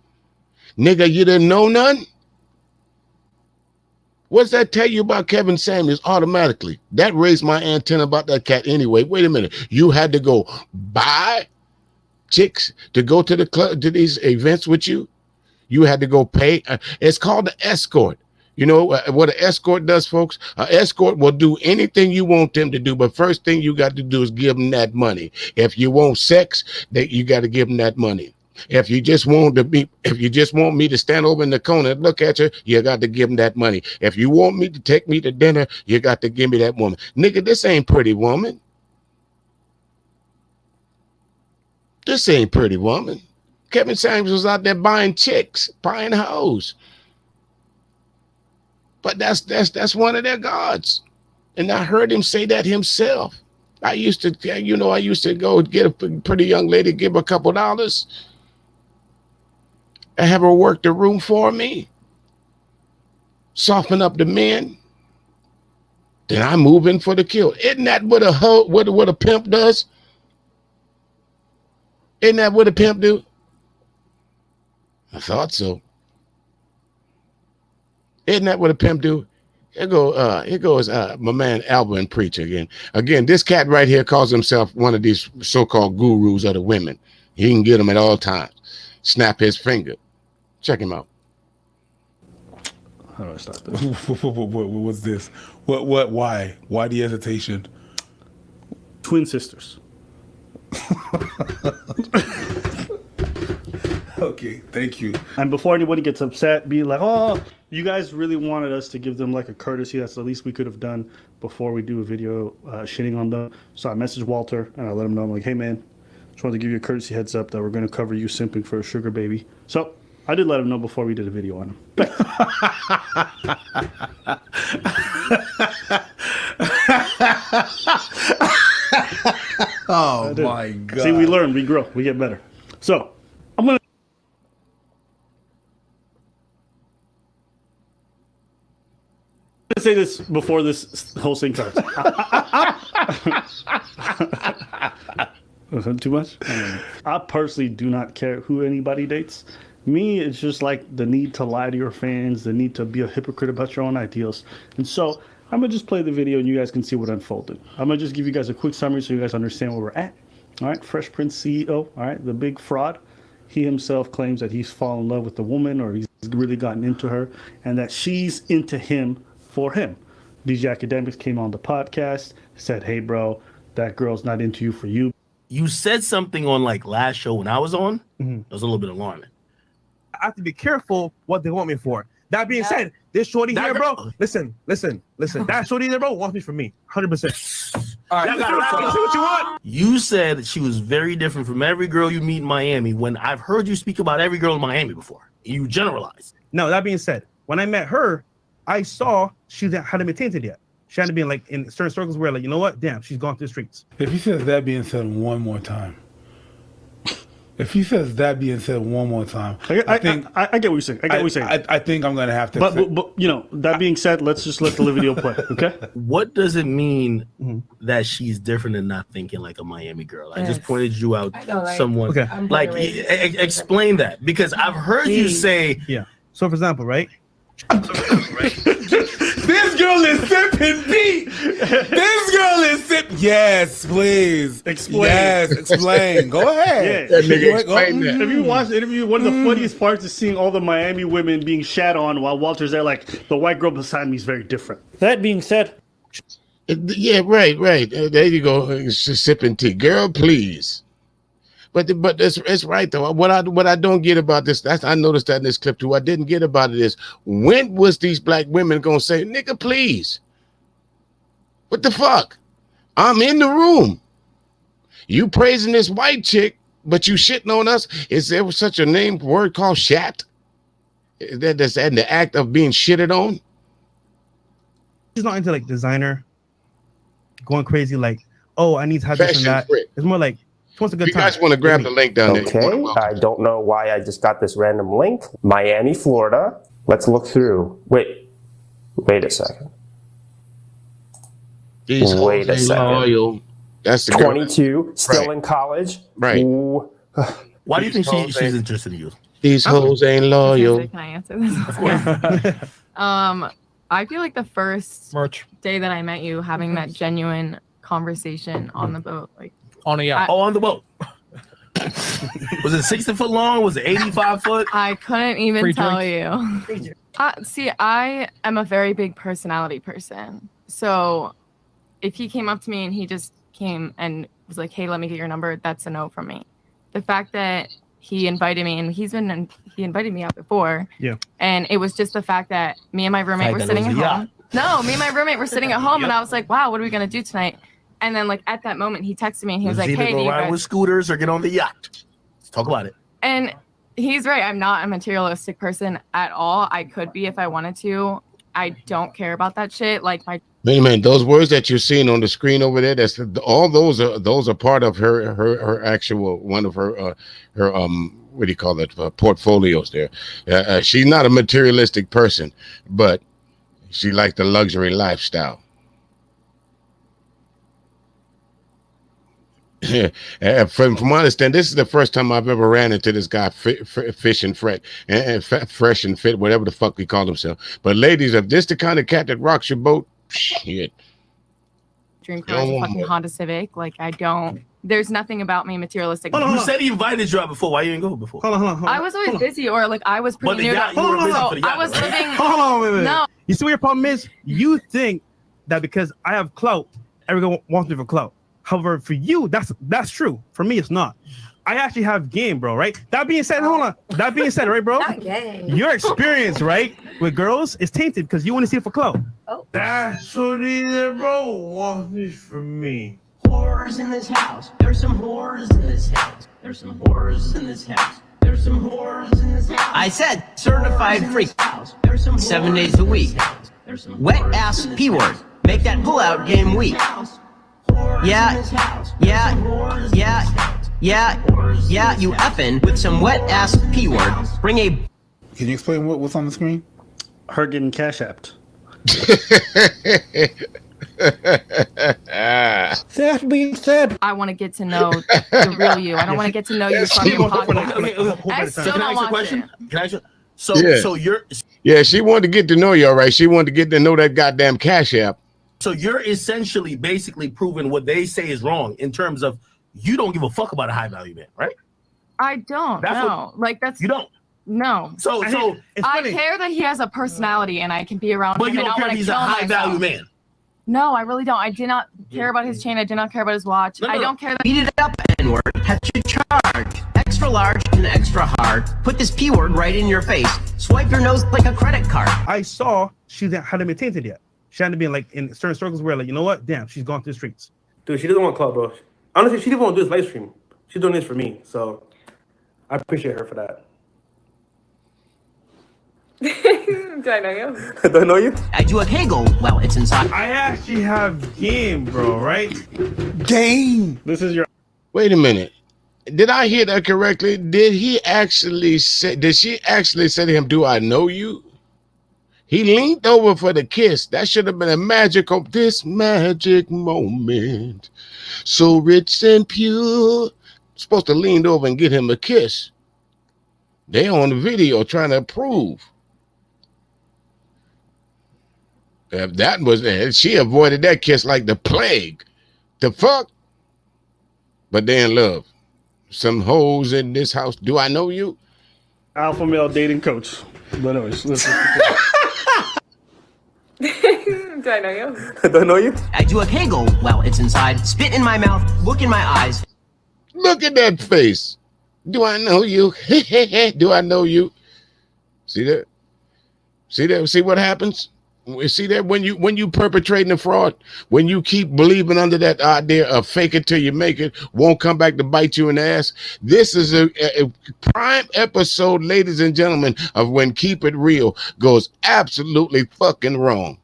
Nigga, you didn't know none? What's that tell you about Kevin Samuels automatically? That raised my antenna about that cat anyway. Wait a minute. You had to go buy chicks to go to the club, to these events with you? You had to go pay. It's called an escort. You know what an escort does, folks? An escort will do anything you want them to do, but first thing you got to do is give them that money. If you want sex, you got to give them that money. If you just want me to stand over in the corner and look at you, you got to give them that money. If you want me to take me to dinner, you got to give me that woman. Nigga, this ain't Pretty Woman. This ain't Pretty Woman. Kevin Samuels was out there buying chicks, buying hoes. But that's one of their gods. And I heard him say that himself. I used to go get a pretty young lady, give her a couple dollars, and have her work the room for me. Soften up the men. Then I move in for the kill. Isn't that what a pimp does? Isn't that what a pimp do? I thought so. Isn't that what a pimp do? Here goes my man Albert and Preach again. Again, this cat right here calls himself one of these so-called gurus of the women. He can get them at all times. Snap his finger. Check him out. How do I start this? What's this? Why? Why the hesitation? Twin sisters. Okay, thank you. And before anybody gets upset, be like, oh, you guys really wanted us to give them like a courtesy. That's the least we could have done before we do a video shitting on them. So I messaged Walter and I let him know, I'm like, hey man, just wanted to give you a courtesy heads up that we're going to cover you simping for a sugar baby. So I did let him know before we did a video on him. Oh my God. See, we learn, we grow, we get better. So I'm going to say this before this whole thing starts. Was that too much? I personally do not care who anybody dates. Me, it's just like the need to lie to your fans, the need to be a hypocrite about your own ideals. And so I'm going to just play the video and you guys can see what unfolded. I'm going to just give you guys a quick summary so you guys understand where we're at. All right, Fresh Prince CEO, all right, the big fraud. He himself claims that he's fallen in love with the woman or he's really gotten into her and that she's into him for him. DJ Academics came on the podcast, said, hey, bro, that girl's not into you for you. You said something on like last show when I was on. It was a little bit alarming. I have to be careful what they want me for. That being said, this shorty here, bro. Listen. That shorty there, bro, wants me for me, 100%. All right, see what you want. You said that she was very different from every girl you meet in Miami when I've heard you speak about every girl in Miami before. You generalize. No, that being said, when I met her, I saw she hadn't been tainted yet. She hadn't been like in certain circles where like, you know what? Damn, she's gone through the streets. If he says that being said one more time, I think I get what you're saying. I get what you're saying. I think I'm gonna have to. But you know, that being said, let's just let the video play, okay? What does it mean that she's different and not thinking like a Miami girl? I just pointed you out someone. Okay. Like, explain that, because I've heard you say. Yeah. So for example, right? This girl is sipping deep. This girl is sipping. Yes, please. Explain. Yes, explain. Go ahead. Yeah. That nigga explain that. If you watch the interview, one of the funniest parts is seeing all the Miami women being shat on while Walter's there like, the white girl beside me is very different. That being said, Yeah, right. There you go. Sipping tea, girl, please. But it's right though. What I don't get about this, I noticed that in this clip too. What I didn't get about it is, when was these black women gonna say, "Nigga, please"? What the fuck? I'm in the room. You praising this white chick, but you shitting on us. Is there such a named word called shat? That's in the act of being shitted on. She's not into like designer, going crazy like, oh, I need to have this and that. It's more like, she wants a good You time. guys want to grab the link down there? Okay, I don't know why I just got this random link. Miami, Florida. Let's look through. Wait a second. Wait a second. That's the 22, still in college. Right. Ooh. Why do you think she's interested in you? These hoes ain't loyal. Can I answer this? I feel like the first day that I met you, having that genuine conversation on the boat, like on a yacht. On the boat. Was it 60 foot long? Was it 85 foot? I couldn't even Free tell drinks? you. See, I am a very big personality person. So if he came up to me and he just came and was like, hey, let me get your number, that's a no from me. The fact that he invited me, and he invited me out before. Yeah. And it was just the fact that me and my roommate were sitting at home. No, me and my roommate were sitting at home, and I was like, wow, what are we going to do tonight? And then, like, at that moment, he texted me and he was like, either hey, go do you ride guys... with scooters or get on the yacht. Let's talk about it. And he's right. I'm not a materialistic person at all. I could be if I wanted to. I don't care about that shit. Like, my... Man, those words that you're seeing on the screen over there, that's all those are part of her actual one of her what do you call it, portfolios there. She's not a materialistic person, but she likes the luxury lifestyle. From my understanding, this is the first time I've ever ran into this guy, Fish and Fret, and Fresh and Fit, whatever the fuck he called himself. But ladies, if this the kind of cat that rocks your boat, shit. dream car is a fucking Honda Civic. Like, I don't... There's nothing about me materialistic. You said he invited you out before. Why you didn't go before? Hold on. I was always busy, or like I was pretty near that. I was living... Hold on, wait. No. You see what your problem is? You think that because I have clout, everyone wants me for clout. However, for you, that's true. For me, it's not. I actually have game, bro, right? That being said, hold on. That being said, right, bro? Not game. Your experience, right, with girls is tainted because you want to see it for clout. Oh. That's what either bro wants me from me. Whores in this house. There's some whores in this house. There's some whores in this house. There's some whores in this house. I said certified freak. 7 days a week. Wet ass P word. Make that pull-out game weak. Yeah, you effing with some wet ass P word. Bring a... Can you explain what's on the screen? Her getting cash apped. That being said, I want to get to know the real you. I don't want to get to know you from your podcast. I still don't want to. Can I ask you? So you're... Yeah, she wanted to get to know you, all right. She wanted to get to know that goddamn Cash App. So you're essentially basically proving what they say is wrong in terms of you don't give a fuck about a high value man, right? I don't know. Like, that's... You don't? No. So I care that he has a personality and I can be around him. But you don't care if he's a high value man. No, I really don't. I did not care about his chain. I did not care about his watch. I don't care that... Beat it up, N-word. Catch you charge. Extra large and extra hard. Put this P word right in your face. Swipe your nose like a credit card. I saw she hadn't been tainted yet. She hadn't been like in certain circles where like, you know what? Damn, she's gone through the streets. Dude, she doesn't want clout, bro. Honestly, she didn't want to do this live stream. She's doing this for me, so I appreciate her for that. Do I know you? Do I know you? I do a kegel while it's inside. I actually have game, bro, right? Game. This is your. Wait a minute. Did I hear that correctly? Did she actually say to him, do I know you? He leaned over for the kiss. That should have been a this magic moment. So rich and pure. Supposed to lean over and get him a kiss. They on the video trying to prove. If that was, she avoided that kiss like the plague. The fuck? But they in love. Some hoes in this house. Do I know you? Alpha male dating coach. But anyways, listen. Do I know you? Do I know you? I do a kegel while it's inside. Spit in my mouth, look in my eyes. Look at that face. Do I know you? Do I know you? See that? See that? See what happens? See that when you perpetrating a fraud, when you keep believing under that idea of fake it till you make it, won't come back to bite you in the ass. This is a prime episode, ladies and gentlemen, of when Keep It Real goes absolutely fucking wrong.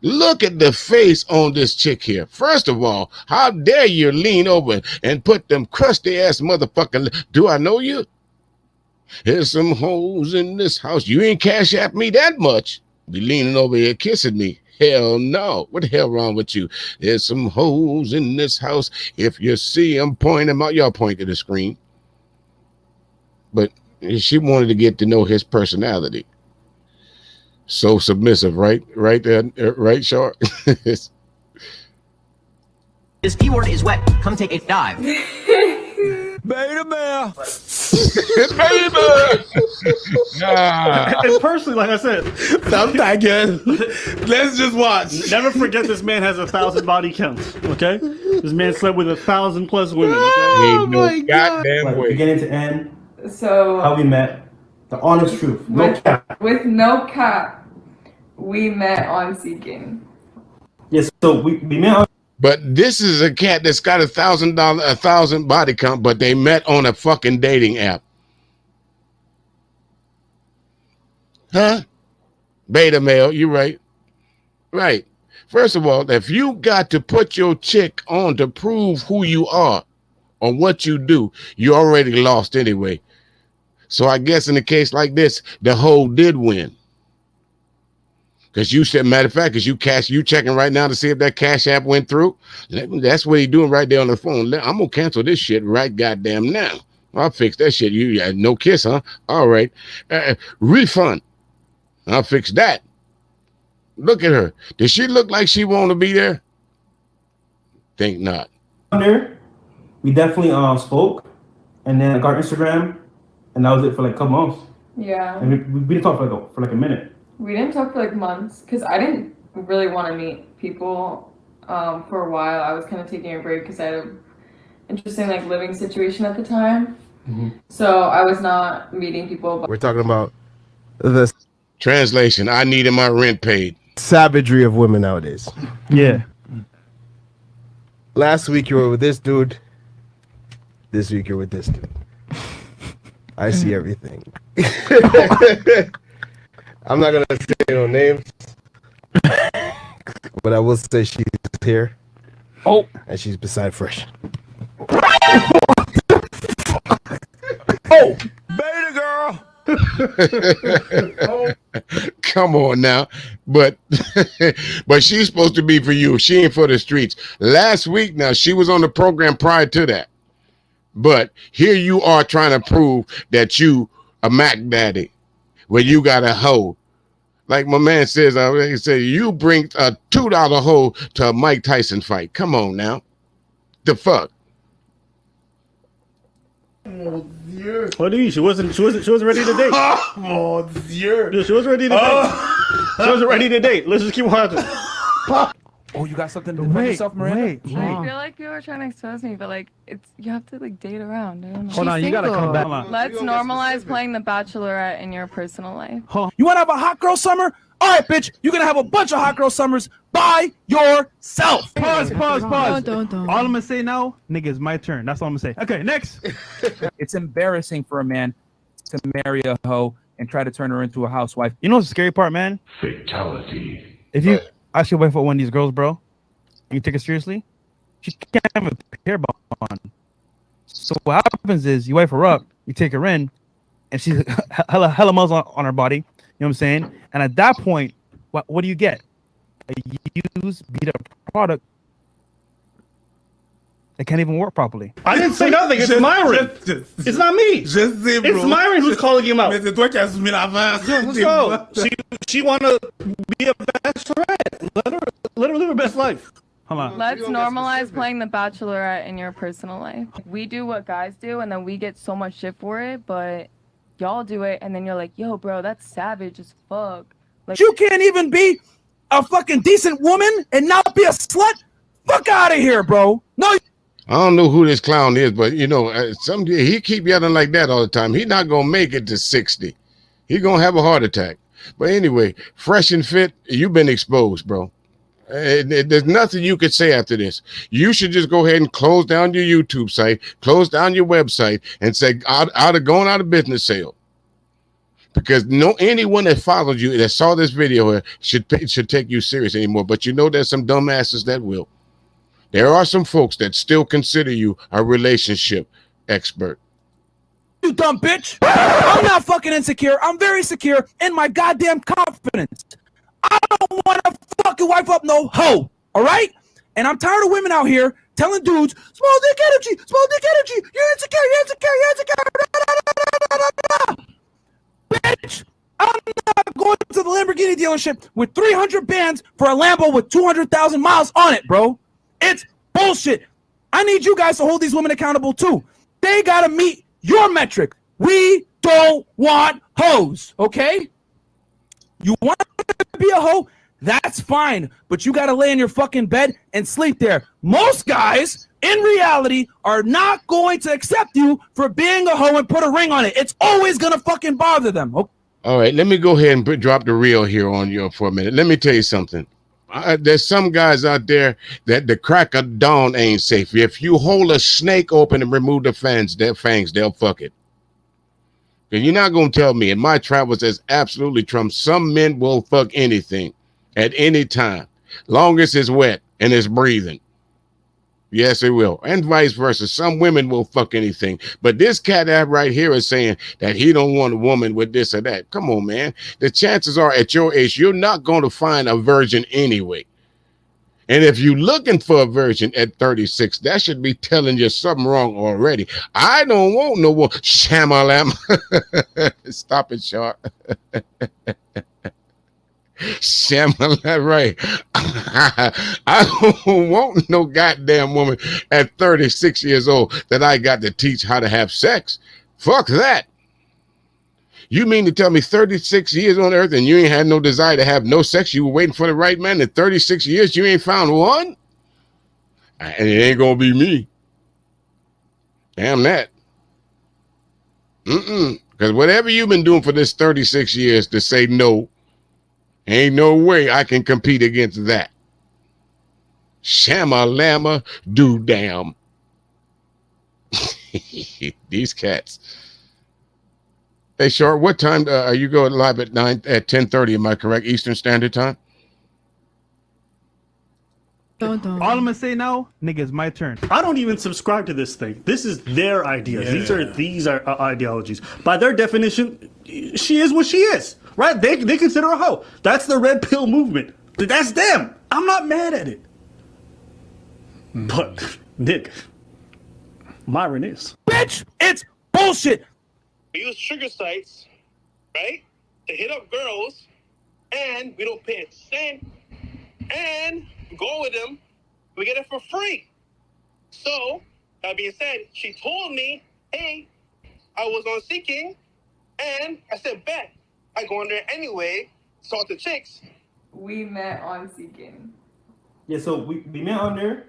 Look at the face on this chick here. First of all, how dare you lean over and put them crusty ass motherfucking, do I know you? There's some hoes in this house. You ain't cash app me that much. Be leaning over here kissing me. Hell no. What the hell wrong with you? There's some hoes in this house. If you see them, point them out. Y'all point to the screen. But she wanted to get to know his personality. So submissive, right? Right there, right, Short? This P-word is wet. Come take a dive. Beta bear. And personally, like I said, I'm thinking, let's just watch. Never forget this man has 1,000 body counts, okay? This man slept with 1,000+ women, okay? Oh my goddamn Like, way. beginning to end, So how we met, the honest truth, no cap. with no cap, we met on Seeking. Yes, so we met on. But this is a cat that's got $1,000 body count, but they met on a fucking dating app. Huh? Beta male, you're right. Right. First of all, if you got to put your chick on to prove who you are or what you do, you already lost anyway. So I guess in a case like this, the hoe did win. Because you said, matter of fact, because you checking right now to see if that cash app went through. That's what he doing right there on the phone. I'm gonna cancel this shit right goddamn now. I'll fix that shit. You had no kiss, huh? All right. Refund. I'll fix that. Look at her. Does she look like she want to be there? Think not. There, we definitely spoke, and then I got Instagram, and that was it for like a couple months. Yeah. And we didn't talk for like a minute. We didn't talk for like months because I didn't really want to meet people for a while. I was kind of taking a break because I had an interesting like living situation at the time. Mm-hmm. So I was not meeting people. We're talking about the translation. I needed my rent paid. Savagery of women nowadays. Yeah. Last week you were with this dude. This week you're with this dude. I see everything. I'm not gonna say no names, but I will say she's here. Oh, and she's beside fresh. Oh, beta girl. Come on now, but she's supposed to be for you. She ain't for the streets. Last week now, she was on the program prior to that, but here you are trying to prove that you a Mac daddy when you got a hoe. Like my man says, he said you bring a $2 hoe to a Mike Tyson fight. Come on now, the fuck. What do you? She wasn't ready to date. Oh, dear. Dude, she wasn't ready to date. She wasn't ready to date. Let's just keep watching. Oh, you got something to defend yourself, Miranda? I feel like people are trying to expose me, but like you have to like date around. I don't know. Hold on, you gotta come back. Let's normalize playing the Bachelorette in your personal life. You want to have a hot girl summer? All right, bitch, you're gonna have a bunch of hot girl summers by yourself. Pause. Don't. All I'm gonna say now, nigga, it's my turn. That's all I'm gonna say. Okay, next. It's embarrassing for a man to marry a hoe and try to turn her into a housewife. You know what's the scary part, man? Fatality. If you ask your wife for one of these girls, bro, and you take it seriously, she can't have a pair bond. So what happens is you wife her up, you take her in, and she's hella muscle on her body. You know what I'm saying? And at that point, what do you get? A used, beat up product that can't even work properly. I didn't say nothing. It's Myron. It's not me. It's Myron who's calling him out. Let's go. She want to be a bachelorette. Let her live her best life. Hold on. Let's normalize playing the Bachelorette in your personal life. We do what guys do, and then we get so much shit for it, but y'all do it, and then you're like, yo, bro, that's savage as fuck. Like, You can't even be a fucking decent woman and not be a slut? Fuck out of here, bro. No. I don't know who this clown is, but you know, he keep yelling like that all the time. He's not gonna make it to 60. He's gonna have a heart attack. But anyway, fresh and fit, you've been exposed, bro. There's nothing you could say after this. You should just go ahead and close down your YouTube site, close down your website, and say going out of business sale. Because anyone that followed you that saw this video here should take you serious anymore. But you know there's some dumbasses that will. There are some folks that still consider you a relationship expert. You dumb bitch. I'm not fucking insecure. I'm very secure in my goddamn confidence. I don't want to fucking wipe up no hoe. All right? And I'm tired of women out here telling dudes, small dick energy, you're insecure. Bitch, I'm not going to the Lamborghini dealership with 300 bands for a Lambo with 200,000 miles on it, bro. It's bullshit. I need you guys to hold these women accountable too. They gotta meet your metric. We don't want hoes, okay? You want to be a hoe? That's fine, but you gotta lay in your fucking bed and sleep there. Most guys, in reality, are not going to accept you for being a hoe and put a ring on it. It's always gonna fucking bother them. Okay? All right, let me go ahead and drop the reel here on you for a minute. Let me tell you something. There's some guys out there that the crack of dawn ain't safe. If you hold a snake open and remove the fangs, they'll fuck it. And you're not going to tell me in my travels there's absolutely Trump. Some men will fuck anything at any time, long as it's wet and it's breathing. Yes, it will. And vice versa. Some women will fuck anything. But this cat right here is saying that he don't want a woman with this or that. Come on, man. The chances are at your age, you're not going to find a virgin anyway. And if you're looking for a virgin at 36, that should be telling you something wrong already. I don't want no one. Shamalam. Stop it, Shark. Shamalam, right. I don't want no goddamn woman at 36 years old that I got to teach how to have sex. Fuck that. You mean to tell me 36 years on earth and you ain't had no desire to have no sex? You were waiting for the right man. In 36 years, you ain't found one? And it ain't gonna be me. Damn that. Because whatever you've been doing for this 36 years to say no, ain't no way I can compete against that. Shama-lama, do-damn. These cats. Hey, Short, what time are you going live at 10:30? Am I correct? Eastern Standard Time? All I'm gonna say now, nigga, it's my turn. I don't even subscribe to this thing. This is their ideas. These are ideologies. By their definition, she is what she is, right? They consider her a hoe. That's the red pill movement. That's them. I'm not mad at it. But Nick, Myron is. Bitch, it's bullshit. We use trigger sites, right, to hit up girls, and we don't pay a cent, and we go with them, we get it for free. So, that being said, she told me, hey, I was on Seeking, and I said, bet. I go on there anyway, talk to chicks. We met on Seeking. Yeah, so we met on there.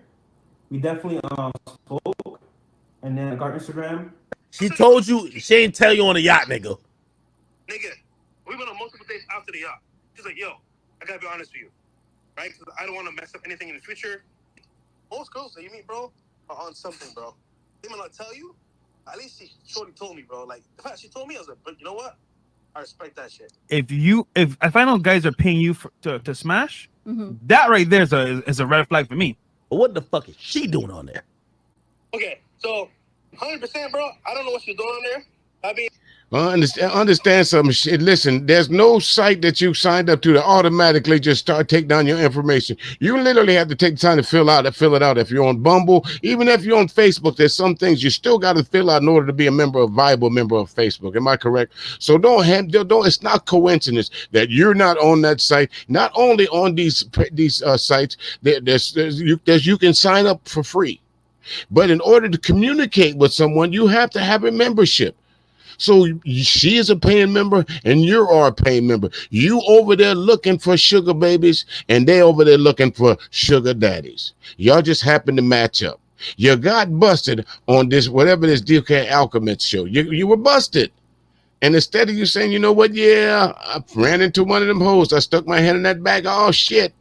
We definitely spoke, and then I got Instagram. She told you, she ain't tell you on the yacht, nigga. Nigga, we went on multiple dates after the yacht. She's like, yo, I gotta be honest with you, right? Because I don't want to mess up anything in the future. Most girls that you meet, bro, are on something, bro. They might not tell you. At least she shorty told me, bro. Like, the fact she told me, I was like, but you know what? I respect that shit. If I know guys are paying you to smash, that right there is a red flag for me. What the fuck is she doing on there? Okay, so 100%, bro. I don't know what she's doing on there. I mean, Understand something. Listen, there's no site that you signed up to that automatically just start take down your information. You literally have to take time to fill it out. If you're on Bumble, even if you're on Facebook, there's some things you still got to fill out in order to be a viable member of Facebook. Am I correct? So don't. It's not coincidence that you're not on that site. Not only on these sites, you can sign up for free, but in order to communicate with someone, you have to have a membership. So she is a paying member and you are a paying member. You over there looking for sugar babies and they over there looking for sugar daddies. Y'all just happen to match up. You got busted on this, whatever this DK Alchemist show. You were busted. And instead of you saying, you know what, yeah, I ran into one of them hoes. I stuck my hand in that bag. Oh, shit.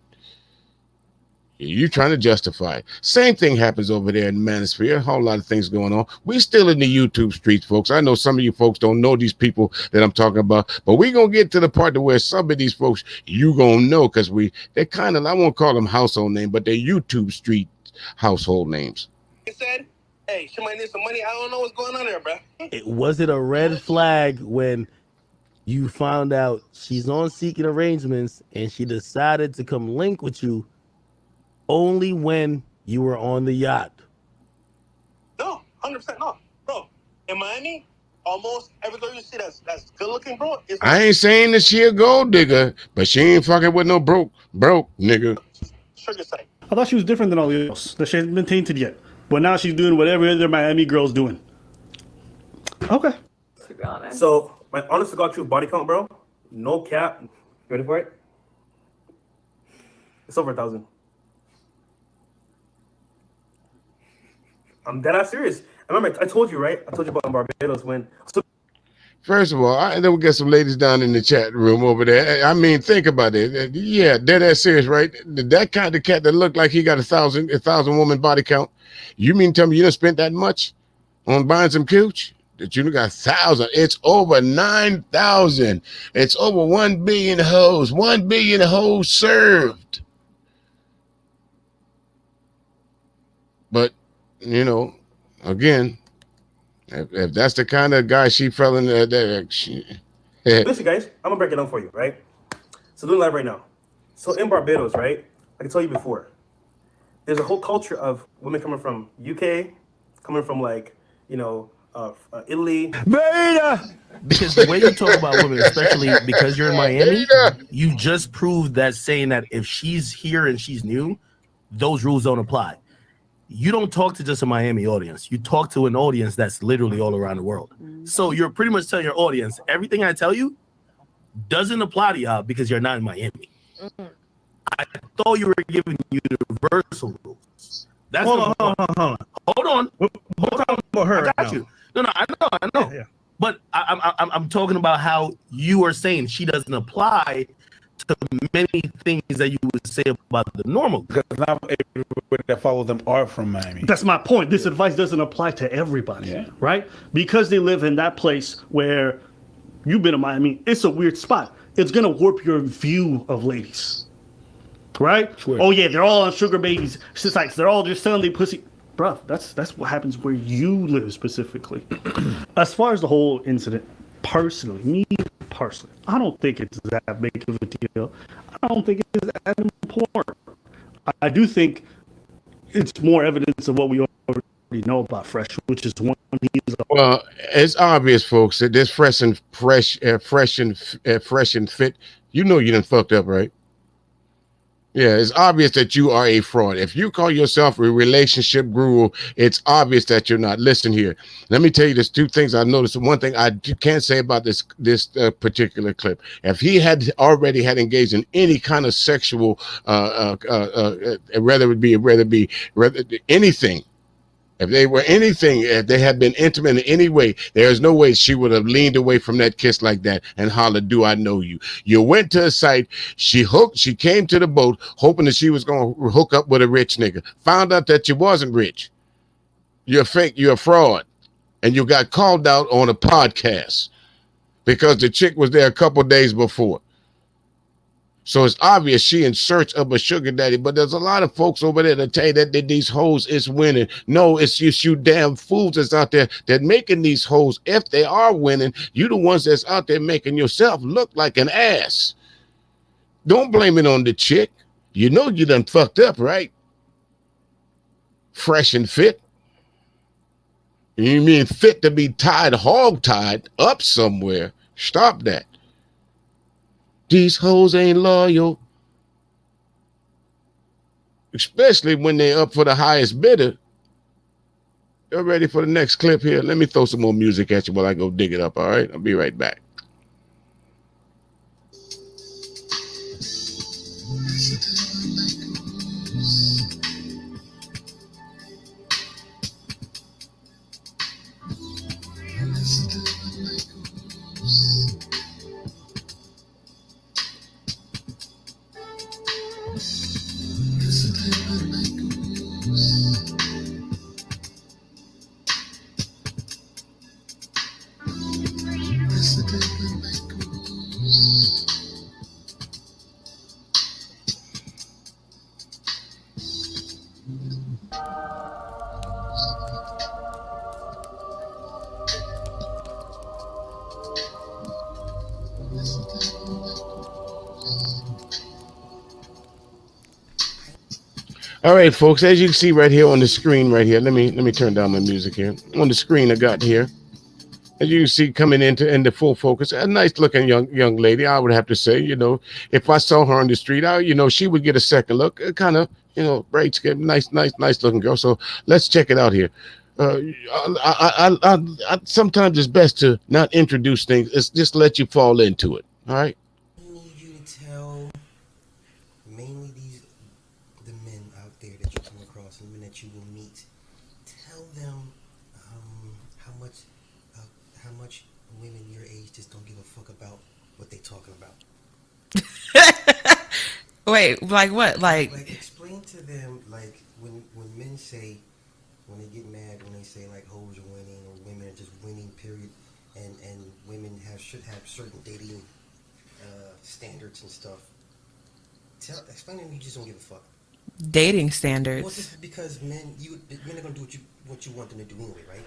You trying to justify it. Same thing happens over there in the manosphere. A whole lot of things going on. We still in the YouTube streets, folks. I know some of you folks don't know these people that I'm talking about, but we gonna get to the part to where some of these folks you gonna know because they're kind of, I won't call them household names, but they're YouTube street household names. he said, hey, she might need some money. I don't know what's going on there, bro. Was it a red flag when you found out she's on seeking arrangements and she decided to come link with you only when you were on the yacht? No, 100% no. Bro, in Miami, almost every girl you see that's good looking, bro, is I ain't saying that she a gold digger, but she ain't fucking with no broke nigga. sugar site. I thought she was different than all the else. That she hasn't been tainted yet. But now she's doing whatever other Miami girl's doing. Okay. To be honest. So, my honest to God truth body count, bro. No cap. You ready for it? It's over 1,000. I'm dead ass serious. I remember I told you, right? I told you about Barbados when. First of all, then we got some ladies down in the chat room over there. I mean, think about it. Yeah, dead ass serious, right? That kind of cat that looked like he got a thousand woman body count. You mean tell me you done spent that much on buying some cooch? That you got 1,000? It's over 9,000. It's over 1 billion hoes. 1 billion hoes served. But you know, again, if that's the kind of guy she fell in there, Listen, guys, I'm gonna break it down for you, right? So doing live right now. So in Barbados, right? I can tell you before, there's a whole culture of women coming from UK, coming from like, you know, Italy. Because the way you talk about women, especially because you're in Miami, you just proved that saying that if she's here and she's new, those rules don't apply. You don't talk to just a Miami audience. You talk to an audience that's literally all around the world. So you're pretty much telling your audience, everything I tell you doesn't apply to y'all because you're not in Miami. I thought you were giving universal rules. That's hold on. Hold on. About her I got you. No, I know. Yeah. But I'm talking about how you are saying she doesn't apply to many things that you would say about the normal. Because not everybody that follow them are from Miami. That's my point. This advice doesn't apply to everybody, right? Because they live in that place where you've been in Miami, it's a weird spot. It's gonna warp your view of ladies, right? Sure. Oh yeah, they're all on sugar babies. It's like they're all just selling their pussy. Bruh, that's what happens where you live specifically. As far as the whole incident, personally, I don't think it's that big of a deal. I don't think it's that important. I do think it's more evidence of what we already know about Fresh, which is one. Well, it's obvious, folks, that this fresh and fit. You know you done fucked up, right? Yeah, it's obvious that you are a fraud. If you call yourself a relationship guru, it's obvious that you're not. Listen here. Let me tell you, there's two things I noticed. One thing I can't say about this particular clip. If he had already had engaged in any kind of sexual, whether it be anything, If they were anything, if they had been intimate in any way, there's no way she would have leaned away from that kiss like that and hollered, "Do I know you?" You went to a site. She came to the boat hoping that she was going to hook up with a rich nigga. Found out that you wasn't rich. You're fake. You're a fraud. And you got called out on a podcast because the chick was there a couple days before. So it's obvious she in search of a sugar daddy, but there's a lot of folks over there that tell you that these hoes is winning. No, it's just you damn fools that's out there that making these hoes. If they are winning, you the ones that's out there making yourself look like an ass. Don't blame it on the chick. You know you done fucked up, right? Fresh and fit. You mean fit to be tied, hog-tied up somewhere. Stop that. These hoes ain't loyal. Especially when they're up for the highest bidder. You're ready for the next clip here. Let me throw some more music at you while I go dig it up, all right? I'll be right back. All right, folks, as you can see right here on the screen right here, let me turn down my music here. On the screen I got here, as you can see coming into full focus, a nice looking young lady, I would have to say. You know, if I saw her on the street, she would get a second look. Kind of, bright skin, nice looking girl. So let's check it out here. I sometimes it's best to not introduce things. It's just let you fall into it. All right. I need you to tell mainly the men out there that you come across, the men that you will meet, tell them how much women your age just don't give a fuck about what they talking about. Wait, like what? Like explain to them, like when men say, when they get mad, when they say like hoes are winning or women are just winning, period, and women should have certain dating standards and stuff. Explain to them you just don't give a fuck. Dating standards. Well, just because men are gonna do what you want them to do anyway, right?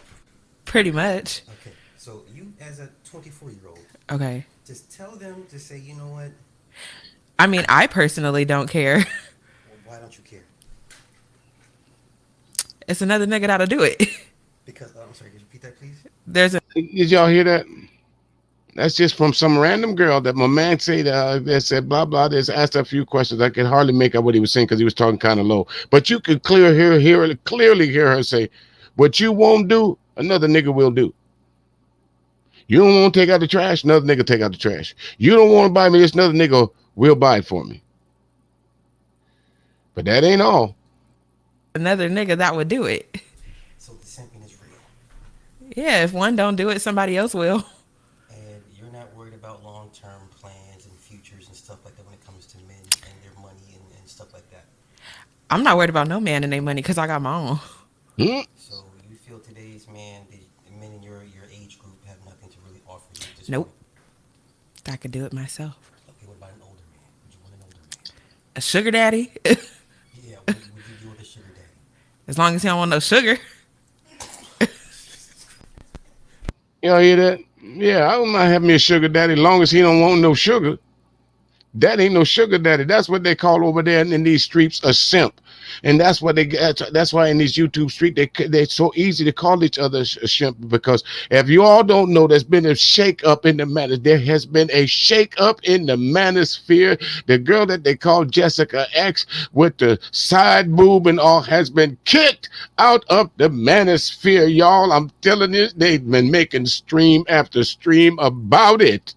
Pretty much. Okay, so you as a 24-year-old, okay, just tell them to say, you know what? I mean, I personally don't care. Well, why don't you care? It's another nigga that'll do it. Because I'm sorry, could you repeat that, please? Did y'all hear that? That's just from some random girl that my man said that said blah blah. Just asked a few questions. I could hardly make out what he was saying because he was talking kind of low. But you could clearly hear her say, "What you won't do, another nigga will do. You don't want to take out the trash, another nigga take out the trash. You don't want to buy me this, another nigga will buy it for me." But that ain't all. Another nigga that would do it. So the simping is real. Yeah, if one don't do it, somebody else will. And you're not worried about long-term plans and futures and stuff like that when it comes to men and their money and stuff like that. I'm not worried about no man and their money because I got my own. So you feel today's men, the men in your age group have nothing to really offer you at this Nope. point? I could do it myself. Okay, what about an older man? Would you want an older man? A sugar daddy? Yeah, would you do with a sugar daddy? As long as he don't want no sugar. Y'all hear that? Yeah, I don't mind having me a sugar daddy as long as he don't want no sugar. That ain't no sugar daddy. That's what they call over there in these streets a simp. And that's what that's why in these YouTube street they're so easy to call each other a simp, because if you all don't know, there's been a shake up in the matter. There has been a shake up in the manosphere. The girl that they call Jessica X with the side boob and all has been kicked out of the manosphere, y'all. I'm telling you, they've been making stream after stream about it.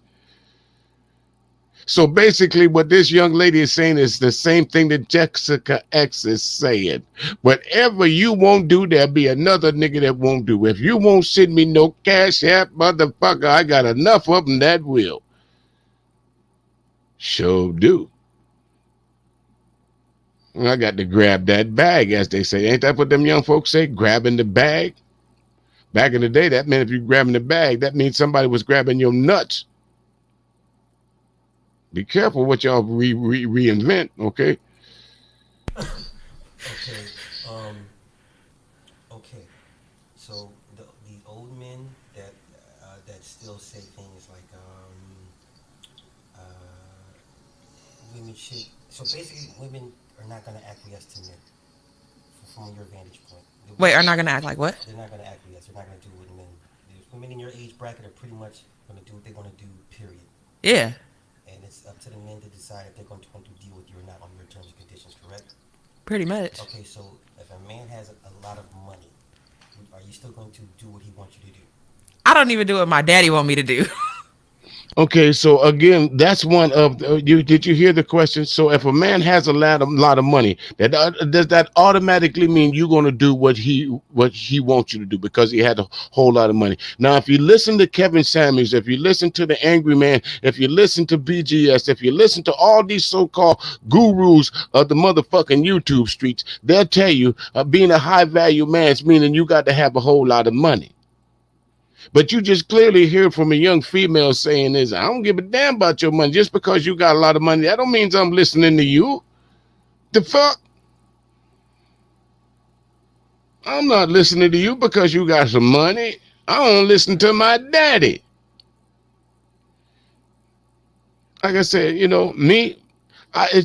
So basically, what this young lady is saying is the same thing that Jessica X is saying. Whatever you won't do, there'll be another nigga that won't do. If you won't send me no cash app, motherfucker, I got enough of them that will. Sure do. I got to grab that bag, as they say. Ain't that what them young folks say? Grabbing the bag? Back in the day, that meant if you grabbing the bag, that means somebody was grabbing your nuts. Be careful what y'all reinvent, okay? Okay. Okay. So the old men that still say things like women should. So basically, women are not going to acquiesce to men from your vantage point. Wait, are not gonna act like what? They're not going to acquiesce. They're not going to do what men. Women in your age bracket are pretty much going to do what they want to do. Period. Yeah. And it's up to the men to decide if they're going to deal with you or not on your terms and conditions. Correct? Pretty much. Okay, so if a man has a lot of money, are you still going to do what he wants you to do? I don't even do what my daddy want me to do. Okay, so again, that's one of you. Did you hear the question? So if a man has a lot of money, does that automatically mean you're going to do what he wants you to do because he had a whole lot of money? Now, if you listen to Kevin Samuels, if you listen to the Angry Man, if you listen to BGS, if you listen to all these so-called gurus of the motherfucking YouTube streets, they'll tell you being a high value man is meaning you got to have a whole lot of money. But you just clearly hear from a young female saying this, I don't give a damn about your money. Just because you got a lot of money, that don't mean I'm listening to you. The fuck? I'm not listening to you because you got some money. I don't listen to my daddy. Like I said, you know, me,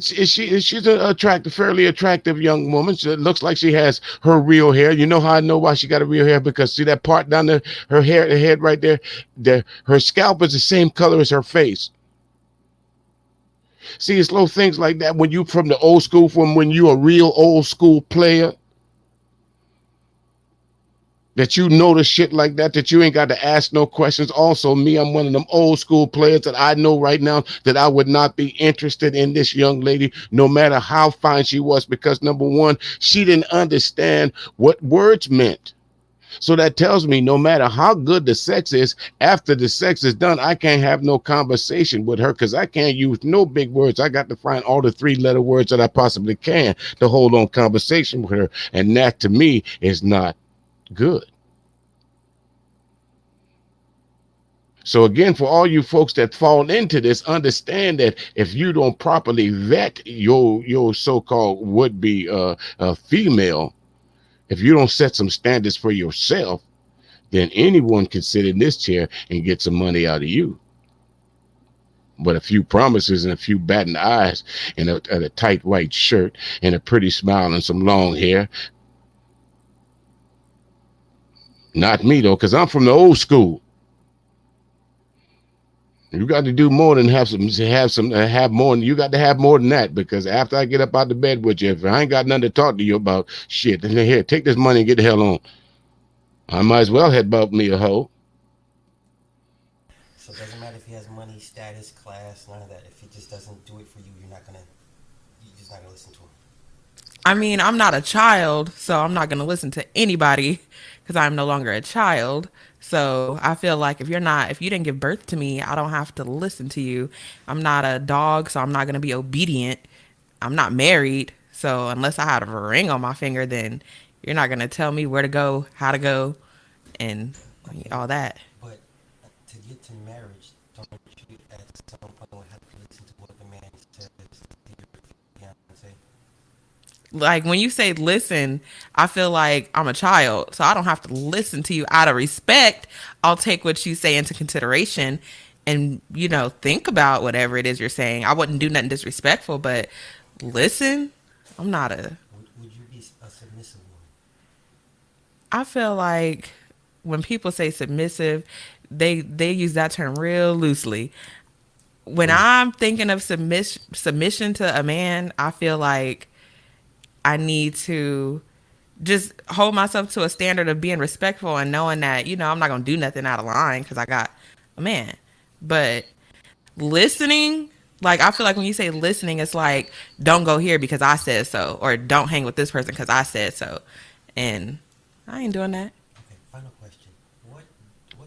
she's an fairly attractive young woman. She looks like she has her real hair. You know how I know why she got a real hair? Because see that part down there, her hair, the head right there, her scalp is the same color as her face. See, it's little things like that when you from the old school, from when you a real old school player, that you notice shit like that you ain't got to ask no questions. Also, me, I'm one of them old school players that I know right now that I would not be interested in this young lady, no matter how fine she was, because number one, she didn't understand what words meant. So that tells me no matter how good the sex is, after the sex is done, I can't have no conversation with her because I can't use no big words. I got to find all the 3-letter words that I possibly can to hold on conversation with her. And that to me is not good. So again, for all you folks that fall into this, understand that if you don't properly vet your so-called would-be female, if you don't set some standards for yourself, then anyone can sit in this chair and get some money out of you. But a few promises and a few batting eyes and a tight white shirt and a pretty smile and some long hair. Not me though, because I'm from the old school. You got to do more than have more. You got to have more than that, because after I get up out the bed with you, if I ain't got nothing to talk to you about, shit, then here, take this money and get the hell on. I might as well head about me a hoe. So it doesn't matter if he has money, status, class, none of that. If he just doesn't do it for you, you're just not gonna listen to him. I mean, I'm not a child, so I'm not gonna listen to anybody because I'm no longer a child. So I feel like if you didn't give birth to me, I don't have to listen to you. I'm not a dog, so I'm not going to be obedient. I'm not married. So unless I have a ring on my finger, then you're not going to tell me where to go, how to go, and all that. But to get to marriage, don't you at some point have to listen to what the man says to your fiancé? Like when you say listen, I feel like I'm a child, so I don't have to listen to you out of respect. I'll take what you say into consideration and, think about whatever it is you're saying. I wouldn't do nothing disrespectful, but listen, I'm not a... Would you be a submissive woman? I feel like when people say submissive, they use that term real loosely. When I'm thinking of submission to a man, I feel like I need to just hold myself to a standard of being respectful and knowing that, I'm not going to do nothing out of line because I got a man. But listening Like, I feel like when you say listening, it's like, don't go here because I said so, or don't hang with this person because I said so. And I ain't doing that. Okay, final question. What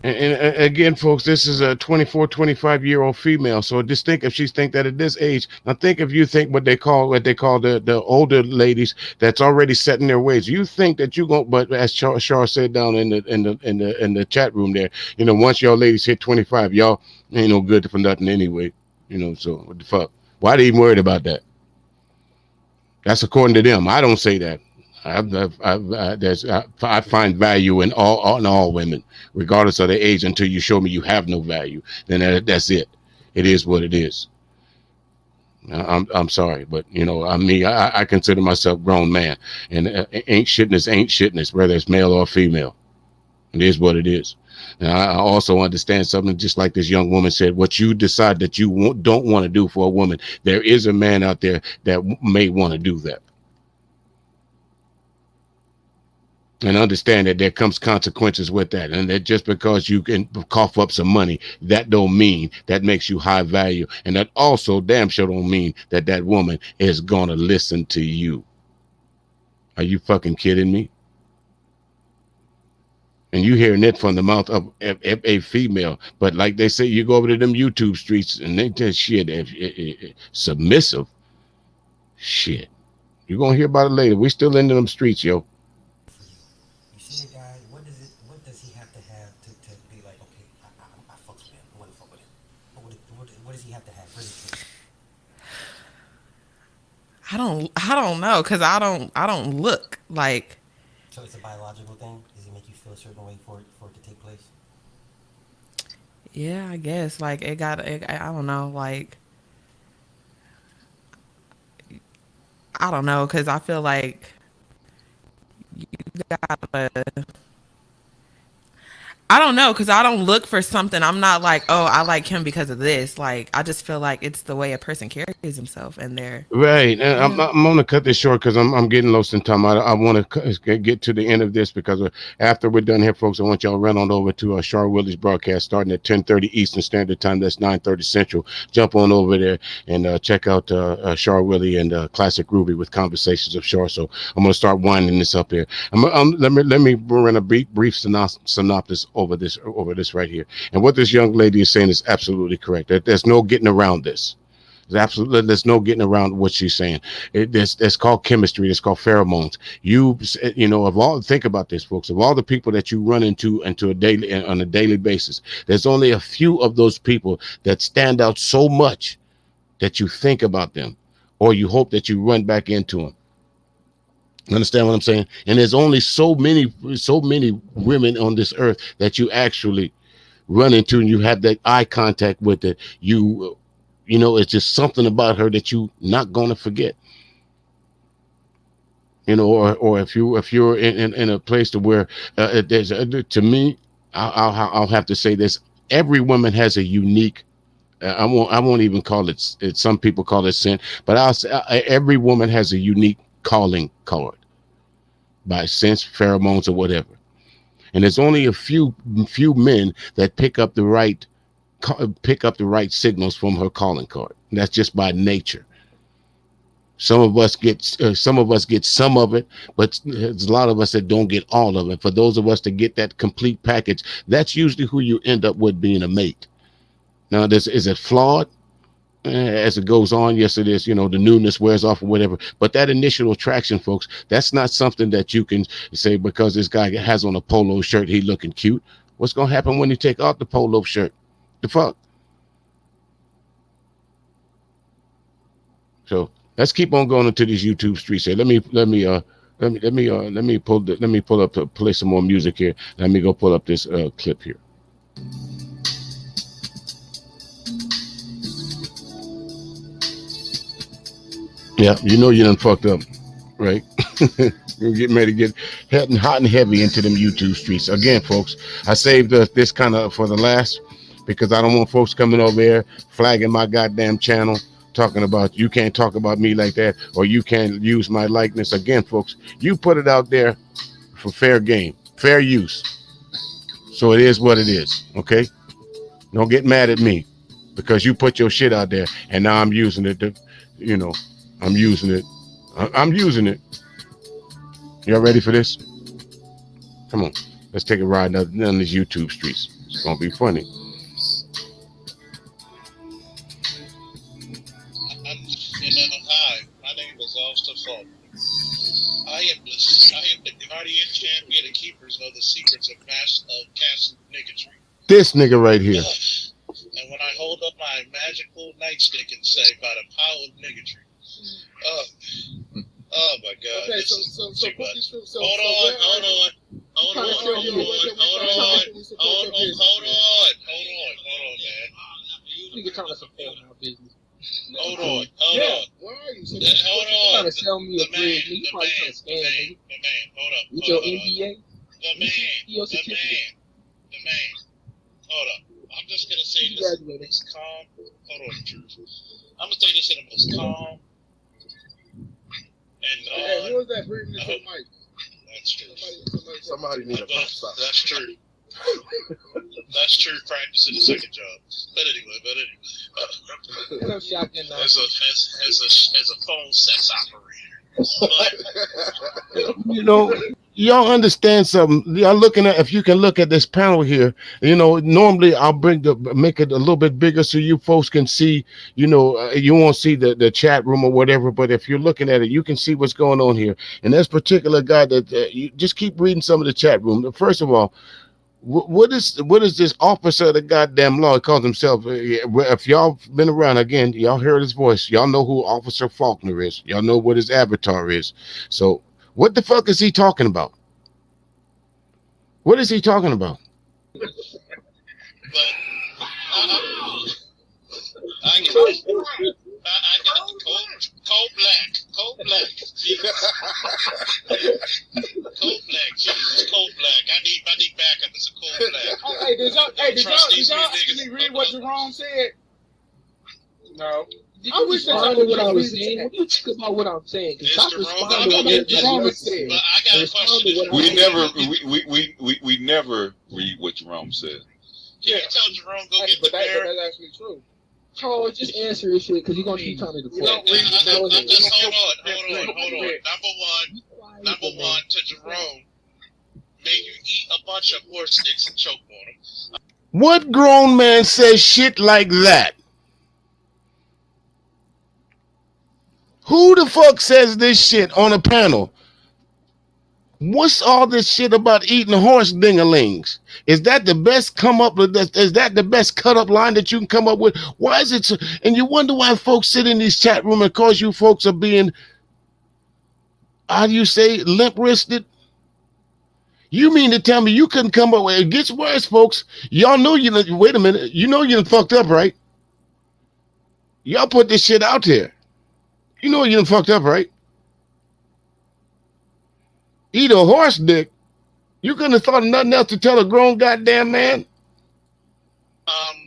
And again, folks, this is a 24, 25-year-old female. So just think, if she's think that at this age, now think if you think what they call the older ladies that's already set in their ways. You think that you going, but as Char said down in the chat room there, you know, once y'all ladies hit 25, y'all ain't no good for nothing anyway. You know, so what the fuck? Why they even worried about that? That's according to them. I don't say that. I find value in all women, regardless of their age. Until you show me you have no value, then that's it. It is what it is. I'm sorry, but you know, I consider myself a grown man, and ain't shitness, whether it's male or female. It is what it is. Now, I also understand something, just like this young woman said, what you decide that you don't want to do for a woman, there is a man out there that may want to do that. And understand that there comes consequences with that. And that just because you can cough up some money, that don't mean that makes you high value. And that also damn sure don't mean that that woman is going to listen to you. Are you fucking kidding me? And you hearing it from the mouth of a female. But like they say, you go over to them YouTube streets and they tell shit, submissive. Shit. You're going to hear about it later. We still into them streets, yo. You see a guy, what does he have to be like, okay, I fucks with him, I want to fuck with him. What does he have to have? I don't know, because I don't look like. So it's a biological thing? Does it make you feel a certain way for it to take place? Yeah, I guess. Like, I don't know, like, I don't know, because I feel like you gotta, I don't know, because I don't look for something. I'm not like, oh, I like him because of this. Like, I just feel like it's the way a person carries himself, and they're right. And I'm going to cut this short because I'm getting lost in time. I want to get to the end of this because after we're done here, folks, I want y'all to run on over to Char Willie's broadcast starting at 10:30 Eastern Standard Time. That's 9:30 Central. Jump on over there and check out Char Willie and Classic Ruby with Conversations of Char. So I'm going to start winding this up here. Let me run a brief synopsis over this right here. And what this young lady is saying is absolutely correct. There's no getting around this. There's no getting around what she's saying. It's called chemistry. It's called pheromones. You know, think about this, folks. Of all the people that you run into on a daily basis, there's only a few of those people that stand out so much that you think about them, or you hope that you run back into them. Understand what I'm saying? And there's only so many women on this earth that you actually run into, and you have that eye contact with it. You know, it's just something about her that you're not going to forget. You know, or if you're in a place to where there's to me, I'll have to say this: every woman has a unique. I won't even call it. Some people call it sin, but I'll say every woman has a unique calling card by sense, pheromones, or whatever. And there's only a few men that pick up the right signals from her calling card. And that's just by nature. Some of us get some of it, but there's a lot of us that don't get all of it. For those of us to get that complete package, that's usually who you end up with being a mate. Now, is it flawed? As it goes on, yes, it is. You know, the newness wears off or whatever. But that initial attraction, folks, that's not something that you can say because this guy has on a polo shirt, he looking cute. What's going to happen when you take off the polo shirt? The fuck? So let's keep on going into these YouTube streets here. Let me pull up, play some more music here. Let me go pull up this clip here. Yeah, you know you done fucked up, right? You're getting ready to get hot and heavy into them YouTube streets. Again, folks, I saved this kind of for the last because I don't want folks coming over here flagging my goddamn channel, talking about you can't talk about me like that or you can't use my likeness. Again, folks, you put it out there for fair game, fair use. So it is what it is, okay? Don't get mad at me. because you put your shit out there, and now I'm using it to, you know, I'm using it. I'm using it. Y'all ready for this? Come on, let's take a ride down these YouTube streets. It's gonna be funny. Hi, my name is Austin Faulkner. I am the guardian champion and keepers of the secrets of castle bigotry. This nigga right here. And when I hold up my magical nightstick and say, by the power of bigotry. Oh my God. Okay, so put these through. hold on. Hold on, man. You trying to support my business. Hold on. Why are you? Hold on. You trying to sell me a bridge? You probably trying to scam me. The man. Hold up. With your NBA? The man. Hold up. I'm just gonna say this in the most calm. Hold on, truth. I'm gonna say this in the most calm and hey, who is that bringing this to mic? That's true. Somebody need a stop. That's true. That's true. Practicing the second job. But anyway. As a phone sex operator. You know, y'all understand something. Y'all looking at, if you can look at this panel here, you know, normally I'll make it a little bit bigger so you folks can see, you know, you won't see the chat room or whatever, but if you're looking at it, you can see what's going on here. And this particular guy that you just keep reading some of the chat room. First of all, what is this officer of the goddamn law? He calls himself. If y'all been around, again, y'all heard his voice. Y'all know who Officer Faulkner is. Y'all know what his avatar is. So what the fuck is he talking about? What is he talking about? I got cold black. Cold black. Jesus, cold black. I need backup. It's a cold black. Hey, did y'all actually read what Jerome said? No. I wish that y'all what I was saying. What do you think about what I'm saying? Because I responded to what Jerome said. But I got a question. We never read what Jerome said. Yeah, tell Jerome go get the bear. That's actually true. Charles, just answer this shit because you're gonna keep trying to defend. Hold on. Number one, to Jerome, may you eat a bunch of horse sticks and choke on them. What grown man says shit like that? Who the fuck says this shit on a panel? What's all this shit about eating horse dingalings? Is that the best come up with? Is that the best cut up line that you can come up with? Why is it so? And you wonder why folks sit in these chat room and cause you folks are being, how do you say, limp wristed? You mean to tell me you couldn't come up with it? Gets worse, folks. Y'all know you. Wait a minute. You know you done fucked up, right? Y'all put this shit out there. You know you done fucked up, right? Eat a horse dick. You couldn't have thought of nothing else to tell a grown goddamn man.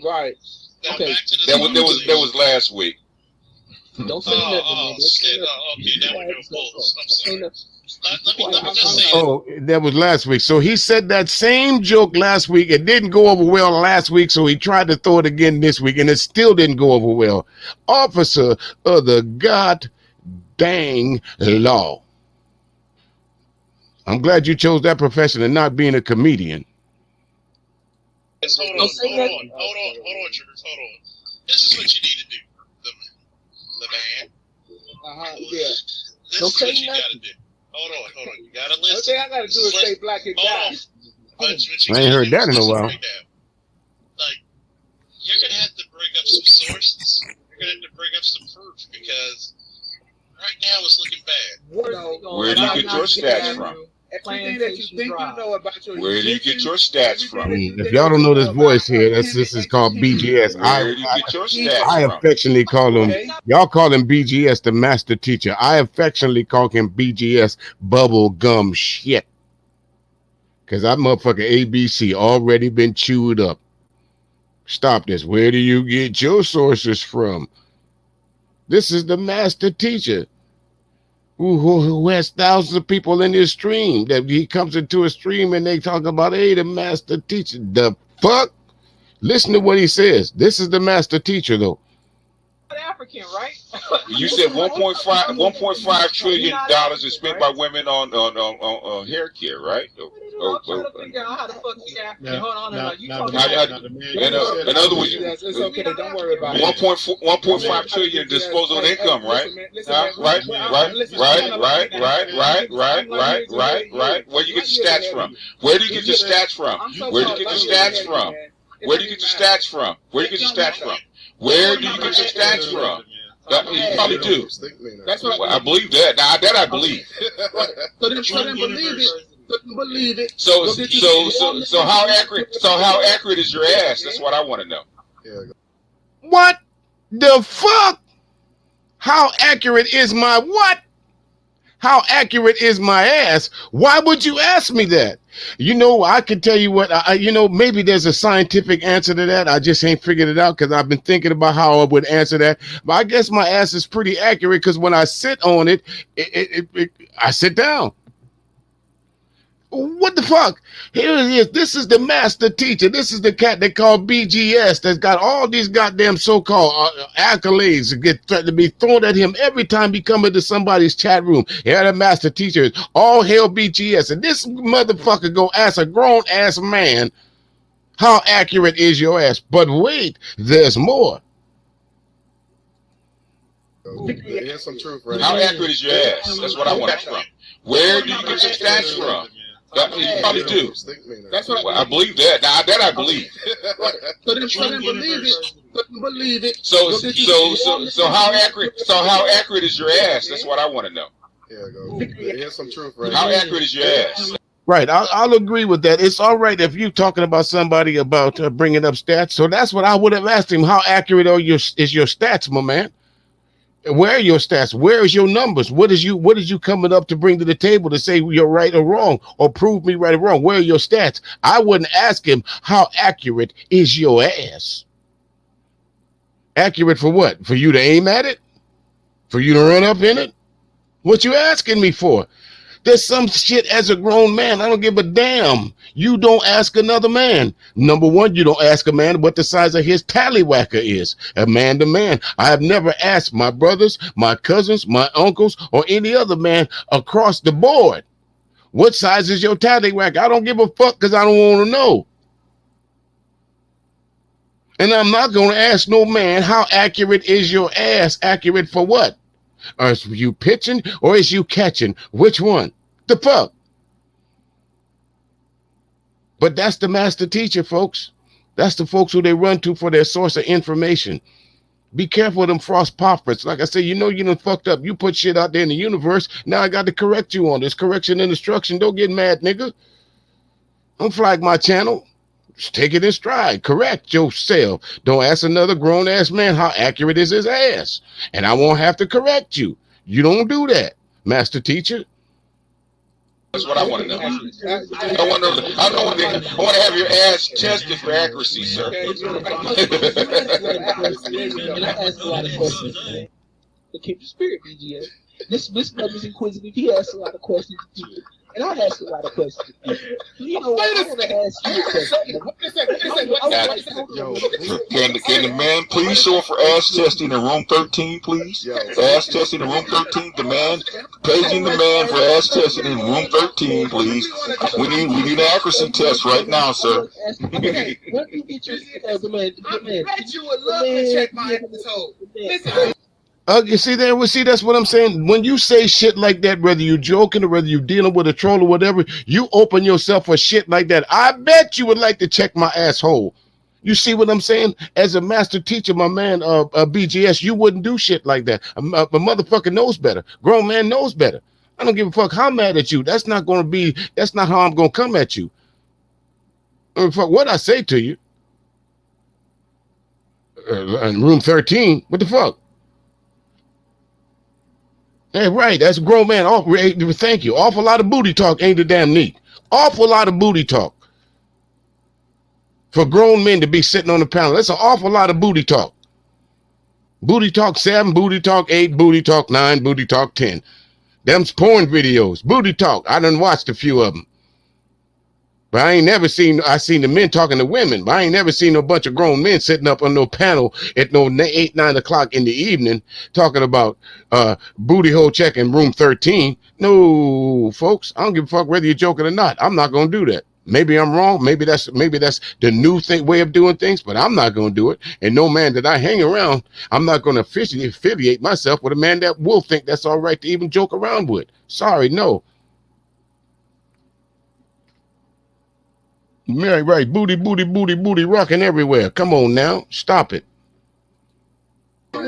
Right. Okay. That was last week. Don't say nothing. Oh, that was last week. So he said that same joke last week. It didn't go over well last week, so he tried to throw it again this week, and it still didn't go over well. Officer of the god dang law. I'm glad you chose that profession and not being a comedian. Hold on, Truth. Hold on. This is what you need to do, the man. Yeah. This is what you gotta do. Hold on. You gotta listen. The thing I gotta do is say black and die. I ain't heard that in a while. Like, you're gonna have to bring up some sources. You're gonna have to bring up some proof because right now it's looking bad. Where do you get your stats from? Everything that you think you know about your Where do you get your stats from? If y'all don't know this voice here, this is called BGS. Where do you get your stats I from? affectionately call him, y'all call him BGS, the master teacher. I affectionately call him BGS, bubble gum shit. Because that motherfucker ABC already been chewed up. Stop this. Where do you get your sources from? This is the master teacher. Who has thousands of people in his stream, that he comes into a stream and they talk about, hey, the master teacher. The fuck? Listen to what he says. This is the master teacher, though. African, right? You said 1.5 trillion dollars is spent by women on hair care, right? I'm trying to figure out how the fuck you African. Hold on, you talking in other words, it's okay. Don't worry about it. 1.5 trillion disposable income, right? Right. Where you get the stats from? Where do you get the stats from? Where do you get the stats from? Where do you get the stats from? Where do you get the stats from? Where do you get the stats from? You probably do. That's what I believe that. Now that I believe. So then believe it. Believe it. So how accurate? So how accurate is your ass? That's what I want to know. What the fuck? How accurate is my what? How accurate is my ass? Why would you ask me that? You know, I can tell you what, maybe there's a scientific answer to that. I just ain't figured it out because I've been thinking about how I would answer that. But I guess my ass is pretty accurate because when I sit on it, I sit down. What the fuck? Here it is. This is the master teacher. This is the cat they call BGS that's got all these goddamn so-called accolades to be thrown at him every time he come into somebody's chat room. Yeah, the master teacher is all hail BGS. And this motherfucker go ask a grown-ass man, how accurate is your ass? But wait, there's more. Here's some truth, right? How accurate is your ass? That's what I want from. Where do you get your stats from? You probably do. That's what I believe that. Now that I believe. So then believe it. Believe it. So how accurate? So how accurate is your ass? That's what I want to know. Here's some truth, right? How accurate is your ass? Right, I'll agree with that. It's all right if you're talking about somebody about bringing up stats. So that's what I would have asked him. How accurate is your stats, my man? Where are your stats? Where is your numbers? What is you coming up to bring to the table to say you're right or wrong or prove me right or wrong? Where are your stats? I wouldn't ask him how accurate is your ass. Accurate for what? For you to aim at it? For you to run up in it? What you asking me for? There's some shit as a grown man, I don't give a damn. You don't ask another man. Number one, you don't ask a man what the size of his tallywhacker is. A man to man. I have never asked my brothers, my cousins, my uncles, or any other man across the board, what size is your tallywhacker? I don't give a fuck because I don't want to know. And I'm not going to ask no man, how accurate is your ass? Accurate for what? Or is you pitching or is you catching? Which one? The fuck? But that's the master teacher, folks. That's the folks who they run to for their source of information. Be careful of them frost poppers. Like I said, you done fucked up. You put shit out there in the universe. Now I got to correct you on this. Correction and instruction. Don't get mad, nigga. Don't flag my channel. Just take it in stride. Correct yourself. Don't ask another grown-ass man how accurate is his ass. And I won't have to correct you. You don't do that, master teacher. That's what I want to know. I want to have your ass tested for accuracy, sir. I ask a lot of questions, man. To keep the spirit, BGS. This brother's inquisitive. He asks a lot of questions. And I ask a lot of questions. You know, I want to ask you a question. Can the man please show up for ass testing in room 13, please? Ass testing in room 13. The man, paging the man for ass testing in room 13, please. We need an accuracy test right now, sir. When you get your man, bet you would love to check my episode. Listen. You see there? Well, see, that's what I'm saying. When you say shit like that, whether you're joking or whether you're dealing with a troll or whatever, you open yourself for shit like that. I bet you would like to check my asshole. You see what I'm saying? As a master teacher, my man, BGS, you wouldn't do shit like that. A motherfucker knows better. Grown man knows better. I don't give a fuck how mad at you. That's not how I'm going to come at you. Fuck what I say to you. In room 13, what the fuck? Hey, right, that's a grown man. Thank you. Awful lot of booty talk ain't the damn neat. Awful lot of booty talk. For grown men to be sitting on the panel, that's an awful lot of booty talk. Booty talk 7, booty talk 8, booty talk 9, booty talk 10. Them's porn videos. Booty talk. I done watched a few of them. But I seen the men talking to women, but I ain't never seen no bunch of grown men sitting up on no panel at no 8, 9 o'clock in the evening talking about booty hole check in room 13. No, folks, I don't give a fuck whether you're joking or not. I'm not gonna do that. Maybe I'm wrong. Maybe that's the new way of doing things, but I'm not gonna do it. And no man that I hang around, I'm not gonna officially affiliate myself with a man that will think that's all right to even joke around with. Sorry, no. Right, booty, booty, booty, booty, rocking everywhere. Come on now, stop it. Can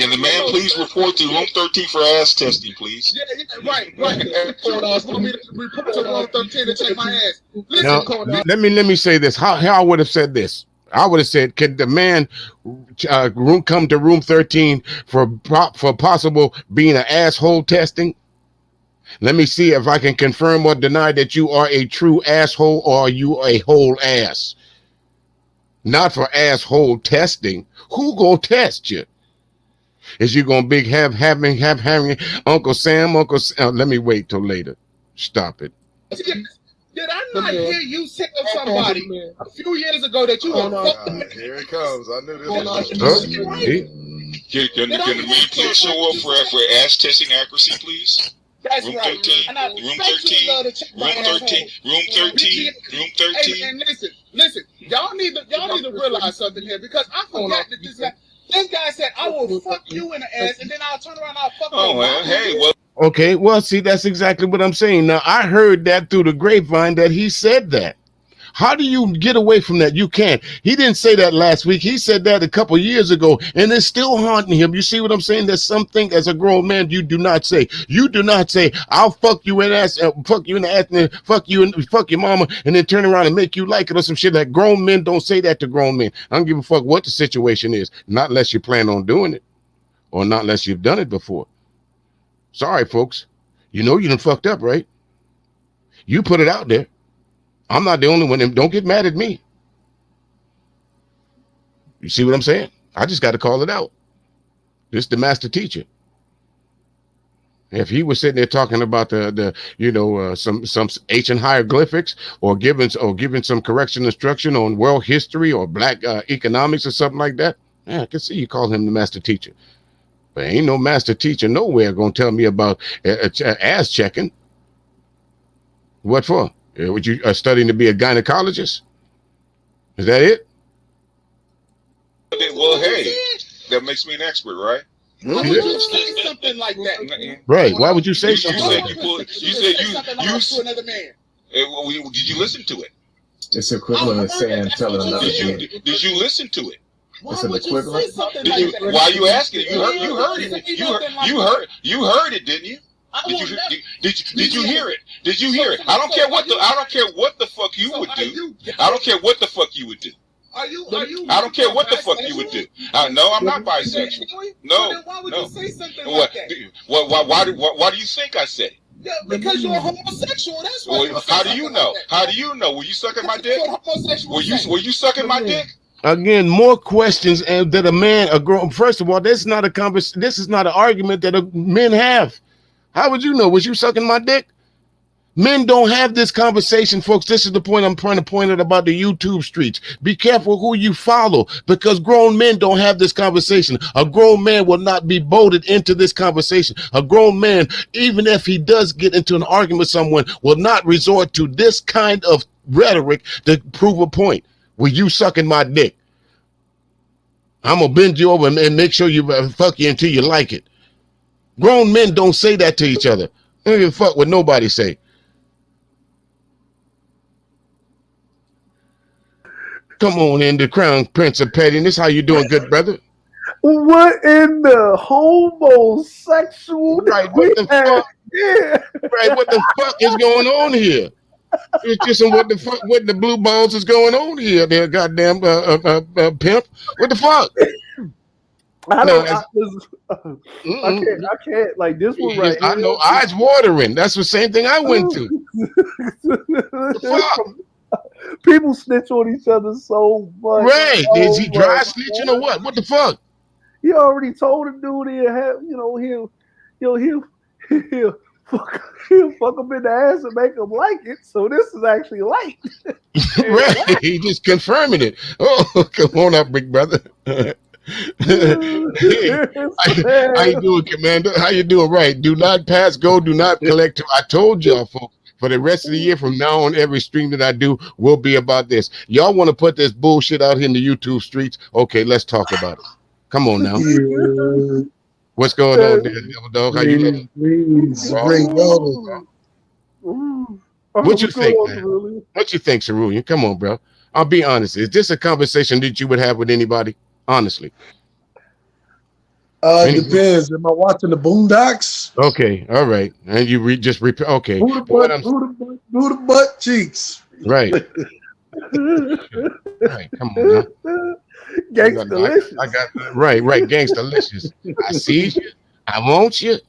the man please report to room 13 for ass testing, please? Yeah, right. Want me to report to room 13 to check my ass. Now, let me say this. How I would have said this. I would have said, can the man come to room 13 for possible being an asshole testing? Let me see if I can confirm or deny that you are a true asshole or are you a whole ass. Not for asshole testing. Who gonna test you? Is you gonna having Uncle Sam? Let me wait till later. Stop it. Did I not hear you tell somebody a few years ago that you were fucking? Here it comes. I knew this was Can the man please show up for ass testing accuracy, please? That's room right. 13, And I room expect 13, you to check my room 13, room 13, room 13. And listen, y'all need to realize something here because I forgot that this guy said I will fuck you in the ass and then I'll turn around and I'll fuck you. Well, hey, well. Okay, well, see, that's exactly what I'm saying. Now, I heard that through the grapevine that he said that. How do you get away from that? You can't. He didn't say that last week. He said that a couple years ago, and it's still haunting him. You see what I'm saying? There's something as a grown man you do not say. You do not say, "I'll fuck you in the ass, fuck you in the ass, and fuck you and fuck your mama," and then turn around and make you like it or some shit. Like grown men don't say that to grown men. I don't give a fuck what the situation is, not unless you plan on doing it, or not unless you've done it before. Sorry, folks. You know you done fucked up, right? You put it out there. I'm not the only one. And don't get mad at me. You see what I'm saying? I just got to call it out. This is the master teacher. If he was sitting there talking about some ancient hieroglyphics or giving some correction instruction on world history or black economics or something like that, yeah, I can see you call him the master teacher. But ain't no master teacher nowhere gonna tell me about ass checking. What for? Would you studying to be a gynecologist? Is that it? Well, hey, that makes me an expert, right? Why would you say something like that? Right. Why would you say something like that? You said to another man. Did you listen to it? It's equivalent of saying telling another man. Did you listen to it? It's an equivalent. Why are you asking? You heard it. You heard it, didn't you? Did you hear it? Did you hear it? I don't care what the fuck you would do. I don't care what the fuck you would do. I don't care what the fuck you would do. No, I'm not bisexual. No. Why would you say something like that? Why do you think I said it? Yeah, because you're homosexual. That's why. How do you know? How do you know? Were you sucking my dick? Were you sucking my dick? Again, more questions and that a man, a girl. First of all, this is not a conversation. This is not an argument that men have. How would you know? Was you sucking my dick? Men don't have this conversation, folks. This is the point I'm trying to point out about the YouTube streets. Be careful who you follow because grown men don't have this conversation. A grown man will not be bolted into this conversation. A grown man, even if he does get into an argument with someone, will not resort to this kind of rhetoric to prove a point. Were you sucking my dick? I'm going to bend you over and make sure you fuck you until you like it. Grown men don't say that to each other. They don't give a fuck what nobody say. Come on in, the Crown Prince of Pettiness. How you doing, good brother? What in the homosexual? Right, what the fuck? Yeah. Right, what the fuck is going on here? It's just what the blue balls is going on here, there, goddamn pimp. What the fuck? I can't like this one right I know, eyes watering. That's the same thing I went through. Fuck. People snitch on each other so much. Right. Is he dry snitching or what? What the fuck? he already told the dude he'll have, he'll fuck him in the ass and make him like it. So this is actually light. Right. He just confirming it. Oh, come on up, big brother. Hey, how you doing, Commander? How you doing? Right. Do not pass go. Do not collect. I told y'all, folks. For the rest of the year, from now on, every stream that I do will be about this. Y'all want to put this bullshit out here in the YouTube streets? Okay, let's talk about it. Come on now. Yeah. What's going on there, Devil Dog? How you doing? Please bring those. What you think, man? What you think, Cerulean? Come on, bro. I'll be honest. Is this a conversation that you would have with anybody? Honestly. Depends. Am I watching the Boondocks? Okay, all right. And you just repeat. Okay. Who the butt cheeks? Right. Right. Come on now. Gangstalicious. I got right. Gangstalicious. I see you. I want you.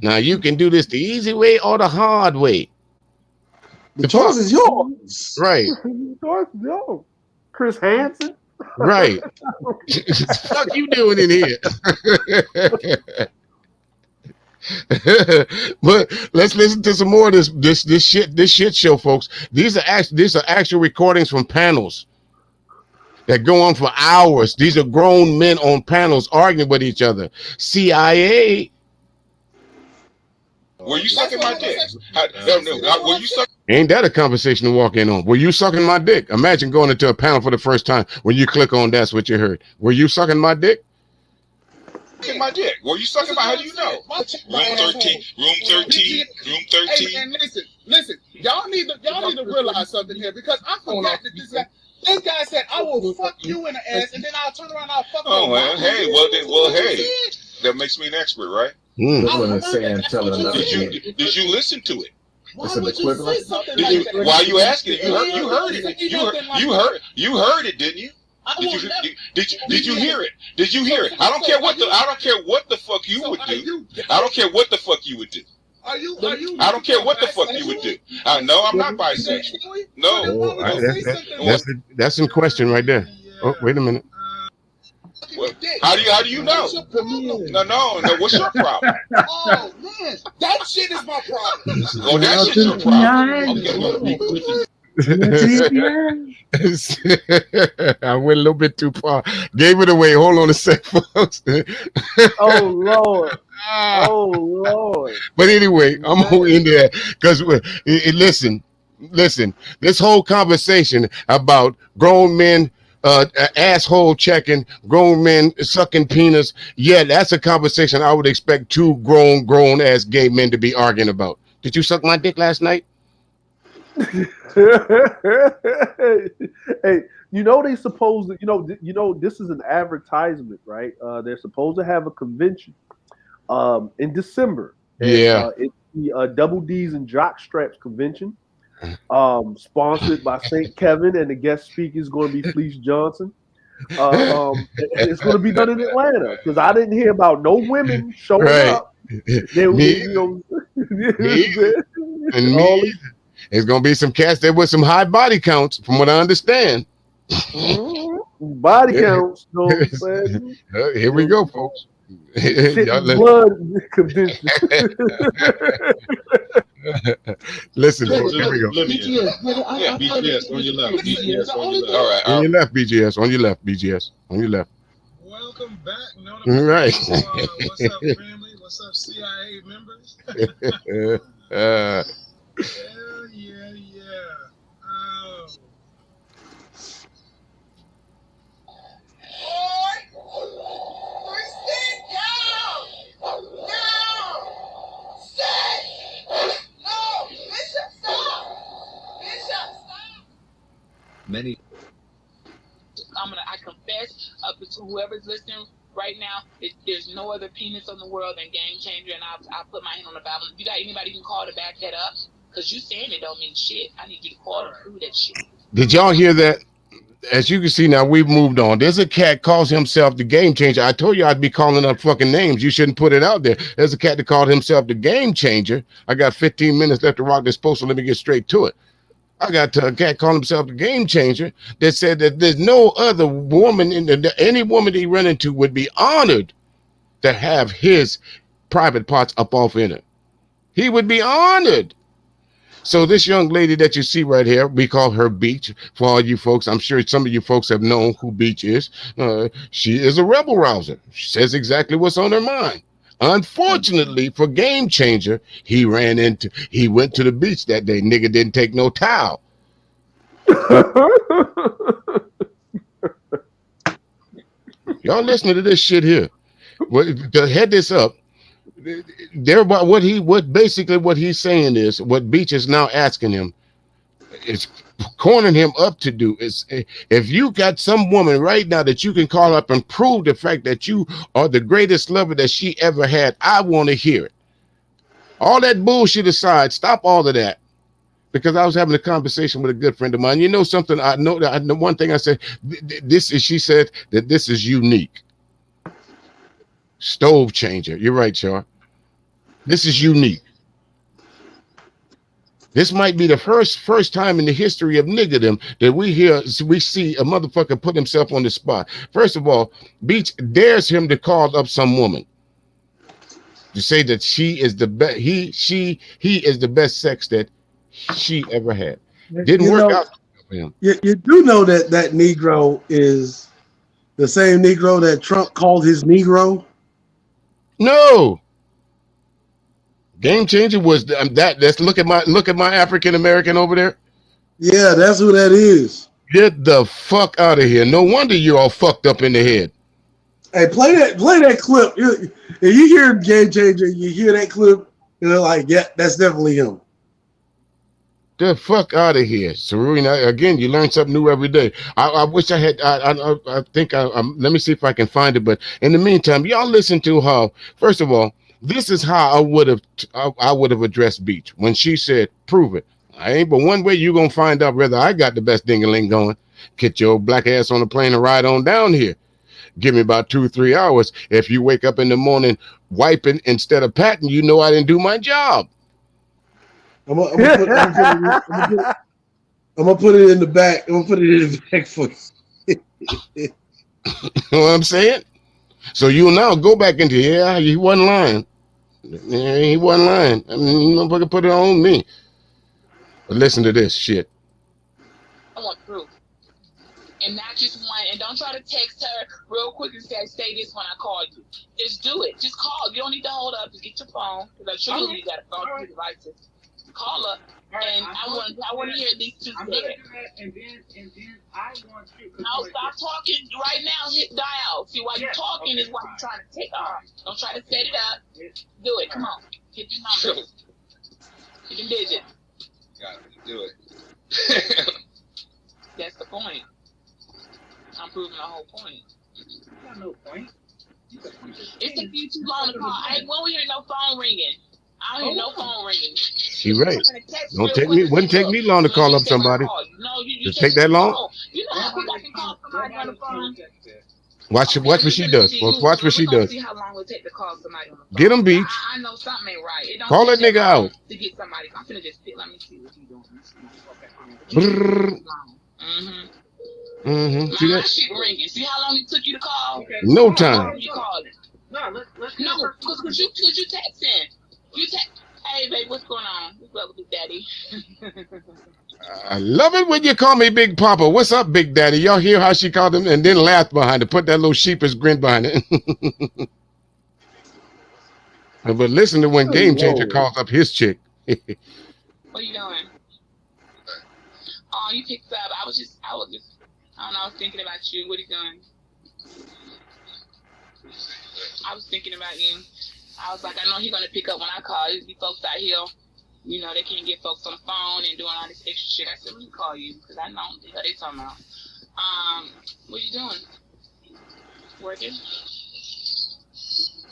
Now you can do this the easy way or the hard way. The choice is yours. Right. The choice is yours. Chris Hansen. Right. What you doing in here? But let's listen to some more of this shit show, folks. These are actual recordings from panels that go on for hours. These are grown men on panels arguing with each other. CIA. Were you sucking my dick? Were you sucking? Ain't that a conversation to walk in on? Were you sucking my dick? Imagine going into a panel for the first time. When you click on that's what you heard. Were you sucking my dick? Sucking my dick. Were you sucking my? How do you know? Room 13. Room 13. Room 13. Hey, and listen. Y'all need to realize something here because I forgot that this guy said I will fuck you in the ass and then I'll turn around and I'll fuck. Oh well, hey, hey, that makes me an expert, right? Did you listen to it? Why would you say something like that? Why are you asking? You heard it. You heard it, didn't you? Did you hear it? Did you hear it? I don't care what the fuck you would do. I don't care what the fuck you would do. Are you? I don't care what the fuck you would do. No, I'm not bisexual. No. That's in question right there. Oh, wait a minute. How do you know? No. What's your problem? Oh man, that shit is my problem. Oh, that shit's your problem. I went a little bit too far. Gave it away. Hold on a sec, folks. Oh Lord. Oh Lord. But anyway, I'm going in there because listen. This whole conversation about grown men asshole checking, grown men sucking penis. Yeah, that's a conversation I would expect two grown ass gay men to be arguing about. Did you suck my dick last night? Hey, they supposed to, this is an advertisement, right? They're supposed to have a convention in December. Yeah. It's the Double D's and Jock Straps convention. Sponsored by St. Kevin, and the guest speaker is going to be Fleece Johnson. It's going to be done in Atlanta because I didn't hear about no women showing up. It's going to be some cats there with some high body counts, from what I understand. Body counts. You know what I'm saying? Here we go, folks. Blood convention. Listen, here we go. BGS on your left. BGS on your left. All right. On your left, BGS. On your left, BGS. On your left. Welcome back. All right. What's up, family? What's up, CIA members? Yeah. Many. I confess up to whoever's listening right now, there's no other penis in the world than Game Changer, and I'll put my hand on the Bible. If you got anybody you can call to back that up, because you saying it don't mean shit. I need you to call and prove that shit. Did y'all hear that? As you can see now, we've moved on. There's a cat calls himself the Game Changer. I told you I'd be calling up fucking names. You shouldn't put it out there. There's a cat that called himself the Game Changer. I got 15 minutes left to rock this post, so let me get straight to it. I got a cat call himself a game changer that said that there's no other woman any woman he run into would be honored to have his private parts up off in her. He would be honored. So this young lady that you see right here, we call her Beach. For all you folks, I'm sure some of you folks have known who Beach is. She is a rebel rouser. She says exactly what's on her mind. Unfortunately for Game Changer, he went to the beach that day. Nigga didn't take no towel. Y'all listening to this shit here. To head this up, what he's saying is, what Beach is now asking him is cornering him up to do is, if you got some woman right now that you can call up and prove the fact that you are the greatest lover that she ever had, I want to hear it. All that bullshit aside, stop all of that. Because I was having a conversation with a good friend of mine. You know something? I know one thing I said, she said that this is unique. Stove changer. You're right, Char. This is unique. This might be the first time in the history of niggerdom that we see a motherfucker put himself on the spot. First of all, Beach dares him to call up some woman to say that she is the best. He is the best sex that she ever had. Didn't work out for him. You do know that Negro is the same Negro that Trump called his Negro? No. Game Changer was that. Let's look at my African American over there. Yeah, that's who that is. Get the fuck out of here. No wonder you're all fucked up in the head. Hey, play that clip. If you hear Game Changer, you hear that clip, you're like, yeah, that's definitely him. The fuck out of here, Serena. Again, you learn something new every day. I wish I had. I think let me see if I can find it. But in the meantime, y'all listen to her. First of all, this is how I would have addressed Beach when she said, "Prove it." I ain't but one way you gonna find out whether I got the best ding-a-ling going. Get your black ass on the plane and ride on down here. Give me about 2-3 hours. If you wake up in the morning wiping instead of patting, you know I didn't do my job. I'm gonna put it in the back. I'm gonna put it in the back for you. You know what I'm saying? So you now go back into he wasn't lying. Yeah, he wasn't lying. I mean, motherfucker put it on me. But listen to this shit. I want proof. And not just one. And don't try to text her real quick and say this when I call you. Just do it. Just call. You don't need to hold up. Just get your phone. Because I'm sure you got a phone, 2 devices. Call up, and I want to hear at least 2 there. And then I want you. No, stop talking right now. Hit dial. See, while you're talking is what you're trying to take off. Don't try to set it up. Do it. Come on. Hit the numbers. Hit the digits. Got to do it. That's the point. I'm proving the whole point. Got no point. It took you too long to call. I won't hear no phone ringing. I don't hear no phone ringing. She right. Wouldn't take me long to call up somebody. No, you just take that long. You know how quick I can call somebody on the phone. Watch what she does. Watch what she does. See how long it take to call somebody on the phone. Get him, Beach. I know something ain't right. It don't call that nigga out. To get somebody, I'm finna just let me see what he's doing. See that? My shit ringing. See how long it took you to call? No time. You called it. No, because you texting. You text. Hey, babe, what's going on? What's up with Big Daddy? I love it when you call me Big Papa. What's up, Big Daddy? Y'all hear how she called him and then laughed behind it, put that little sheepish grin behind it. But listen to when Game Changer calls up his chick. What are you doing? Oh, you picked up. I was just, I don't know, I was thinking about you. What are you doing? I was thinking about you. I was like, I know he's going to pick up when I call. There's be folks out here, you know, they can't get folks on the phone and doing all this extra shit. I said, let me call you because I know what they talking about. What are you doing? Working?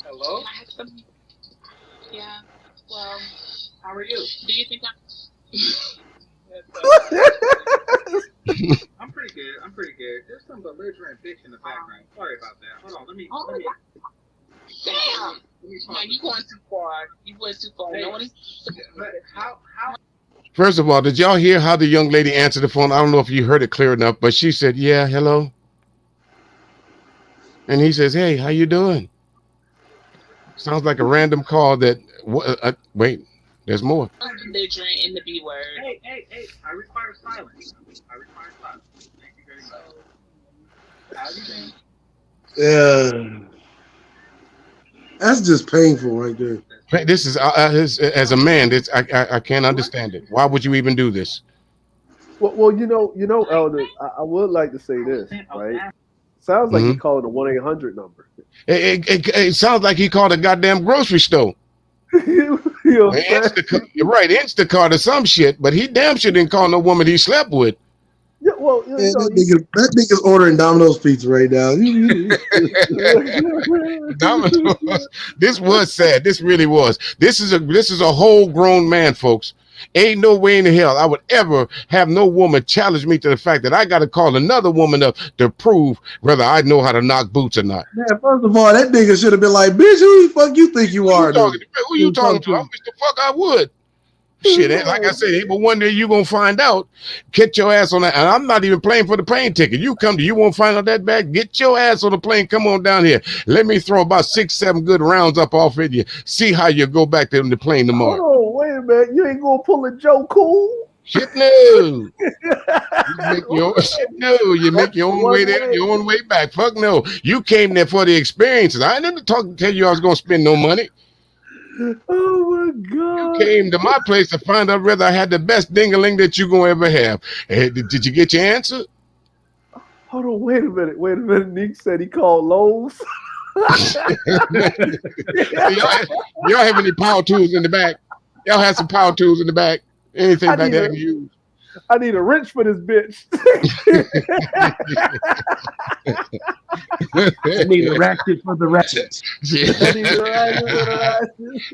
Hello? Can I have some? Yeah. Well, how are you? Do you think I'm pretty good. There's some belligerent bitch in the background. Sorry about that. Hold on, let me. Damn! No, you going too far. You went too far. Hey, no one is. How? First of all, did y'all hear how the young lady answered the phone? I don't know if you heard it clear enough, but she said, "Yeah, hello." And he says, "Hey, how you doing?" Sounds like a random call that, wait, there's more. Belligerent in the B word. Hey, I require silence. Thank you very much. How you doing? That's just painful right there. This is as a man, I can't understand it. Why would you even do this? Well, Elder, I would like to say this, right? Sounds like he calling a 1-800 number. It sounds like he called a goddamn grocery store. You know You're right, Instacart or some shit, but he damn sure didn't call no woman he slept with. Yeah, well, that nigga's ordering Domino's pizza right now. Domino's. This was sad. This really was. This is a whole grown man, folks. Ain't no way in the hell I would ever have no woman challenge me to the fact that I got to call another woman up to prove whether I know how to knock boots or not. Man, first of all, that nigga should have been like, "Bitch, who the fuck you think you are?" Who you talking to? I wish the fuck I would. Shit, like I said, but one day you gonna find out. Get your ass on that, and I'm not even paying for the plane ticket. You won't find out that bad. Get your ass on the plane. Come on down here. Let me throw about 6-7 good rounds up off of you. See how you go back to the plane tomorrow. Hold on, wait a minute. You ain't gonna pull a Joe Cool? Shit, no. You make your own way there, your own way back. Fuck no. You came there for the experiences. I didn't tell you I was gonna spend no money. Oh my God! You came to my place to find out whether I had the best ding-a-ling that you gonna ever have. Did you get your answer? Hold on, wait a minute. Nick said he called Lowe's. y'all have any power tools in the back? Y'all have some power tools in the back? Anything like that I can use? I need a wrench for this bitch. I need a ratchet for the ratchet.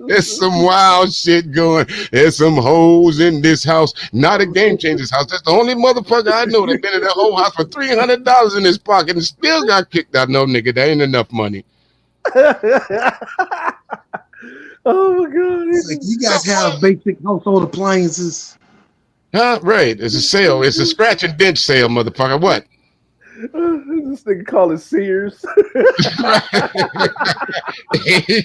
There's some wild shit going. There's some hoes in this house. Not a Game Changer's house. That's the only motherfucker I know that been in that whole house for $300 in his pocket and still got kicked out. No, nigga, that ain't enough money. Oh my God! It's like, you guys have basic household appliances. Huh? Right. It's a sale. It's a scratch and dent sale, motherfucker. What? This nigga call it Sears. he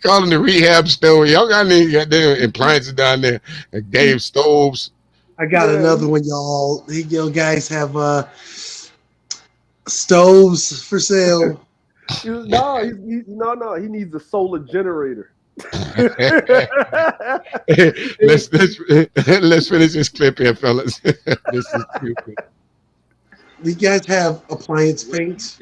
calling the rehab store. Y'all got any goddamn appliances down there? Dave stoves. I got another one, y'all. You guys have stoves for sale. No, he needs a solar generator. let's finish this clip here, fellas. This is stupid. You guys have appliance paints?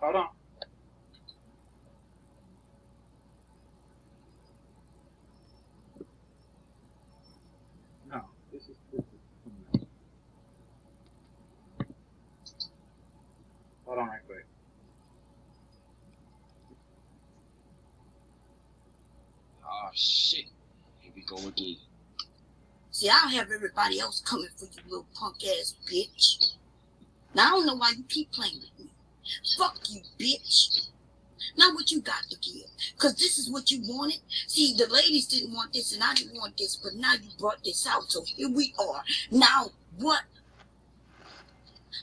Hold on. No, this is hold on right quick. Oh shit. Here we go again. See, I'll have everybody else coming for you, little punk ass bitch. Now I don't know why you keep playing with me. Fuck you, bitch. Now what you got to give? Because this is what you wanted. See, the ladies didn't want this and I didn't want this, but now you brought this out, so here we are. Now, what?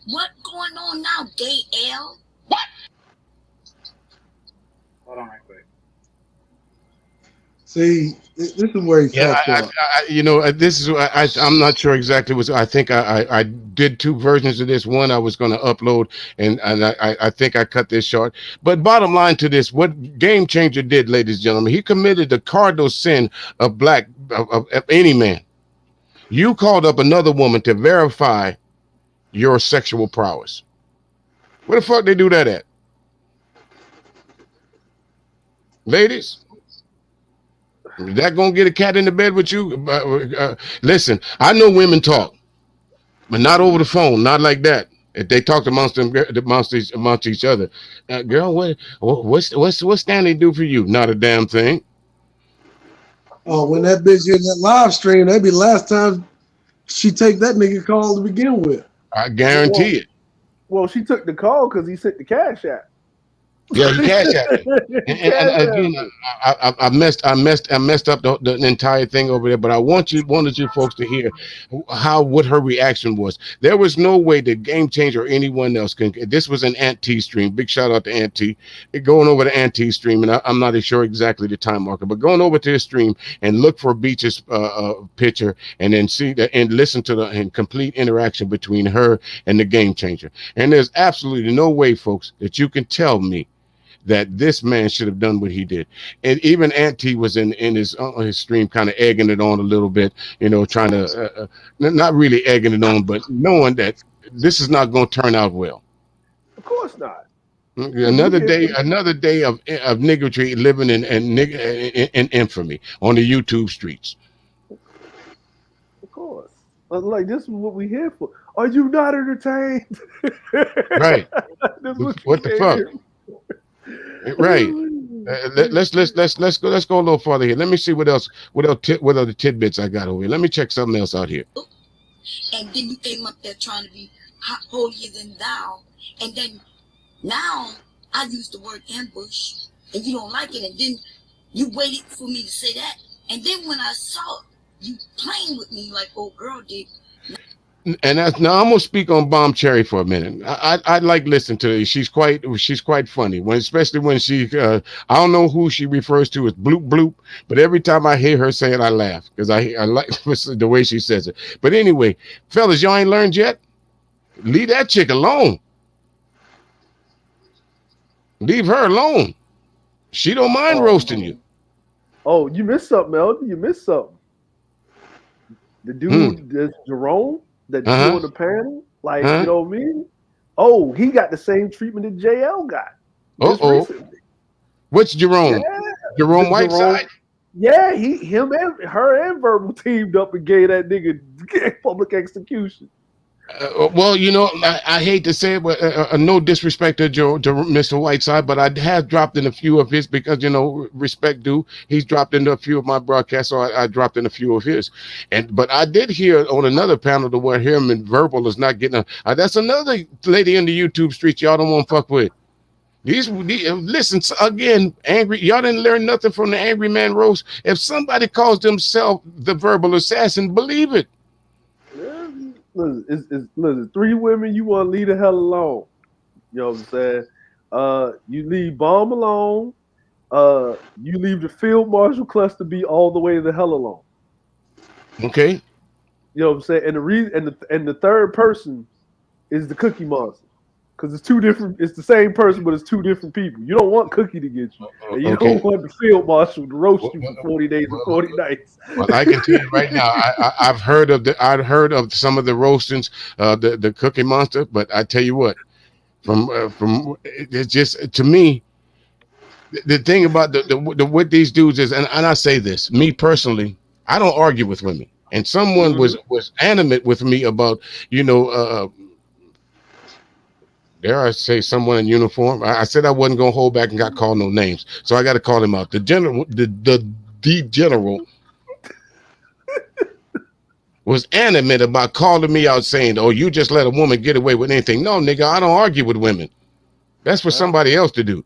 What going on now, gay L? What? Hold on right quick. See, this is where he fucked up. This is I'm not sure exactly what I think. I did 2 versions of this. One I was going to upload, and I think I cut this short. But bottom line to this, what Game Changer did, ladies and gentlemen, he committed the cardinal sin of any man. You called up another woman to verify your sexual prowess. Where the fuck they do that at, ladies? Is that gonna get a cat in the bed with you? Listen, I know women talk, but not over the phone, not like that. If they talk amongst each other, girl, what's Stanley do for you? Not a damn thing. Oh, when that bitch in that live stream, that'd be the last time she take that nigga call to begin with. I guarantee it. Well, she took the call because he sent the cash app. Yeah, he cash out it. And again, I messed up the entire thing over there. But I wanted you folks to hear what her reaction was. There was no way the Game Changer or anyone else can. This was an Aunt T stream. Big shout out to Aunt T. Going over to Aunt T stream, and I'm not sure exactly the time marker, but going over to his stream and look for Beach's picture, and then see the and listen to the complete interaction between her and the Game Changer. And there's absolutely no way, folks, that you can tell me that this man should have done what he did. And even Aunt T was in his stream kind of egging it on a little bit, trying to not really egging it on, but knowing that this is not going to turn out well. Of course not. Another day of niggardry living in infamy on the YouTube streets. Of course. Like, this is what we here for. Are you not entertained? Right. What the fuck? Right. Let's go a little farther here. Let me see what other tidbits I got over here. Let me check something else out here. And then you came up there trying to be holier than thou. And then now I use the word ambush and you don't like it. And then you waited for me to say that. And then when I saw you playing with me like old girl did. And now I'm gonna speak on Bomb Cherry for a minute. I like listening to her. She's quite funny. Especially when she I don't know who she refers to as bloop bloop, but every time I hear her say it, I laugh because I like the way she says it. But anyway, fellas, y'all ain't learned yet. Leave that chick alone. Leave her alone. She don't mind roasting you. Oh, you missed something, Elder. You missed something. The dude, that's Jerome. That dude on the panel, like, you know what I mean? Oh, he got the same treatment that JL got. What's Jerome? Yeah. Jerome Whiteside? Yeah, him and her and Verbal teamed up and gave that nigga public execution. Well, I hate to say it, but no disrespect to Mr. Whiteside, but I have dropped in a few of his because, respect due. He's dropped into a few of my broadcasts, so I dropped in a few of his. But I did hear on another panel to where him and Verbal is not getting that's another lady in the YouTube streets y'all don't want to fuck with. These listen again, angry. Y'all didn't learn nothing from the Angry Man roast. If somebody calls themselves the Verbal Assassin, believe it. Listen, 3 women you want to leave the hell alone. You know what I'm saying? You leave Bomb alone. You leave the Field Marshal Cluster B all the way the hell alone. Okay. You know what I'm saying? And the reason and the third person is the Cookie Monster. Because it's 2 different, it's the same person, but it's 2 different people. You don't want Cookie to get you. And you don't want the Field Marshal to roast you for 40 days and 40 nights. Well, I can tell you right now, I've heard of some of the roastings, the Cookie Monster, but I tell you what, from it's just, to me, the thing about the what these dudes is, and I say this, me personally, I don't argue with women. And someone was animate with me about, dare I say someone in uniform? I said I wasn't gonna hold back and got called no names, so I got to call him out. The general was animate about calling me out, saying, "Oh, you just let a woman get away with anything." No, nigga, I don't argue with women. That's for somebody else to do.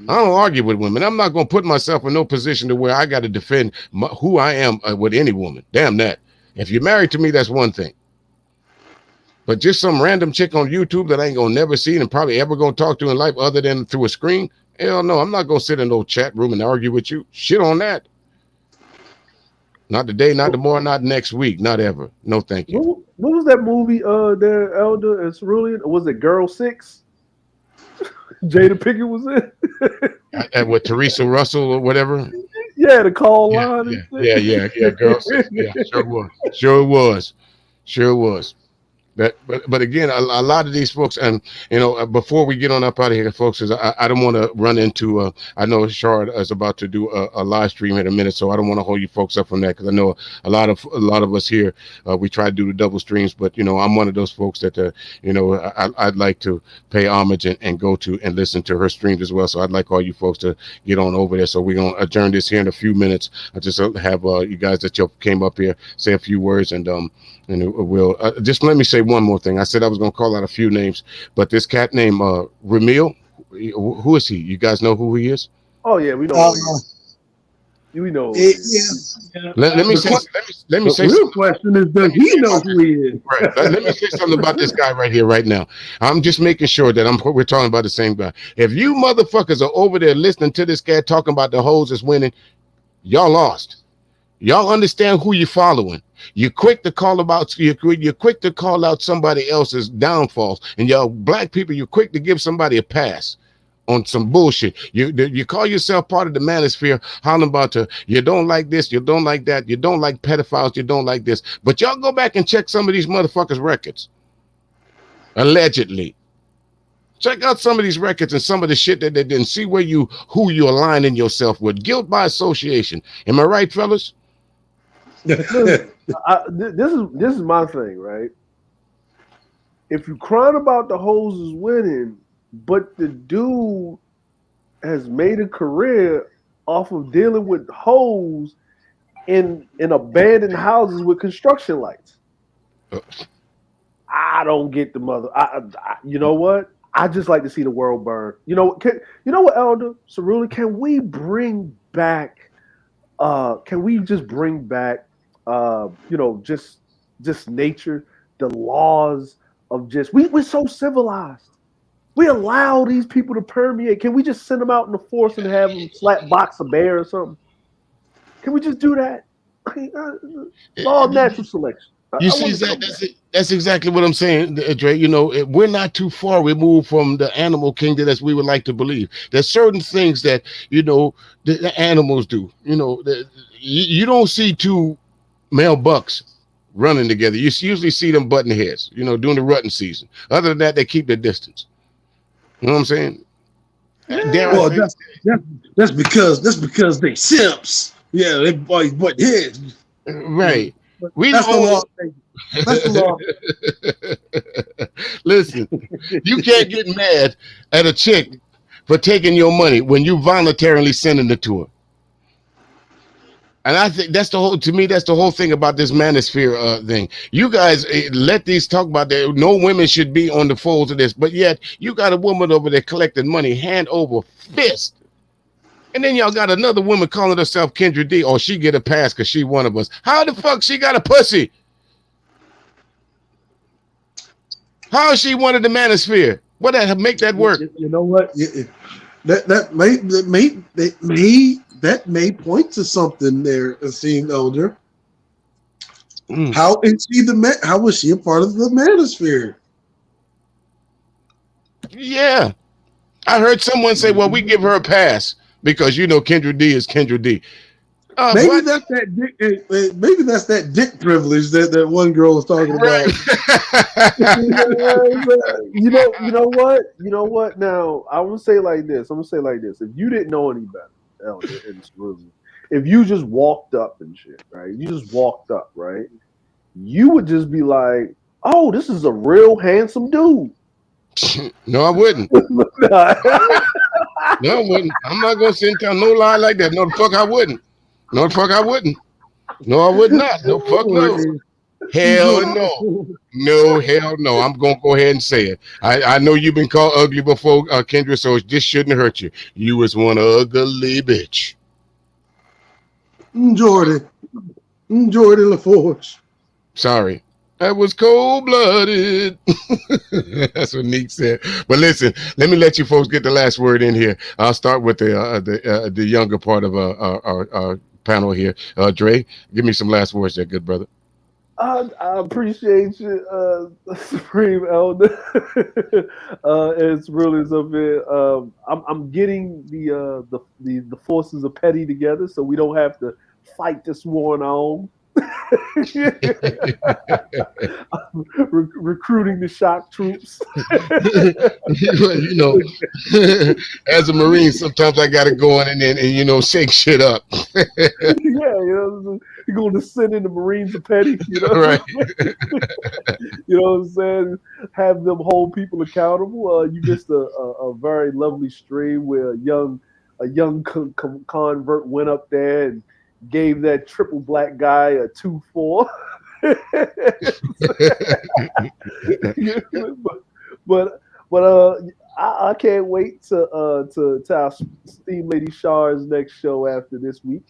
I don't argue with women. I'm not gonna put myself in no position to where I got to defend who I am with any woman. Damn that. If you're married to me, that's one thing. But just some random chick on YouTube that I ain't gonna never see and probably ever gonna talk to in life other than through a screen, hell no, I'm not gonna sit in no chat room and argue with you. Shit on that. Not today, not tomorrow, not next week, not ever. No, thank you. What was that movie there, Elder and Cerulean? Or was it Girl 6? Jada Pinkett was in? With Teresa Russell or whatever? Yeah, the call line. Yeah, Girl 6. Yeah, sure was. But again, a lot of these folks, and before we get on up out of here, folks, is I don't want to run into. I know Shard is about to do a live stream in a minute, so I don't want to hold you folks up from that because I know a lot of us here we try to do the double streams, but I'm one of those folks that I'd like to pay homage and go to and listen to her streams as well. So I'd like all you folks to get on over there. So we're gonna adjourn this here in a few minutes. I just have you guys that came up here say a few words and And it will just let me say one more thing. I said I was going to call out a few names, but this cat named Ramil, who is he? You guys know who he is? Oh yeah, we know who he is. We know who he is. Let me say The real something. question is, does he know who he is? Right. Let me say something about this guy right here, right now. I'm just making sure that we're talking about the same guy. If you motherfuckers are over there listening to this guy talking about the hoes that's winning, y'all lost. Y'all understand who you're following. You're quick to call out somebody else's downfalls, and y'all black people, you're quick to give somebody a pass on some bullshit. You call yourself part of the manosphere, hollering about you don't like this, you don't like that, you don't like pedophiles, you don't like this. But y'all go back and check some of these motherfuckers' records. Allegedly. Check out some of these records and some of the shit that they didn't see who you aligning yourself with. Guilt by association. Am I right, fellas? Listen, this is my thing, right? If you crying about the hoes is winning, but the dude has made a career off of dealing with hoes in abandoned houses with construction lights. I don't get the mother. You know what? I just like to see the world burn. You know what, Elder Cerulli? Can we bring back? Can we just bring back? Just nature, the laws of just we're so civilized. We allow these people to permeate. Can we just send them out in the forest and have them slap box a bear or something? Can we just do that? Law of natural selection. You see, that's exactly what I'm saying, Dre. You know, we're not too far removed from the animal kingdom as we would like to believe. There's certain things that, the animals do. You don't see two male bucks running together. You usually see them button heads, during the rutting season. Other than that, they keep their distance. You know what I'm saying? Well, that's because they simps. Yeah, they boys butt heads. Right. That's the law. That's the law. Listen, you can't get mad at a chick for taking your money when you voluntarily sending it to her. And I think that's the whole thing about this manosphere thing. You guys let these talk about that. No women should be on the folds of this, but yet you got a woman over there collecting money hand over fist. And then y'all got another woman calling herself Kendra D, or she get a pass because she one of us. How the fuck she got a pussy? How is she one of the manosphere? What that make that work? You know what? That may point to something there, esteemed elder. How is she how was she a part of the manosphere? Yeah. I heard someone say, well, we give her a pass because Kendra D is Kendra D. Maybe that's that dick. Maybe that's that dick privilege that one girl was talking about. You know what? Now I'm gonna say like this. If you didn't know any better, Elder, in this room, if you just walked up and shit, right? You just walked up, right? You would just be like, "Oh, this is a real handsome dude." No, I wouldn't. No, I wouldn't. I'm not gonna sit and tell no lie like that. No, the fuck I wouldn't. No, the fuck I wouldn't. No, I would not. No, fuck no. Hell no. No, hell no. I'm gonna go ahead and say it. I know you've been called ugly before, Kendra, so this shouldn't hurt you. You was one ugly bitch. Jordan LaForge. Sorry. That was cold-blooded. That's what Neek said. But listen, let me let you folks get the last word in here. I'll start with the younger part of our panel here. Dre, give me some last words there, good brother. I appreciate you, Supreme Elder. It's really something. I'm getting the forces of petty together, so we don't have to fight this war on our own. Recruiting the shock troops. As a Marine, sometimes I gotta go in and shake shit up. You're going to send in the Marines of petty, Right. You know what I'm saying? Have them hold people accountable. You missed a very lovely stream where a young convert went up there and gave that triple black guy a 2-4. but I can't wait to our Steam Lady Shard's next show after this week.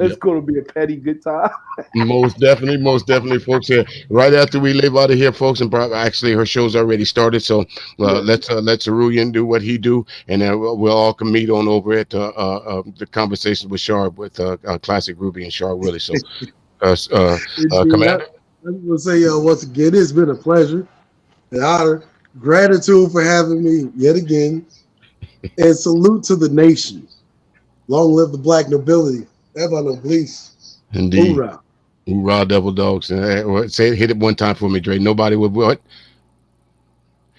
It's Yep. going to be a petty good time. Most definitely, folks. Here, right after we leave out of here, folks, and actually her show's already started. So let's Aruyan do what he do, and then we'll all can meet on over at the conversation with Shard with Classic Ruby and Shard Willie. So, Commander. I just want to say once again, it's been a pleasure, an honor, gratitude for having me yet again, and salute to the nation. Long live the black nobility. Ever no please. Indeed. Hoorah. Hoorah, Devil Dogs. Say hit it one time for me, Dre. Nobody would what?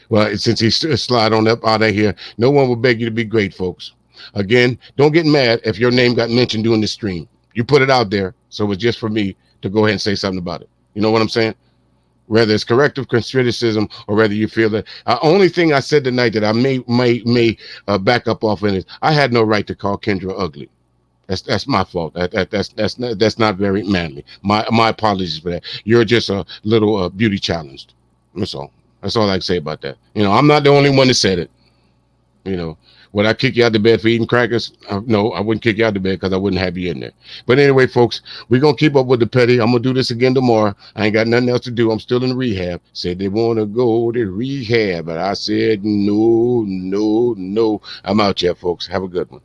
Well, since he slide on up out of here, no one will beg you to be great, folks. Again, don't get mad if your name got mentioned during the stream. You put it out there, so it's just for me to go ahead and say something about it. You know what I'm saying? Whether it's corrective criticism or whether you feel that only thing I said tonight that I may back up off in is I had no right to call Kendra ugly. That's my fault. That's not very manly. My apologies for that. You're just a little beauty challenged. That's all. That's all I can say about that. You know, I'm not the only one that said it. You know, would I kick you out of bed for eating crackers? No, I wouldn't kick you out of bed because I wouldn't have you in there. But anyway, folks, we're going to keep up with the petty. I'm going to do this again tomorrow. I ain't got nothing else to do. I'm still in rehab. Said they want to go to rehab. But I said, no. I'm out here, folks. Have a good one.